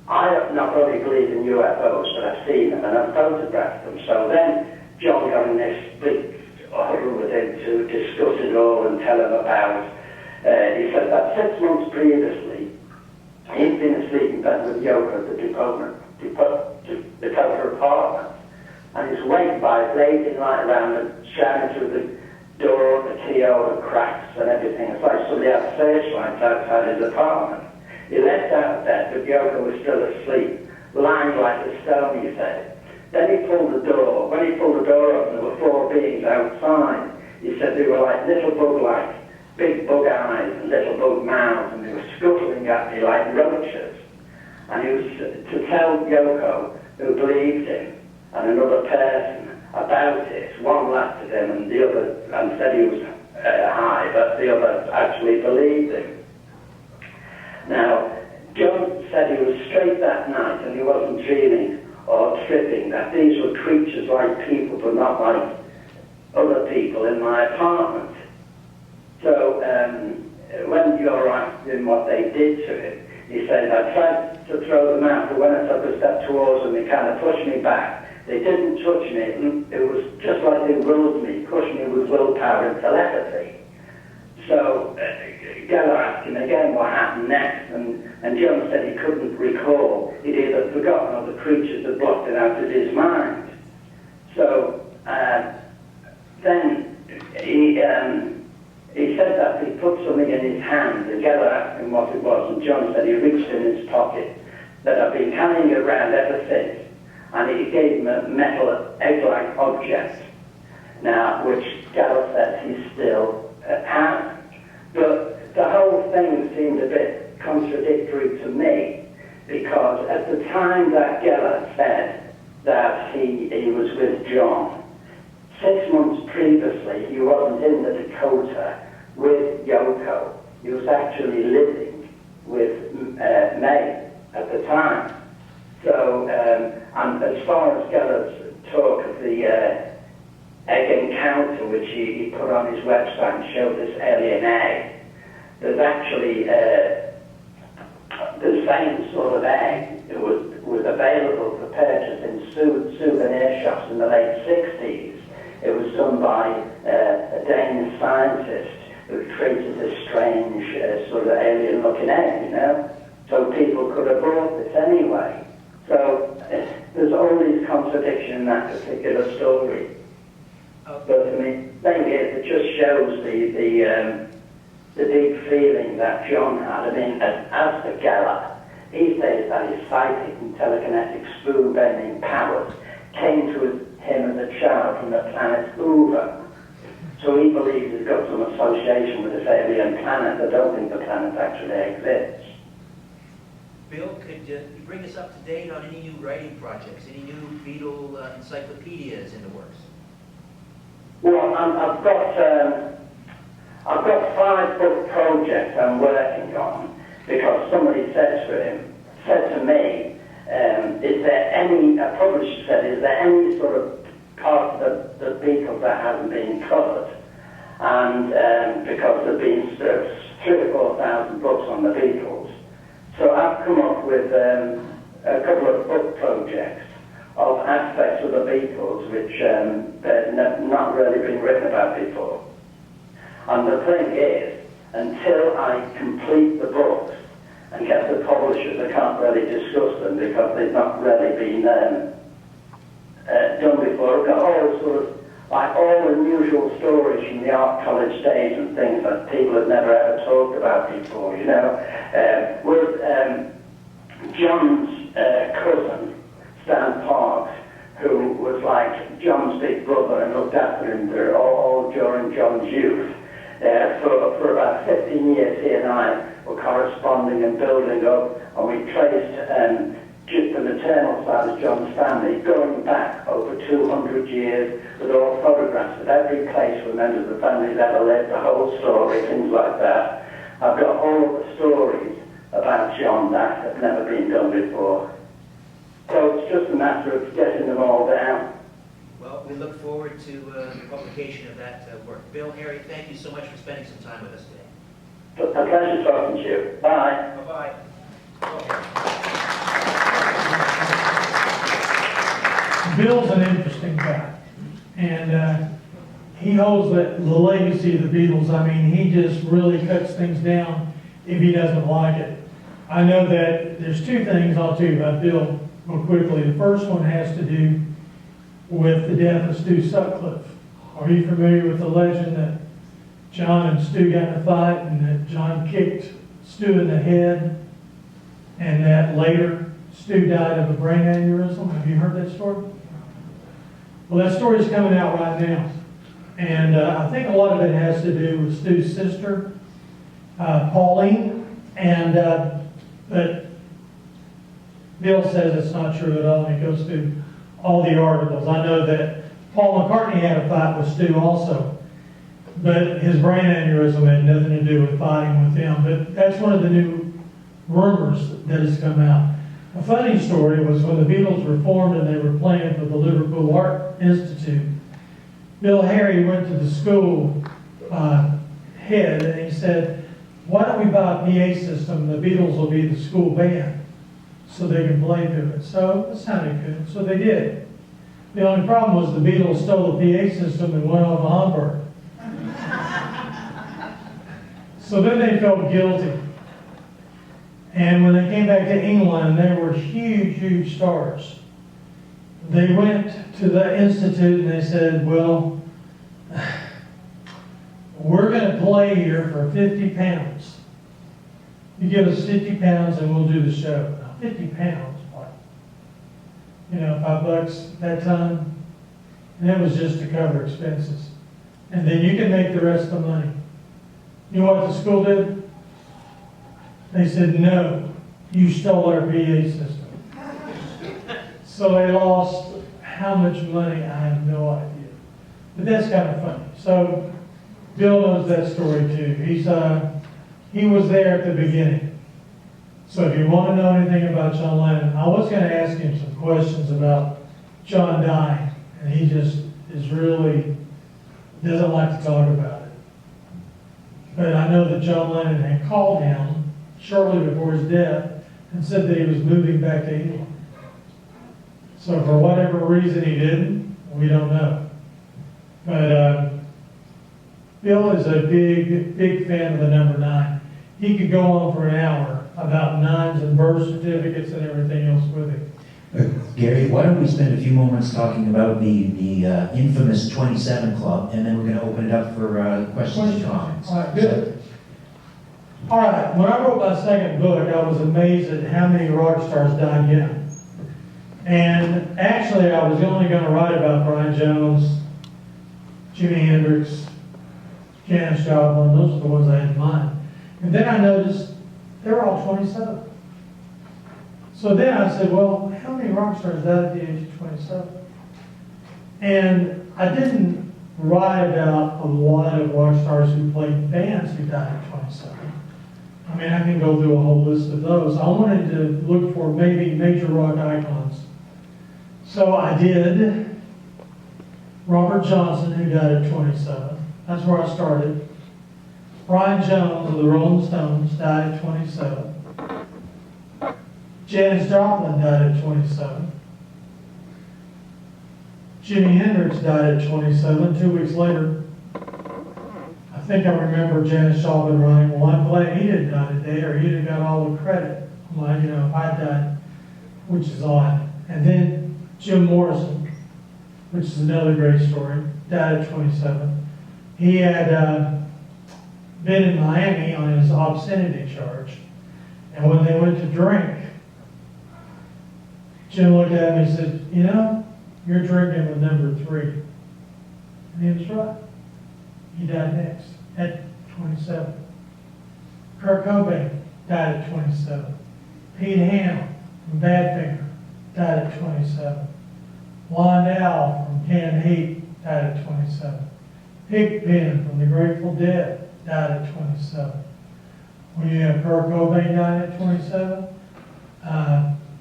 I not only believe in UFOs, but I've seen them and I've photographed them. So then John got in this big huddle with him to discuss it all and tell him about he said that 6 months previously, he'd been asleep in bed with Yoko at the Dakota apartment, and he's waked by a blazing light around and shining through door, the keyhole, the cracks and everything. It's like somebody had searchlights outside his apartment. He leapt out of bed, but Yoko was still asleep, lying like a stone, he said. Then he pulled the door. When he pulled the door open, there were 4 beings outside. He said they were like little bug-like, big bug eyes and little bug mouths, and they were scuttling at me like roaches. And he was to tell Yoko, who believed him, and another person about it. One laughed at him and the other, and said he was high, but the other actually believed him. Now, John said he was straight that night and he wasn't dreaming or tripping, that these were creatures like people but not like other people in my apartment. So when you're asked him what they did to him, he said, I tried to throw them out, but when I took a step towards them, they kind of pushed me back. They didn't touch me. It was just like they willed me, pushed me with willpower and telepathy. So Geller asked him again what happened next, and John said he couldn't recall. He'd either forgotten or the creatures had blocked it out of his mind. So then he said that he put something in his hand, and Geller asked him what it was, and John said he reached in his pocket, that I've been carrying it around ever since, and he gave him a metal egg-like object, now, which Geller said he still has. But the whole thing seemed a bit contradictory to me, because at the time that Geller said that he was with John, 6 months previously, he wasn't in the Dakota with Yoko. He was actually living with May at the time. So, and as far as Geller's talk of the egg encounter, which he put on his website and showed this alien egg, there's actually the same sort of egg. It was available for purchase in souvenir shops in the late 60s. It was done by a Danish scientist who created this strange sort of alien-looking egg, you know? So people could have bought this anyway. So there's all these contradictions in that particular story. But I mean, the thing is, it just shows the deep feeling that John had. I mean, as for Geller, he says that his psychic and telekinetic spoon-bending powers came to him as a child from the planet Hoover. So he believes he's got some association with this alien planet. I don't think the planet actually exists. Bill, could you bring us up to date on any new writing projects, any new Beatle encyclopedias in the works? Well, I've got 5-book projects I'm working on, because somebody said to me, is there any, a publisher said, is there any sort of part of the Beatles that hasn't been covered? And because there have been 3,000 or 4,000 books on the Beatles. So I've come up with a couple of book projects of aspects of the Beatles which have not really been written about before. And the thing is, until I complete the books and get the publishers, I can't really discuss them because they've not really been done before. I've got all sort of, like all unusual stories from the art college days and things that people have never ever talked about before, you know. With John's cousin, Stan Parks, who was like John's big brother and looked after him all during John's youth. For about 15 years, he and I were corresponding and building up, and we traced just the maternal side of John's family, going back over 200 years with all photographs of every place where members of the family's ever lived, the whole story, things like that. I've got all of the stories about John that have never been done before. So it's just a matter of getting them all down. Well, we look forward to the publication of that work. Bill, Harry, thank you so much for spending some time with us today. A pleasure talking to you. Bye. Bye-bye. Bill's an interesting guy, and he holds the legacy of the Beatles. I mean, he just really cuts things down if he doesn't like it. I know that there's 2 things I'll tell you about Bill real quickly. The first one has to do with the death of Stu Sutcliffe. Are you familiar with the legend that John and Stu got in a fight and that John kicked Stu in the head and that later Stu died of a brain aneurysm? Have you heard that story? Well, that story is coming out right now. And I think a lot of it has to do with Stu's sister, Pauline. But Bill says it's not true at all, and it goes through all the articles. I know that Paul McCartney had a fight with Stu also, but his brain aneurysm had nothing to do with fighting with him. But that's one of the new rumors that has come out. A funny story was when the Beatles were formed and they were playing for the Liverpool Art Institute, Bill Harry went to the school head and he said, why don't we buy a PA system? The Beatles will be the school band so they can play to it. So that sounded good. So they did. The only problem was the Beatles stole the PA system and went off to Hamburg. So then they felt guilty. And when they came back to England, they were huge, huge stars. They went to the Institute and they said, well, we're going to play here for 50 pounds. You give us 50 pounds and we'll do the show. Now, 50 pounds, what? You know, $5 at that time. And that was just to cover expenses. And then you can make the rest of the money. You know what the school did? They said, no, you stole our PA system. So they lost how much money, I have no idea. But that's kind of funny. So Bill knows that story too. He was there at the beginning. So if you want to know anything about John Lennon, I was going to ask him some questions about John dying. And he just is really, doesn't like to talk about it. But I know that John Lennon had called him shortly before his death and said that he was moving back to England. So for whatever reason he didn't, we don't know. But Bill is a big, big fan of the number 9. He could go on for an hour about 9s and birth certificates and everything else with him. Gary, why don't we spend a few moments talking about the infamous 27 Club, and then we're going to open it up for questions and comments. All right, good. All right, when I wrote my second book, I was amazed at how many rock stars died young. And actually, I was only going to write about Brian Jones, Jimi Hendrix, Janis Joplin. Those are the ones I had in mind. And then I noticed they were all 27. So then I said, well, how many rock stars died at the age of 27? And I didn't write about a lot of rock stars who played bands who died at 27. I mean, I can go through a whole list of those. I wanted to look for maybe major rock icons. So I did. Robert Johnson, who died at 27. That's where I started. Brian Jones of the Rolling Stones died at 27. Janis Joplin died at 27. Jimi Hendrix died at 27. 2 weeks later, I think I remember Janis Joplin writing, well, I'm glad he didn't die today, or he'd have got all the credit. Well, you know, if I died, which is odd. And then Jim Morrison, which is another great story, died at 27. He had been in Miami on his obscenity charge. And when they went to drink, Jim looked at him and said, you know, you're drinking with number 3. And he was right. He died next at 27. Kurt Cobain died at 27. Pete Ham from Badfinger died at 27. Wandell from Canned Heat died at 27. Pigpen from the Grateful Dead died at 27. When you have Kurt Cobain died at 27,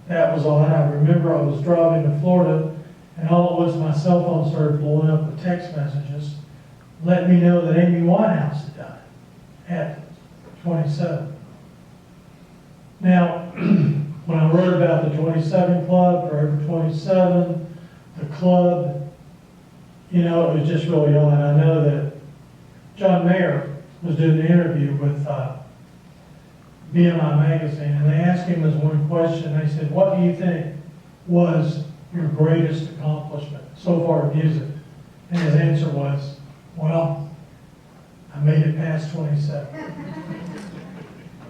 that was odd. I remember I was driving to Florida, and all it was my cell phone started blowing up with text messages letting me know that Amy Winehouse had died at 27. Now, when I wrote about the 27 Club, Forever 27, the club, you know, it was just really odd. I know that John Mayer was doing an interview with BMI magazine, and they asked him as one question, they said, what do you think was your greatest accomplishment so far in music? And his answer was, well, I made it past 27.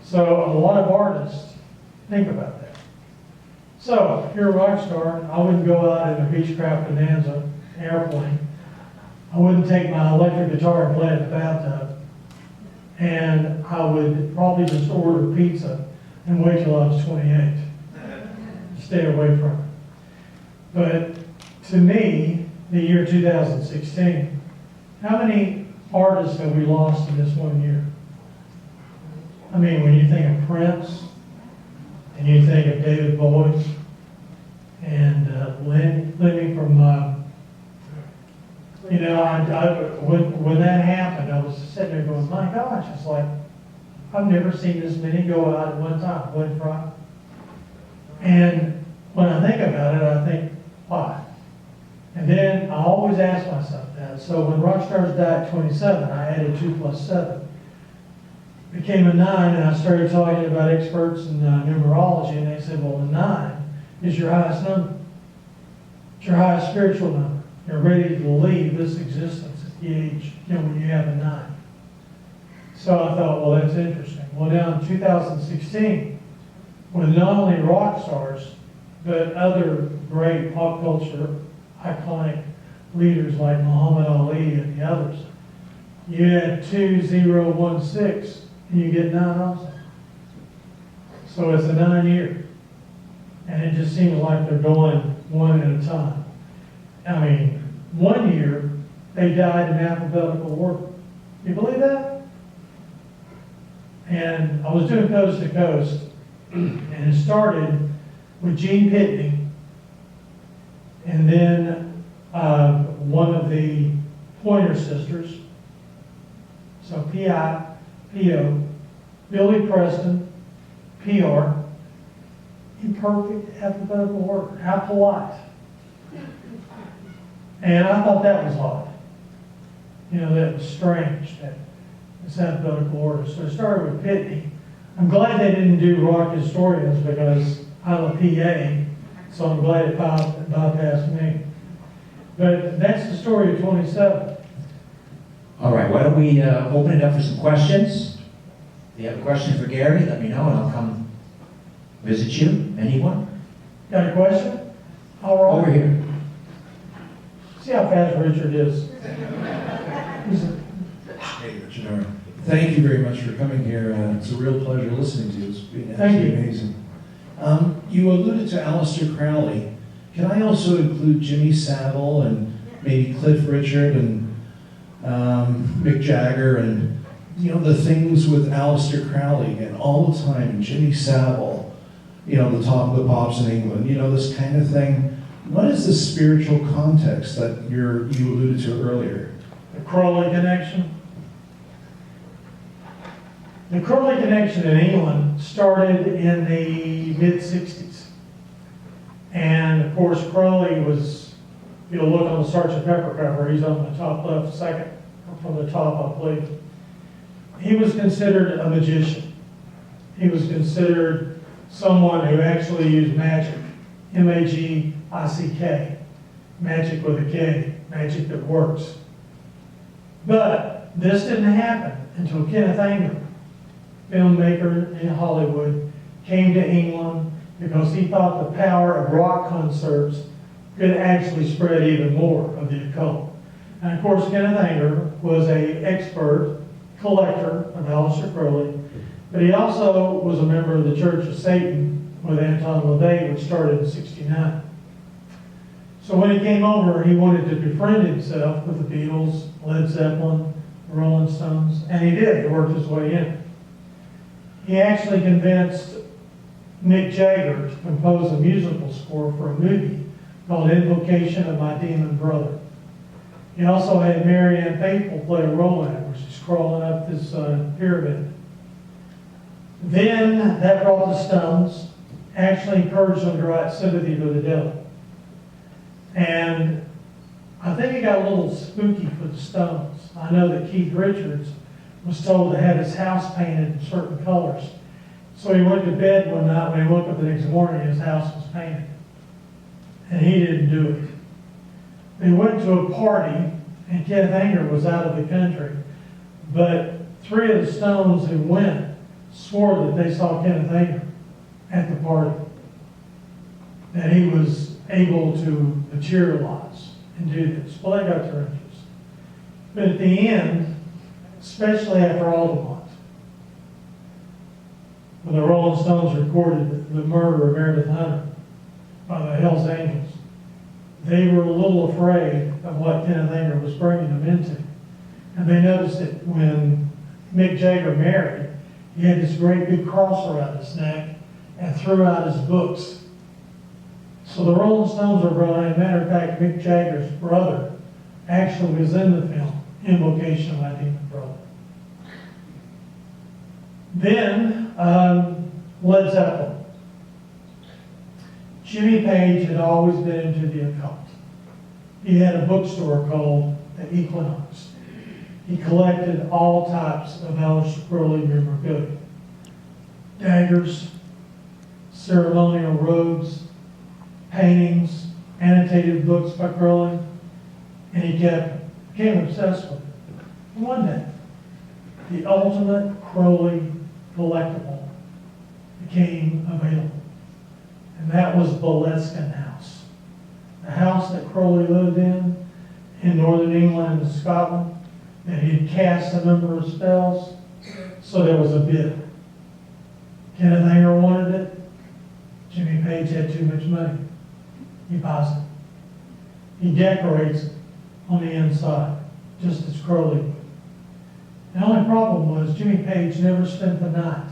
So a lot of artists think about that. So if you're a rock star, I wouldn't go out in a Beechcraft Bonanza airplane. I wouldn't take my electric guitar and play it in the bathtub. And I would probably just order pizza and wait till I was 28. Stay away from it. But to me, the year 2016, how many artists have we lost in this one year? I mean, when you think of Prince, and you think of David Bowie, and Lemmy from, you know, when that happened, I was sitting there going, my gosh, it's like, I've never seen this many go out at one time, one Friday. And when I think about it, I think, why? And then I always ask myself that. So when rock stars died at 27, I added 2 plus 7. Became a 9, and I started talking about experts in numerology, and they said, well, the 9 is your highest number. It's your highest spiritual number. You're ready to leave this existence at the age, you know, when you have a 9. So I thought, well, that's interesting. Well, now in 2016, with not only rock stars, but other great pop culture iconic leaders like Muhammad Ali and the others, you add 2016 and you get 9 also. So it's a 9 year. And it just seems like they're going one at a time. I mean, 1 year they died in alphabetical order. You believe that? And I was doing Coast to Coast, and it started with Gene Pitney, and then one of the Pointer Sisters, so P.I., P.O., Billy Preston, P.R., in perfect alphabetical order. How polite. And I thought that was odd. You know, that was strange, that it's alphabetical order. So it started with Pitney. I'm glad they didn't do rock historians because I'm a PA, so I'm glad it bypassed me. But that's the story of 27. All right, why don't we open it up for some questions? If you have a question for Gary, let me know and I'll come visit you. Anyone? Got a question? All right. Over here. See how fast Richard is. Hey, Richard, all right. Thank you very much for coming here. It's a real pleasure listening to you. It's been Thank absolutely you. amazing. You alluded to Alister Crowley. Can I also include Jimmy Savile and maybe Cliff Richard and Mick Jagger and, you know, the things with Alister Crowley and all the time, Jimmy Savile, you know, the top of the pops in England, you know, this kind of thing. What is the spiritual context that you alluded to earlier? The Crowley connection. The Crowley connection in England started in the mid-60s. And of course, Crowley was, if you'll look on the Sgt. Pepper cover, he's on the top left, second from the top, I believe. He was considered a magician. He was considered someone who actually used magic, M-A-G-I-C-K, magic with a K, magic that works. But this didn't happen until Kenneth Anger, filmmaker in Hollywood, came to England because he thought the power of rock concerts could actually spread even more of the occult. And of course, Kenneth Anger was an expert collector of Alister Crowley, but he also was a member of the Church of Satan with Anton LaVey, which started in '69. So when he came over, he wanted to befriend himself with the Beatles, Led Zeppelin, the Rolling Stones, and he did. He worked his way in. He actually convinced Mick Jagger to compose a musical score for a movie called Invocation of My Demon Brother. He also had Mary Ann Faithfull play a role in it, where she's crawling up this pyramid. Then that brought the Stones, actually encouraged them to write Sympathy for the Devil. And I think it got a little spooky for the Stones. I know that Keith Richards was told to have his house painted in certain colors. So he went to bed one night, when he woke up the next morning, his house was painted. And he didn't do it. They went to a party and Kenneth Anger was out of the country. But 3 of the stones who went swore that they saw Kenneth Anger at the party, that he was able to materialize and do this. Well, they got their interest. But at the end, especially after Altamont, when the Rolling Stones recorded the murder of Meredith Hunter by the Hells Angels, they were a little afraid of what Kenneth Anger was bringing them into. And they noticed that when Mick Jagger married, he had this great big cross around his neck and threw out his books. So the Rolling Stones were brought in. Matter of fact, Mick Jagger's brother actually was in the film, Invocation of My Demon Brother. Then, Led Zeppelin. Jimmy Page had always been into the occult. He had a bookstore called The Equinox. He collected all types of Alister Crowley memorabilia. Daggers, ceremonial robes, paintings, annotated books by Crowley, and he became obsessed with it. And one day, the ultimate Crowley delectable became available, and that was Boleskine House, the house that Crowley lived in northern England and Scotland, that he had cast a number of spells. So there was a bid. Kenneth Anger wanted it. Jimmy Page had too much money. He buys it. He decorates it on the inside, just as Crowley would. The only problem was Jimmy Page never spent the night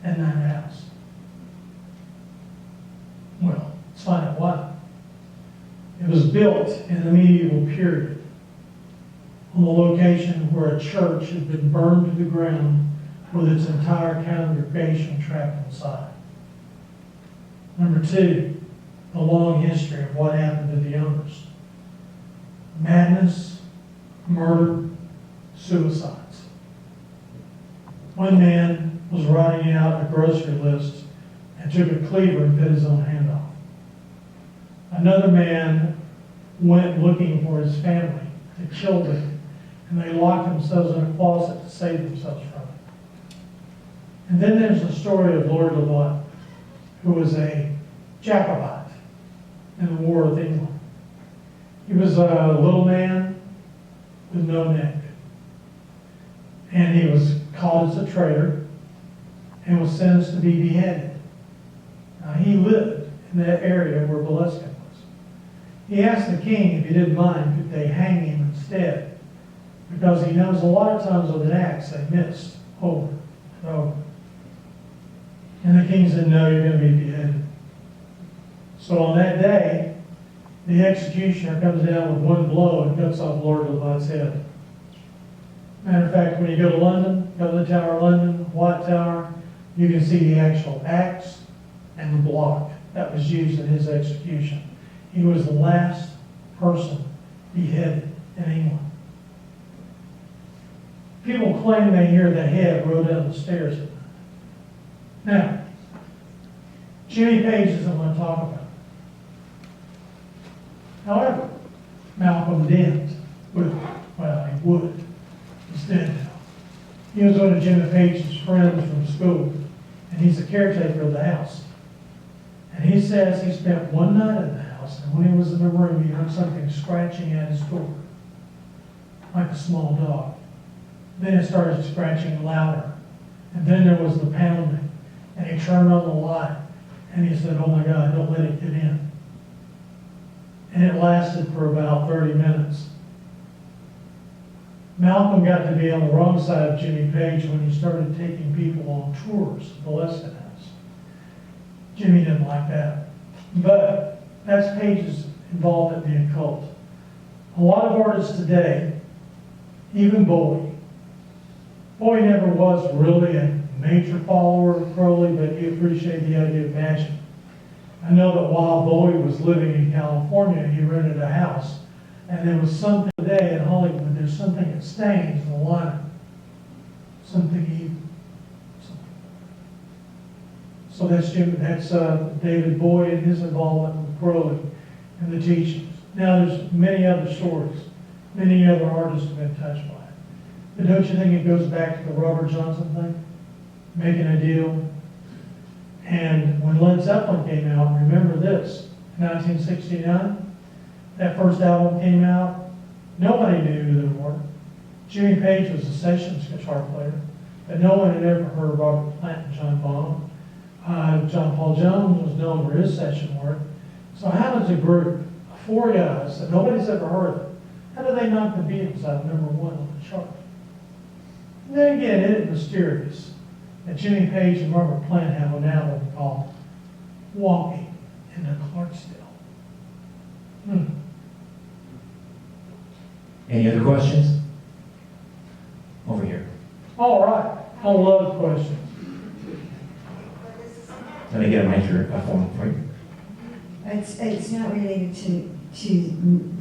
in that house. Well, let's find out why. It was built in the medieval period on the location where a church had been burned to the ground with its entire congregation trapped inside. Number 2, the long history of what happened to the owners. Madness, murder, suicides. One man was writing out a grocery list and took a cleaver and cut his own hand off. Another man went looking for his family to kill them, and they locked themselves in a closet to save themselves from it. And then there's the story of Lord Lamont, who was a Jacobite in the War with England. He was a little man with no neck. And he was caught as a traitor and was sentenced to be beheaded. Now, he lived in that area where Boleskine was. He asked the king if he didn't mind, could they hang him instead? Because he knows a lot of times with an axe they missed over and over. And the king said, no, you're going to be beheaded. So on that day, the executioner comes down with one blow and cuts off Lord Lamont's head. Matter of fact, when you go to London, go to the Tower of London, White Tower, you can see the actual axe and the block that was used in his execution. He was the last person beheaded in England. People claim they hear the head roll down the stairs at night. Now, Jimmy Page isn't going to talk about it. However, Malcolm Dent would, well, he would. He's dead now. He was one of Jimmy Page's friends from school, and he's the caretaker of the house. And he says he spent one night in the house, and when he was in the room, he heard something scratching at his door, like a small dog. Then it started scratching louder, and then there was the pounding, and he turned on the light, and he said, oh my God, don't let it get in. And it lasted for about 30 minutes. Malcolm got to be on the wrong side of Jimmy Page when he started taking people on tours of the Boleskine House. Jimmy didn't like that. But that's Page's involvement in the occult. A lot of artists today, even Bowie never was really a major follower of Crowley, but he appreciated the idea of magic. I know that while Bowie was living in California, he rented a house, and there was something today in Hollywood, there's something that stains the line. Something evil. So that's David Bowie and his involvement with Crowley and the teachings. Now there's many other stories. Many other artists have been touched by it. But don't you think it goes back to the Robert Johnson thing? Making a deal. And when Led Zeppelin came out, remember this, 1969, that first album came out, nobody knew who they were. Jimmy Page was a sessions guitar player, but no one had ever heard of Robert Plant and John Bonham. John Paul Jones was known for his session work. So how does a group of 4 guys that nobody's ever heard of, how do they knock the Beatles out #1 on the chart? And then again, isn't it mysterious that Jimmy Page and Robert Plant have an album called Walking in the Clarksdale? Any other questions? Over here. All right, I love questions. Let me get a microphone for you. It's not related to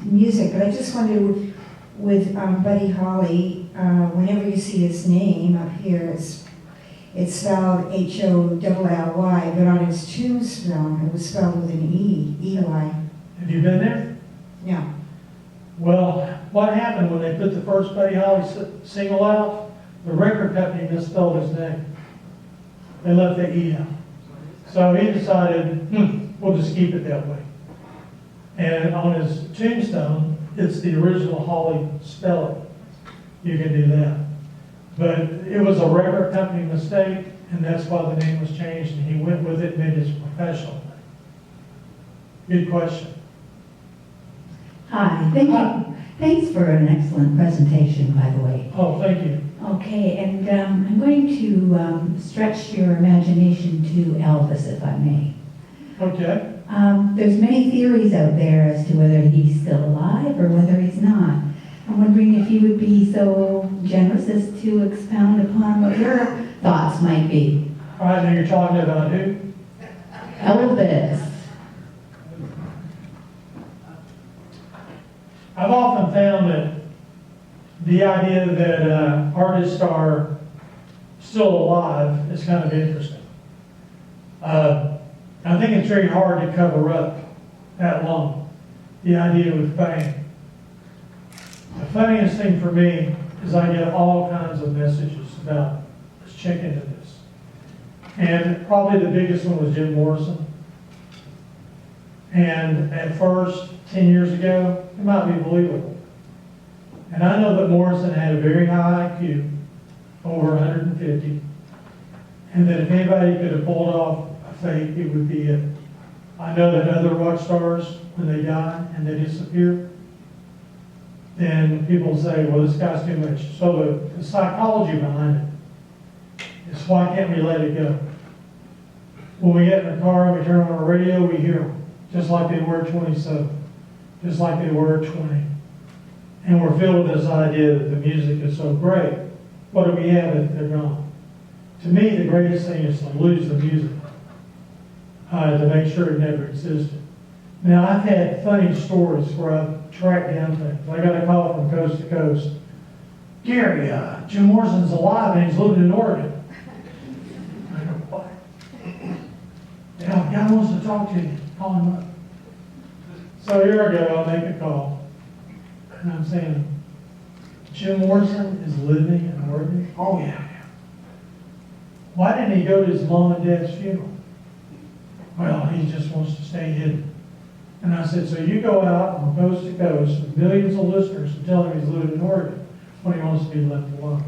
music, but I just wondered with Buddy Holly, whenever you see his name up here, it's spelled Holly, but on his tombstone, it was spelled with an E, E-Y. Have you been there? No. Well, what happened when they put the first Buddy Holly single out? The record company misspelled his name. They left the E out. So he decided, we'll just keep it that way. And on his tombstone, it's the original Holly spelling. You can do that. But it was a record company mistake, and that's why the name was changed, and he went with it and made it his professional name. Good question. Hi, thank you. Thanks for an excellent presentation, by the way. Oh, thank you. Okay, and I'm going to stretch your imagination to Elvis, if I may. Okay. There's many theories out there as to whether he's still alive or whether he's not. I'm wondering if you would be so generous as to expound upon what your thoughts might be. All right, now you're talking about who? Elvis. I've often found that the idea that artists are still alive is kind of interesting. I think it's very hard to cover up that long, the idea with fame. The funniest thing for me is I get all kinds of messages about, let's check into this. And probably the biggest one was Jim Morrison. And at first, 10 years ago, it might be believable. And I know that Morrison had a very high IQ, over 150, and that if anybody could have pulled off a fake, it would be it. I know that other rock stars, when they die and they disappear, then people say, well, this guy's too much. So the psychology behind it is, why can't we let it go? When we get in the car and we turn on our radio, we hear them, just like they were at 27, just like they were at 20. And we're filled with this idea that the music is so great. What do we have if they're gone? To me, the greatest thing is to lose the music, to make sure it never existed. Now, I've had funny stories where I've tracked down things. I got a call from coast to coast. Gary, Jim Morrison's alive and he's living in Oregon. I go, what? Yeah, guy wants to talk to you. Call him up. So here I go, I'll make a call. And I'm saying, Jim Morrison is living in Oregon? Oh, yeah. Why didn't he go to his mom and dad's funeral? Well, he just wants to stay hidden. And I said, so you go out from coast to coast with millions of listeners and tell him he's living in Oregon when he wants to be left alone.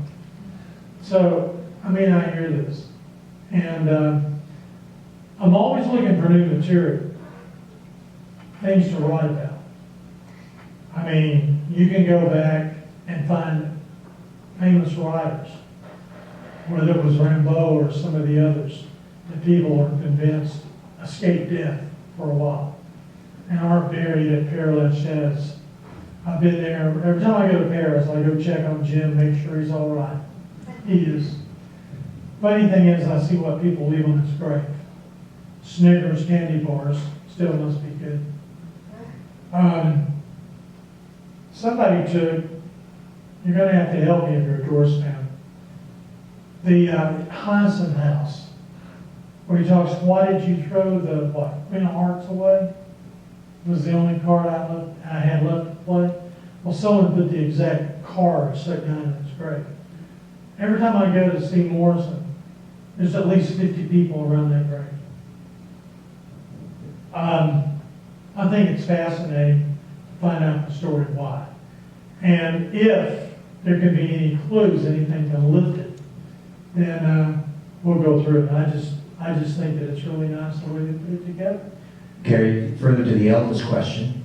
So, I mean, I hear this. And I'm always looking for new material, things to write about. I mean, you can go back and find famous writers, whether it was Rimbaud or some of the others, that people are convinced escaped death for a while and aren't buried at Père Lachaise. I've been there. Every time I go to Paris, I go check on Jim, make sure he's all right. He is. Funny thing is, I see what people leave on his grave. Snickers candy bars still must be good. Somebody took, you're going to have to help me if you're a Doors fan, the Hansen house, where he talks, why did you throw the, Queen of Hearts away? It was the only card I had left to play. Well, someone put the exact card set down in his grave. Every time I go to see Morrison, there's at least 50 people around that grave. I think it's fascinating to find out the story why. And if there can be any clues, anything to lift it, then we'll go through it. I just think that it's really nice the way they put it together. Gary, further to the Elvis question,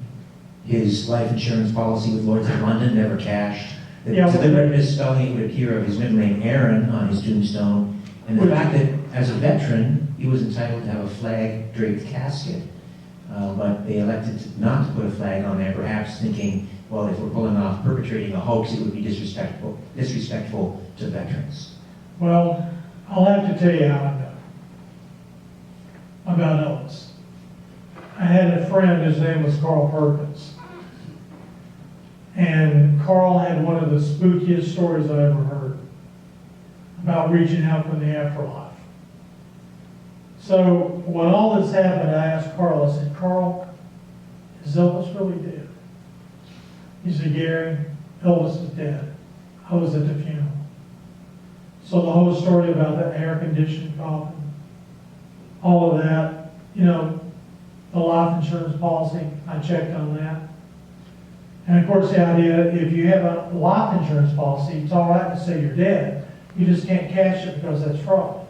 his life insurance policy with Lloyd's of London never cashed. The deliberate misspelling, it would appear, of his middle name Aaron on his tombstone, and the fact that as a veteran, he was entitled to have a flag-draped casket, but they elected not to put a flag on there, perhaps thinking, well, if we're pulling off perpetrating a hoax, it would be disrespectful to veterans. Well, I'll have to tell you how I know about Elvis. I had a friend, his name was Carl Perkins. And Carl had one of the spookiest stories I ever heard about reaching out from the afterlife. So when all this happened, I asked Carl, I said, Carl, is Elvis really dead? He said, Gary, Elvis is dead. I was at the funeral. So the whole story about the air-conditioned coffin, all of that, you know, the life insurance policy, I checked on that. And of course the idea, if you have a life insurance policy, it's all right to say you're dead. You just can't cash it because that's fraud.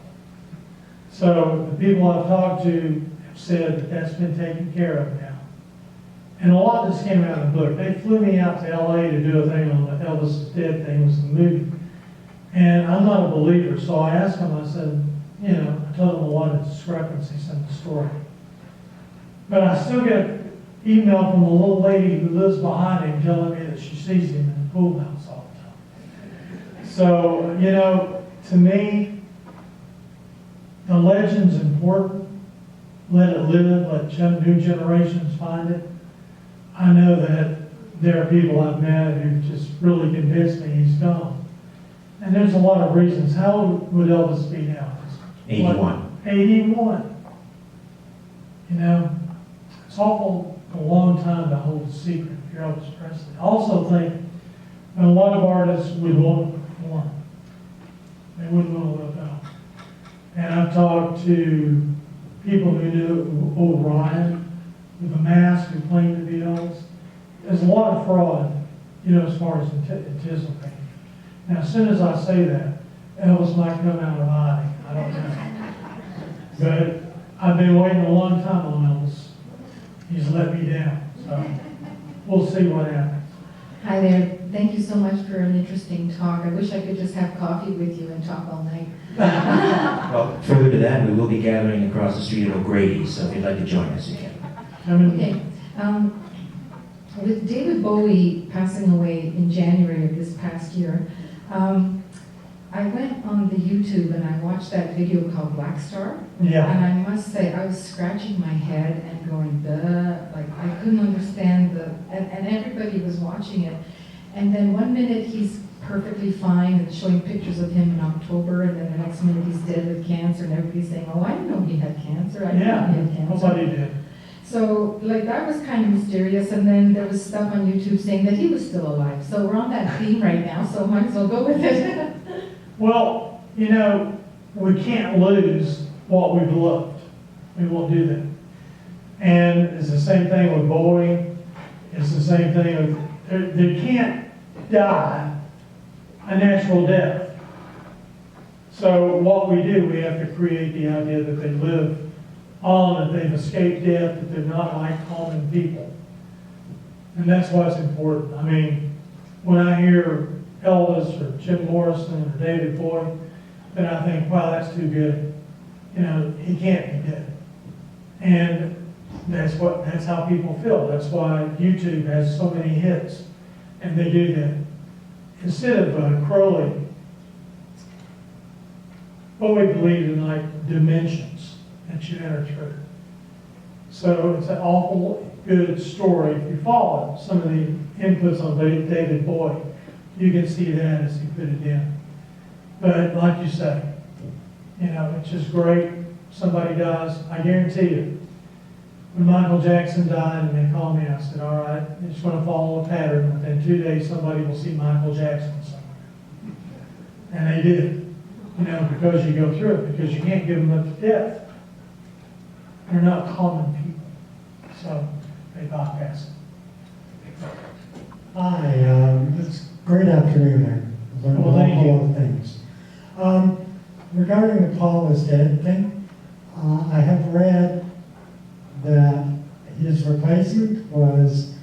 So the people I've talked to have said that that's been taken care of now. And a lot of this came out of the book. They flew me out to LA to do a thing on the Elvis is Dead thing, it was the movie. And I'm not a believer, so I asked him, I said, you know, I told him a lot of discrepancies in the story. But I still get an email from a little lady who lives behind him telling me that she sees him in the pool house all the time. So, you know, to me, the legend's important. Let it live, let new generations find it. I know that there are people I've met who just really convinced me he's gone. And there's a lot of reasons. How old would Elvis be now? 81. 81. You know, it's awful a long time to hold a secret if you're Elvis Presley. I also think that a lot of artists would want to perform. They wouldn't want to live out. And I've talked to people who knew O'Brien with a mask who claimed to be Elvis. There's a lot of fraud, you know, as far as anticipating. Now, as soon as I say that, Elvis might come out of hiding. I don't know. But I've been waiting a long time on Elvis. He's let me down. So we'll see what happens. Hi there. Thank you so much for an interesting talk. I wish I could just have coffee with you and talk all night. Well, further to that, we will be gathering across the street at O'Grady's, so if you'd like to join us, you can. Okay. With David Bowie passing away in January of this past year, I went on the YouTube and I watched that video called Black Star. Yeah. And I must say, I was scratching my head and going, duh, like I couldn't understand and everybody was watching it. And then one minute he's perfectly fine and showing pictures of him in October, and then the next minute he's dead with cancer, and everybody's saying, oh, I didn't know he had cancer. I didn't know he had cancer. Nobody did. So, like, that was kind of mysterious, and then there was stuff on YouTube saying that he was still alive. So we're on that theme right now, so might as well go with it. Well, you know, we can't lose what we've loved. We won't do that. And it's the same thing with Bowie. It's the same thing with, they can't die a natural death. So what we do, we have to create the idea that they live on, that they've escaped death, that they're not like common people. And that's why it's important. I mean, when I hear Elvis or Jim Morrison or David Bowie, then I think, wow, that's too good. You know, he can't be dead. And that's how people feel. That's why YouTube has so many hits. And they do that. Instead of Crowley, Bowie believed in like dimensions that you enter through. So it's an awful good story. If you follow some of the inputs on David Bowie, you can see that as he put it in. But like you say, you know, it's just great. Somebody dies, I guarantee you, when Michael Jackson died and they called me, I said, all right, it's going to follow a pattern. Within 2 days, somebody will see Michael Jackson somewhere. And they did, because you go through it, because you can't give them up to death. They're not common people. So they bypass it. Hi, it's a great afternoon there. Learned Well, thank you. a lot of things. Regarding the Paul is dead thing, I have read that his replacement was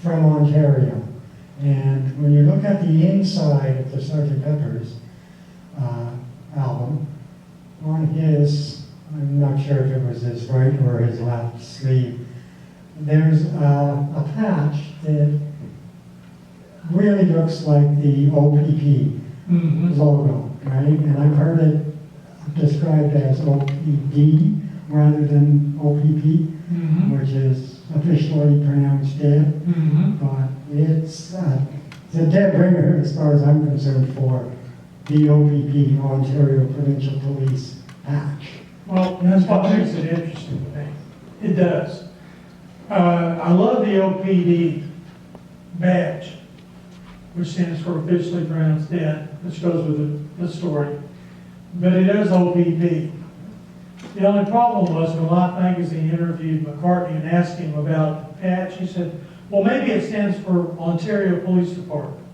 from Ontario. And when you look at the inside of the Sgt. Pepper's album, on his, I'm not sure if it was his right or his left sleeve, there's a patch that really looks like the OPP logo, right? And I've heard it described as OPD rather than OPP, which is officially pronounced dead. But it's a dead ringer as far as I'm concerned for the OPP, Ontario Provincial Police patch. Well, that's what makes it interesting to me. It does. I love the OPD badge, which stands for officially pronounced dead, which goes with the story. But it is OPP. The only problem was when Life magazine interviewed McCartney and asked him about the patch, he said, well, maybe it stands for Ontario Police Department.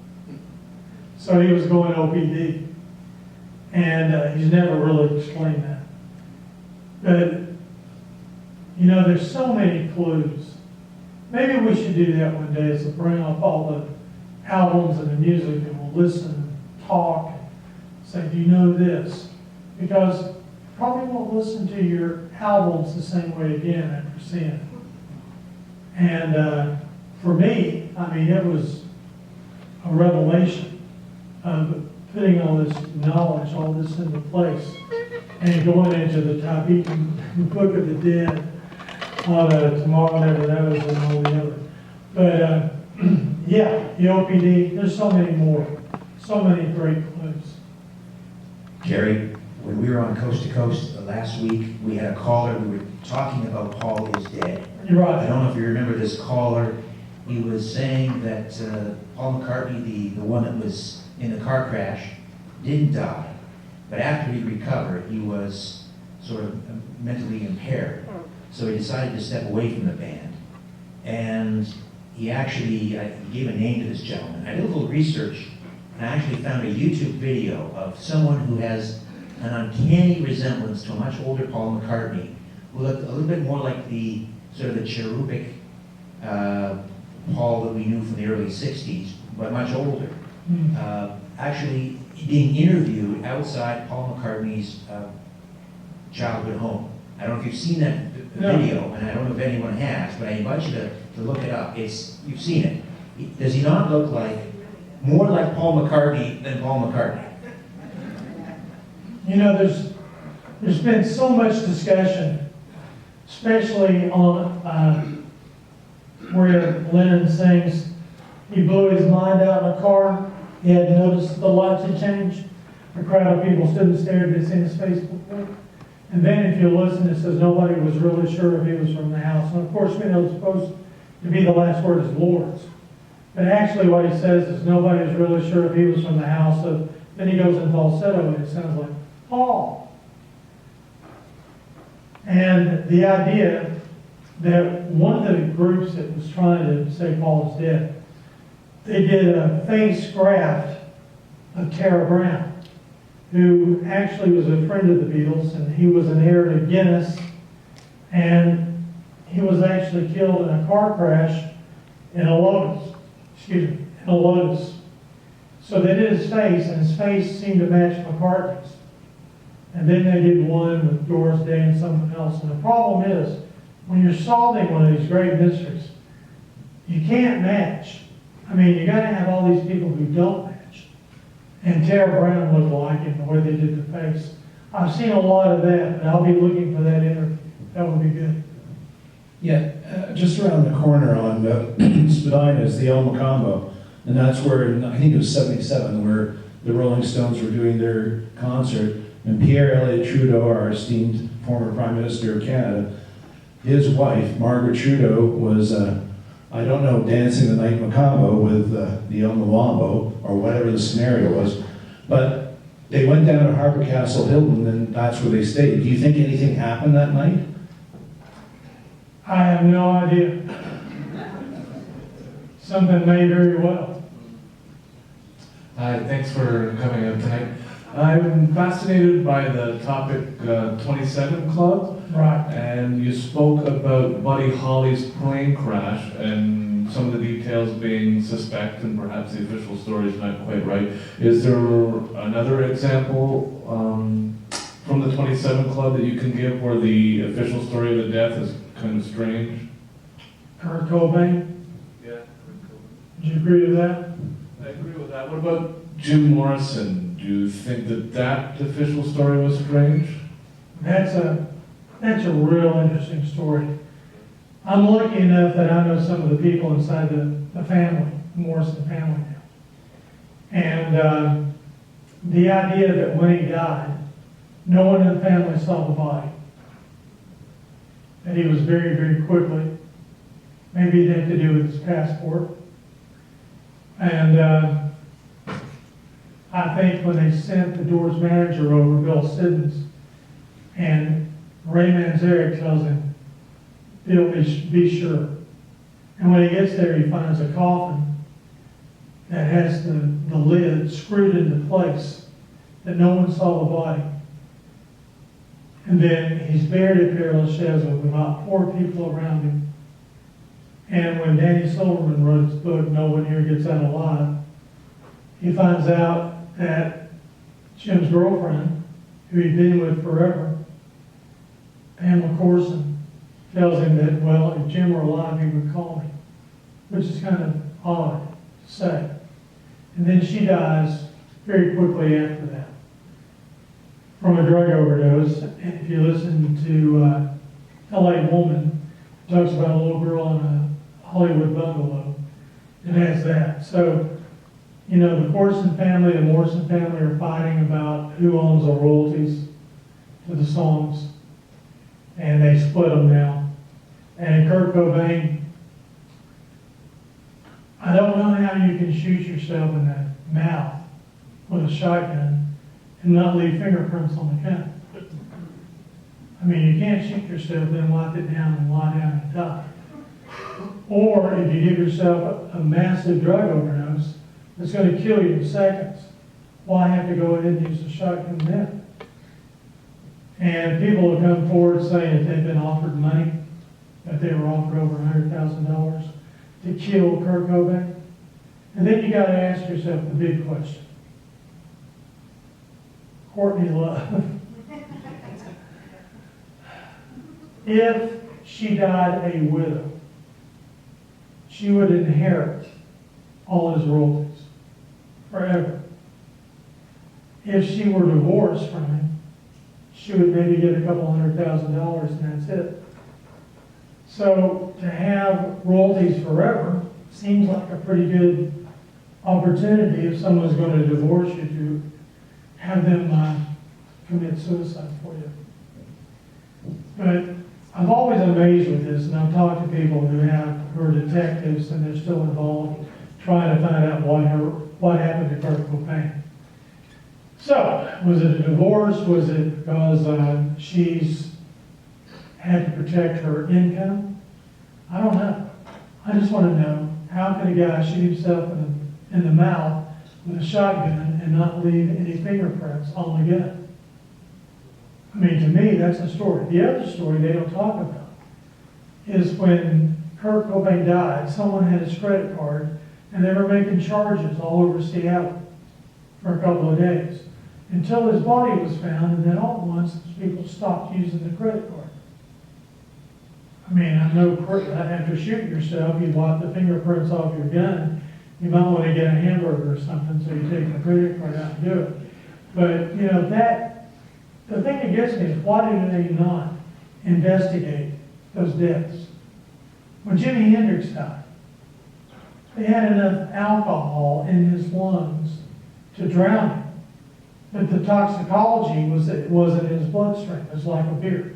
So he was going OPD. And he's never really explained that. But, there's so many clues. Maybe we should do that one day, is to bring up all the albums and the music and we'll listen and talk and say, do you know this? Because probably won't listen to your albums the same way again after seeing it. And for me, it was a revelation of putting all this knowledge, all this into place, and going into the Tibetan Book of the Dead on Tomorrow Never Knows and all the other. But yeah, the OPD, there's so many more, so many great clues. Gary, when we were on Coast to Coast last week, we had a caller, we were talking about Paul is dead. You're right. I don't know if you remember this caller. He was saying that Paul McCartney, the one that was in the car crash, didn't die. But after he recovered, he was sort of mentally impaired. So he decided to step away from the band. And he actually he gave a name to this gentleman. I did a little research, and I actually found a YouTube video of someone who has an uncanny resemblance to a much older Paul McCartney, who looked a little bit more like the sort of the cherubic Paul that we knew from the early 60s, but much older. Actually being interviewed outside Paul McCartney's childhood home. I don't know if you've seen that video, and I don't know if anyone has, but I invite you to look it up. You've seen it. Does he not look more like Paul McCartney than Paul McCartney? There's been so much discussion, especially on where Lennon sings, he blew his mind out in a car. He had noticed the lights had changed. A crowd of people stood and stared at his Facebook. And then if you listen, it says nobody was really sure if he was from the house. And of course, we know it's supposed to be the last word is Lord's. But actually what he says is nobody was really sure if he was from the house. So then he goes in falsetto and it sounds like, Paul. And the idea that one of the groups that was trying to say Paul is dead, they did a face graft of Tara Brown, who actually was a friend of the Beatles, and he was an heir to Guinness, and he was actually killed in a car crash in a Lotus. So they did his face, and his face seemed to match McCartney's. And then they did one with Doris Day and someone else. And the problem is, when you're solving one of these great mysteries, you can't match. You got to have all these people who don't match. And Tara Brown looked like him, the way they did the face. I've seen a lot of that, but I'll be looking for that interview. That would be good. Yeah, just around the corner on Spadina is the El Macambo, and that's where, I think it was 77, where the Rolling Stones were doing their concert, and Pierre Elliott Trudeau, our esteemed former Prime Minister of Canada, his wife, Margaret Trudeau, was, I don't know, dancing the night macabre with the Wombo, or whatever the scenario was, but they went down to Harbor Castle Hilton, and that's where they stayed. Do you think anything happened that night? I have no idea. Something may very well. Hi, thanks for coming out tonight. I'm fascinated by the topic 27 Club. Right. And you spoke about Buddy Holly's plane crash and some of the details being suspect and perhaps the official story is not quite right. Is there another example from the 27 Club that you can give where the official story of the death is kind of strange? Kurt Cobain? Yeah, Kurt Cobain. Do you agree with that? I agree with that. What about Jim Morrison? Do you think that that official story was strange? That's a real interesting story. I'm lucky enough that I know some of the people inside the family, the Morrison family now. And the idea that when he died, no one in the family saw the body. That he was very, very quickly. Maybe it had to do with his passport. And I think when they sent the Doors manager over, Bill Siddons, and Ray Manzarek tells him, Bill, be sure. And when he gets there, he finds a coffin that has the lid screwed into place, that no one saw the body. And then he's buried at Perilous Chateau with about 4 people around him. And when Danny Silverman wrote his book, No One Here Gets Out Alive, he finds out that Jim's girlfriend, who he'd been with forever, Pamela Corson, tells him that, well, if Jim were alive, he would call me, which is kind of odd to say. And then she dies very quickly after that from a drug overdose. And if you listen to L.A. Woman, it talks about a little girl in a Hollywood bungalow. It has that. So, you know, the Corson family and Morrison family are fighting about who owns the royalties to the songs. And they split them now. And Kurt Cobain, I don't know how you can shoot yourself in the mouth with a shotgun and not leave fingerprints on the gun. I mean, you can't shoot yourself, then wipe it down and lie down and die. Or if you give yourself a massive drug overdose that's going to kill you in seconds, why have to go ahead and use a shotgun then? And people have come forward saying that they've been offered money, that they were offered over $100,000 to kill Kurt Cobain. And then you got to ask yourself the big question. Courtney Love. If she died a widow, she would inherit all his royalties forever. If she were divorced from him, she would maybe get a couple $100,000 and that's it. So to have royalties forever seems like a pretty good opportunity if someone's going to divorce you to have them commit suicide for you. But I'm always amazed with this, and I've talked to people who are detectives and they're still involved trying to find out what happened to Kurt Cobain. So, was it a divorce? Was it because she's had to protect her income? I don't know. I just want to know, how can a guy shoot himself in the mouth with a shotgun and not leave any fingerprints on the gun? I mean, to me, that's a story. The other story they don't talk about is when Kurt Cobain died, someone had his credit card and they were making charges all over Seattle for a couple of days until his body was found, and then all at once people stopped using the credit card. I mean, I know after shooting yourself, you wipe the fingerprints off your gun. You might want to get a hamburger or something, so you take the credit card out and do it. But, you know, the thing that gets me is, why do they not investigate those deaths? When Jimi Hendrix died, they had enough alcohol in his lungs to drown him. But the toxicology was that it wasn't in his bloodstream. It was like a beer.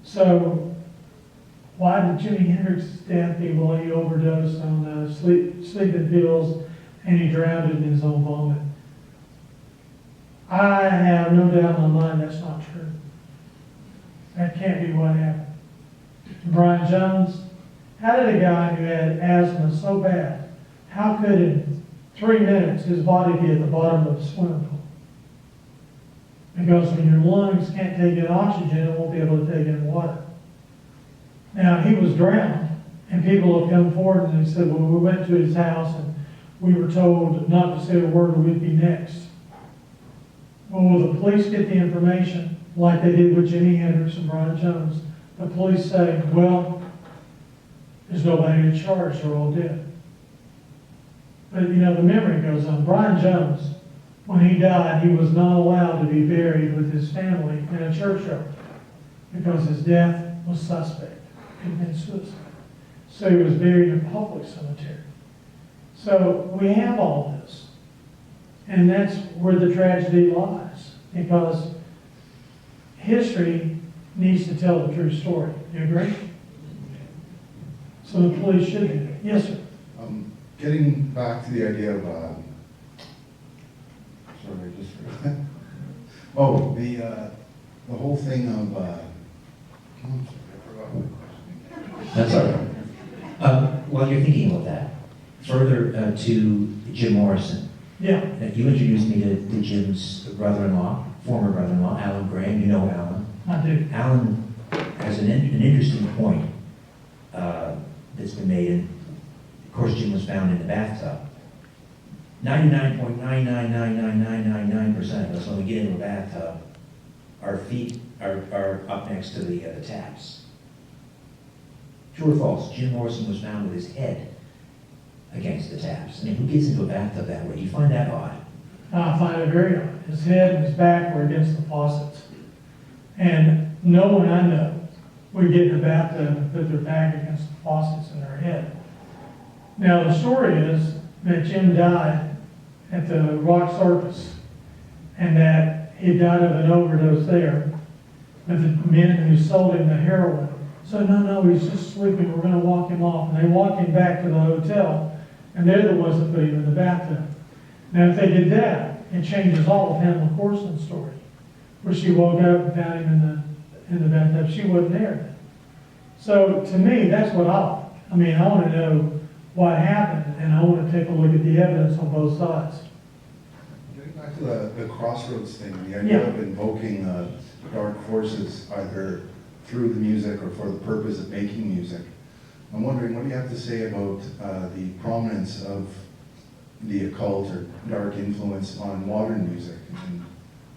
So why did Jimi Hendrix's death be below he overdosed on sleeping pills and he drowned in his own vomit? I have no doubt in my mind that's not true. That can't be what happened. Brian Jones, how did a guy who had asthma so bad, how could in 3 minutes his body be at the bottom of a swimming pool? Because when your lungs can't take in oxygen, it won't be able to take in water. Now, he was drowned, and people have come forward and they said, well, we went to his house and we were told not to say a word or we'd be next. Well, will the police get the information like they did with Jimi Hendrix and Brian Jones? The police say, well, there's nobody to charge, they're all dead. But you know, the memory goes on. Brian Jones, when he died, he was not allowed to be buried with his family in a churchyard because his death was suspect, committed suicide. So he was buried in a public cemetery. So we have all this. And that's where the tragedy lies, because history needs to tell the true story. You agree? So the police should do that. Yes, sir. Getting back to the idea of, the whole thing of, I forgot my question. That's all right. While you're thinking about that, further to Jim Morrison. Yeah. You introduced me to Jim's brother-in-law, former brother-in-law, Alan Graham. You know Alan. I do. Alan has an interesting point that's been made, and of course Jim was found in the bathtub. 99.9999999% of us, when we get into a bathtub, our feet are up next to the taps. True or false? Jim Morrison was found with his head against the taps. I mean, who gets into a bathtub that way? Do you find that odd? I find it very odd. His head and his back were against the faucets. And no one I know would get in the bathtub and put their back against the faucets in their head. Now, the story is that Jim died at the Rock Circus and that he died of an overdose there. But the men who sold him the heroin said, no, he's just sleeping, we're going to walk him off. And they walked him back to the hotel, and they're the ones that put him in the bathtub. Now, if they did that, it changes all of Hannah Corson's story, where she woke up and found him in the bathtub. She wasn't there then. So, to me, that's what I mean, I want to know what happened, and I want to take a look at the evidence on both sides. Getting back to the crossroads thing, the idea of invoking dark forces either through the music or for the purpose of making music. I'm wondering, what do you have to say about the prominence of the occult or dark influence on modern music and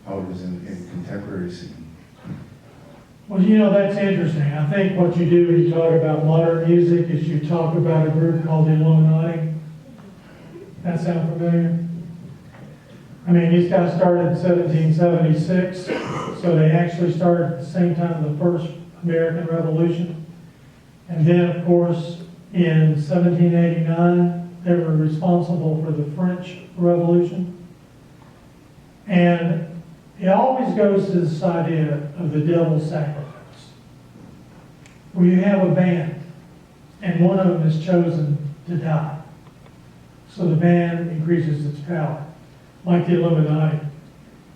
how it is in contemporary scene? Well, you know, that's interesting. I think what you do when you talk about modern music is you talk about a group called the Illuminati. That sound familiar? I mean, these guys started in 1776, so they actually started at the same time the first American Revolution. And then, of course, in 1789, they were responsible for the French Revolution. And it always goes to this idea of the devil's sacrifice, where you have a band, and one of them is chosen to die. So the band increases its power, like the Illuminati.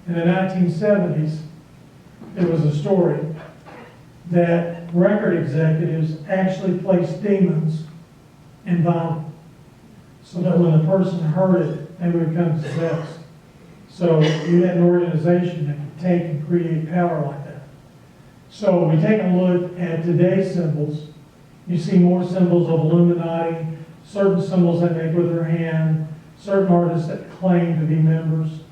In the 1970s, there was a story that record executives actually placed demons in vinyl, so that when the person heard it, they would become possessed. So you had an organization that could take and create power like that. So we take a look at today's symbols. You see more symbols of Illuminati, certain symbols they make with their hand, certain artists that claim to be members.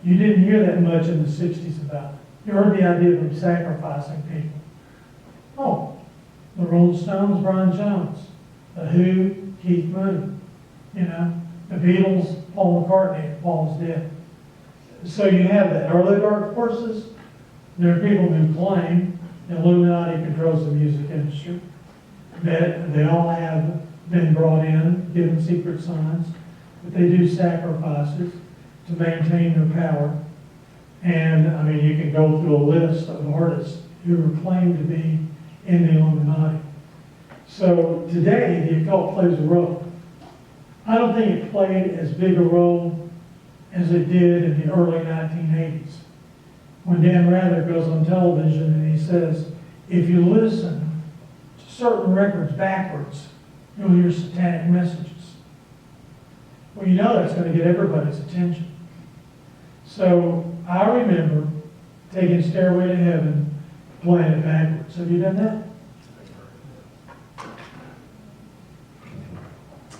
You didn't hear that much in the 60s about it. You heard the idea of them sacrificing people. Oh, the Rolling Stones, Brian Jones. The Who, Keith Moon. You know, the Beatles, Paul McCartney, Paul's dead. So you have that. Are there dark forces? There are people who claim the Illuminati controls the music industry, that they all have been brought in, given secret signs, but they do sacrifices to maintain their power. And, I mean, you can go through a list of artists who are claimed to be in the Illuminati. So today, the occult plays a role. I don't think it played as big a role as it did in the early 1980s. When Dan Rather goes on television and he says, if you listen to certain records backwards, you'll hear satanic messages. Well, you know that's going to get everybody's attention. So I remember taking Stairway to Heaven, playing it backwards. Have you done that?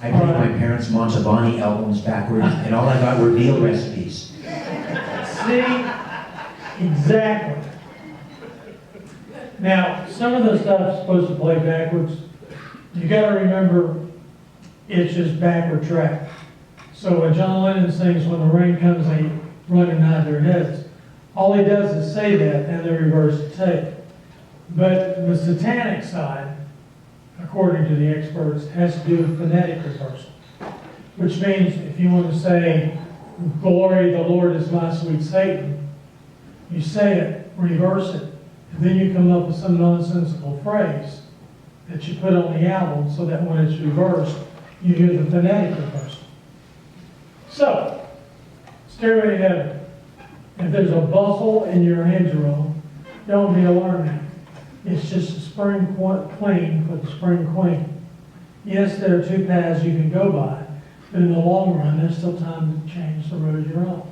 I played my parents' Montalbani albums backwards, and all I got were veal recipes. See? Exactly. Now, some of the stuff's supposed to play backwards. You got to remember, it's just backward track. So when John Lennon sings, when the rain comes, they run and nod their heads. All he does is say that, and they reverse the tape. But the satanic side, according to the experts, has to do with phonetic reversal. Which means if you want to say, glory, the Lord is my sweet Satan, you say it, reverse it, and then you come up with some nonsensical phrase that you put on the album so that when it's reversed, you hear the phonetic reversal. So, Stairway to Heaven. If there's a bustle in your hedgerow, don't be alarmed. It's just a spring queen for the spring queen. Yes, there are two paths you can go by, but in the long run, there's still time to change the road you're on.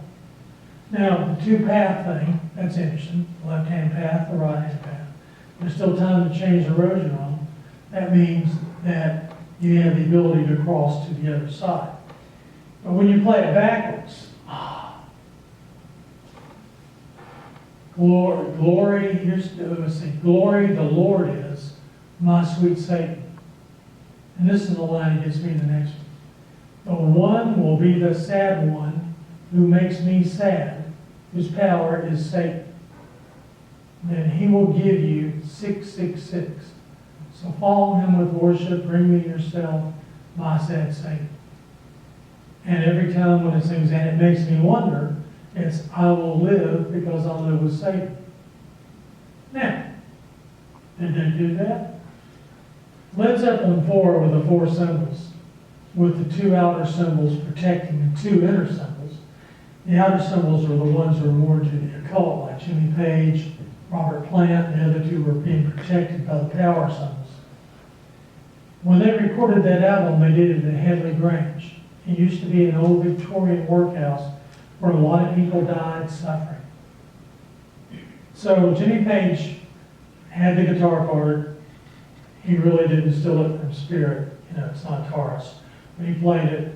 Now, the two-path thing, that's interesting. The left-hand path, the right-hand path. There's still time to change the road you're on. That means that you have the ability to cross to the other side. But when you play it backwards, glory, let's see, glory, the Lord is my sweet Satan. And this is the line that gets me the next one. The one will be the sad one who makes me sad, whose power is Satan. Then he will give you 666. So follow him with worship, bring me yourself, my sad Satan. And every time when it sings, and it makes me wonder, it's I will live because I'll live with Satan. Now, did they do that? Led Zeppelin 4 with the four symbols, with the two outer symbols protecting the two inner symbols. The outer symbols are the ones who are more to the occult, like Jimmy Page, Robert Plant, and the other two were being protected by the power symbols. When they recorded that album, they did it in Headley Grange. It used to be an old Victorian workhouse where a lot of people died suffering. So Jimmy Page had the guitar part. He really didn't steal it from spirit. You know, it's not Taurus. But he played it.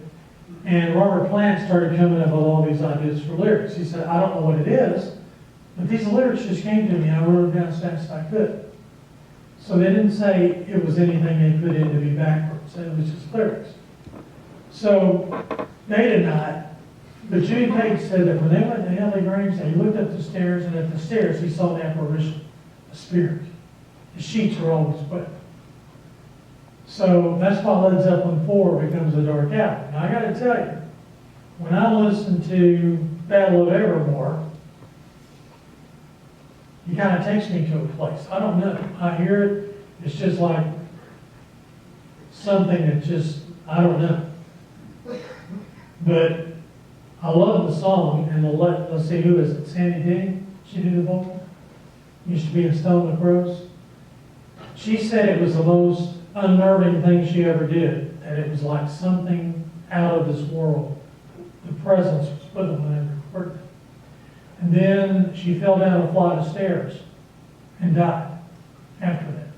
And Robert Plant started coming up with all these ideas for lyrics. He said, I don't know what it is, but these lyrics just came to me. I wrote them down as fast as I could. So they didn't say it was anything they put in to be backwards. It was just lyrics. So they did not. But Jimmy Page said that when they went to Headley Grange, they looked up the stairs, and at the stairs he saw an apparition, a spirit. The sheets were always wet. So that's why Led Zeppelin 4 becomes a dark album. Now I got to tell you, when I listen to Battle of Evermore, it kind of takes me to a place. I don't know. I hear it. It's just like something that just, I don't know. But I love the song, and let's see, who is it? Sandy Denny? She did the vocal? Used to be in Stone the Crows. She said it was the most unnerving thing she ever did, that it was like something out of this world. The presence was with them when they recorded it. And then she fell down a flight of stairs and died after that.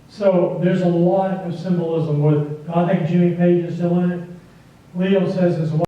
So there's a lot of symbolism with it. I think Jimmy Page is still in it. Leo says his wife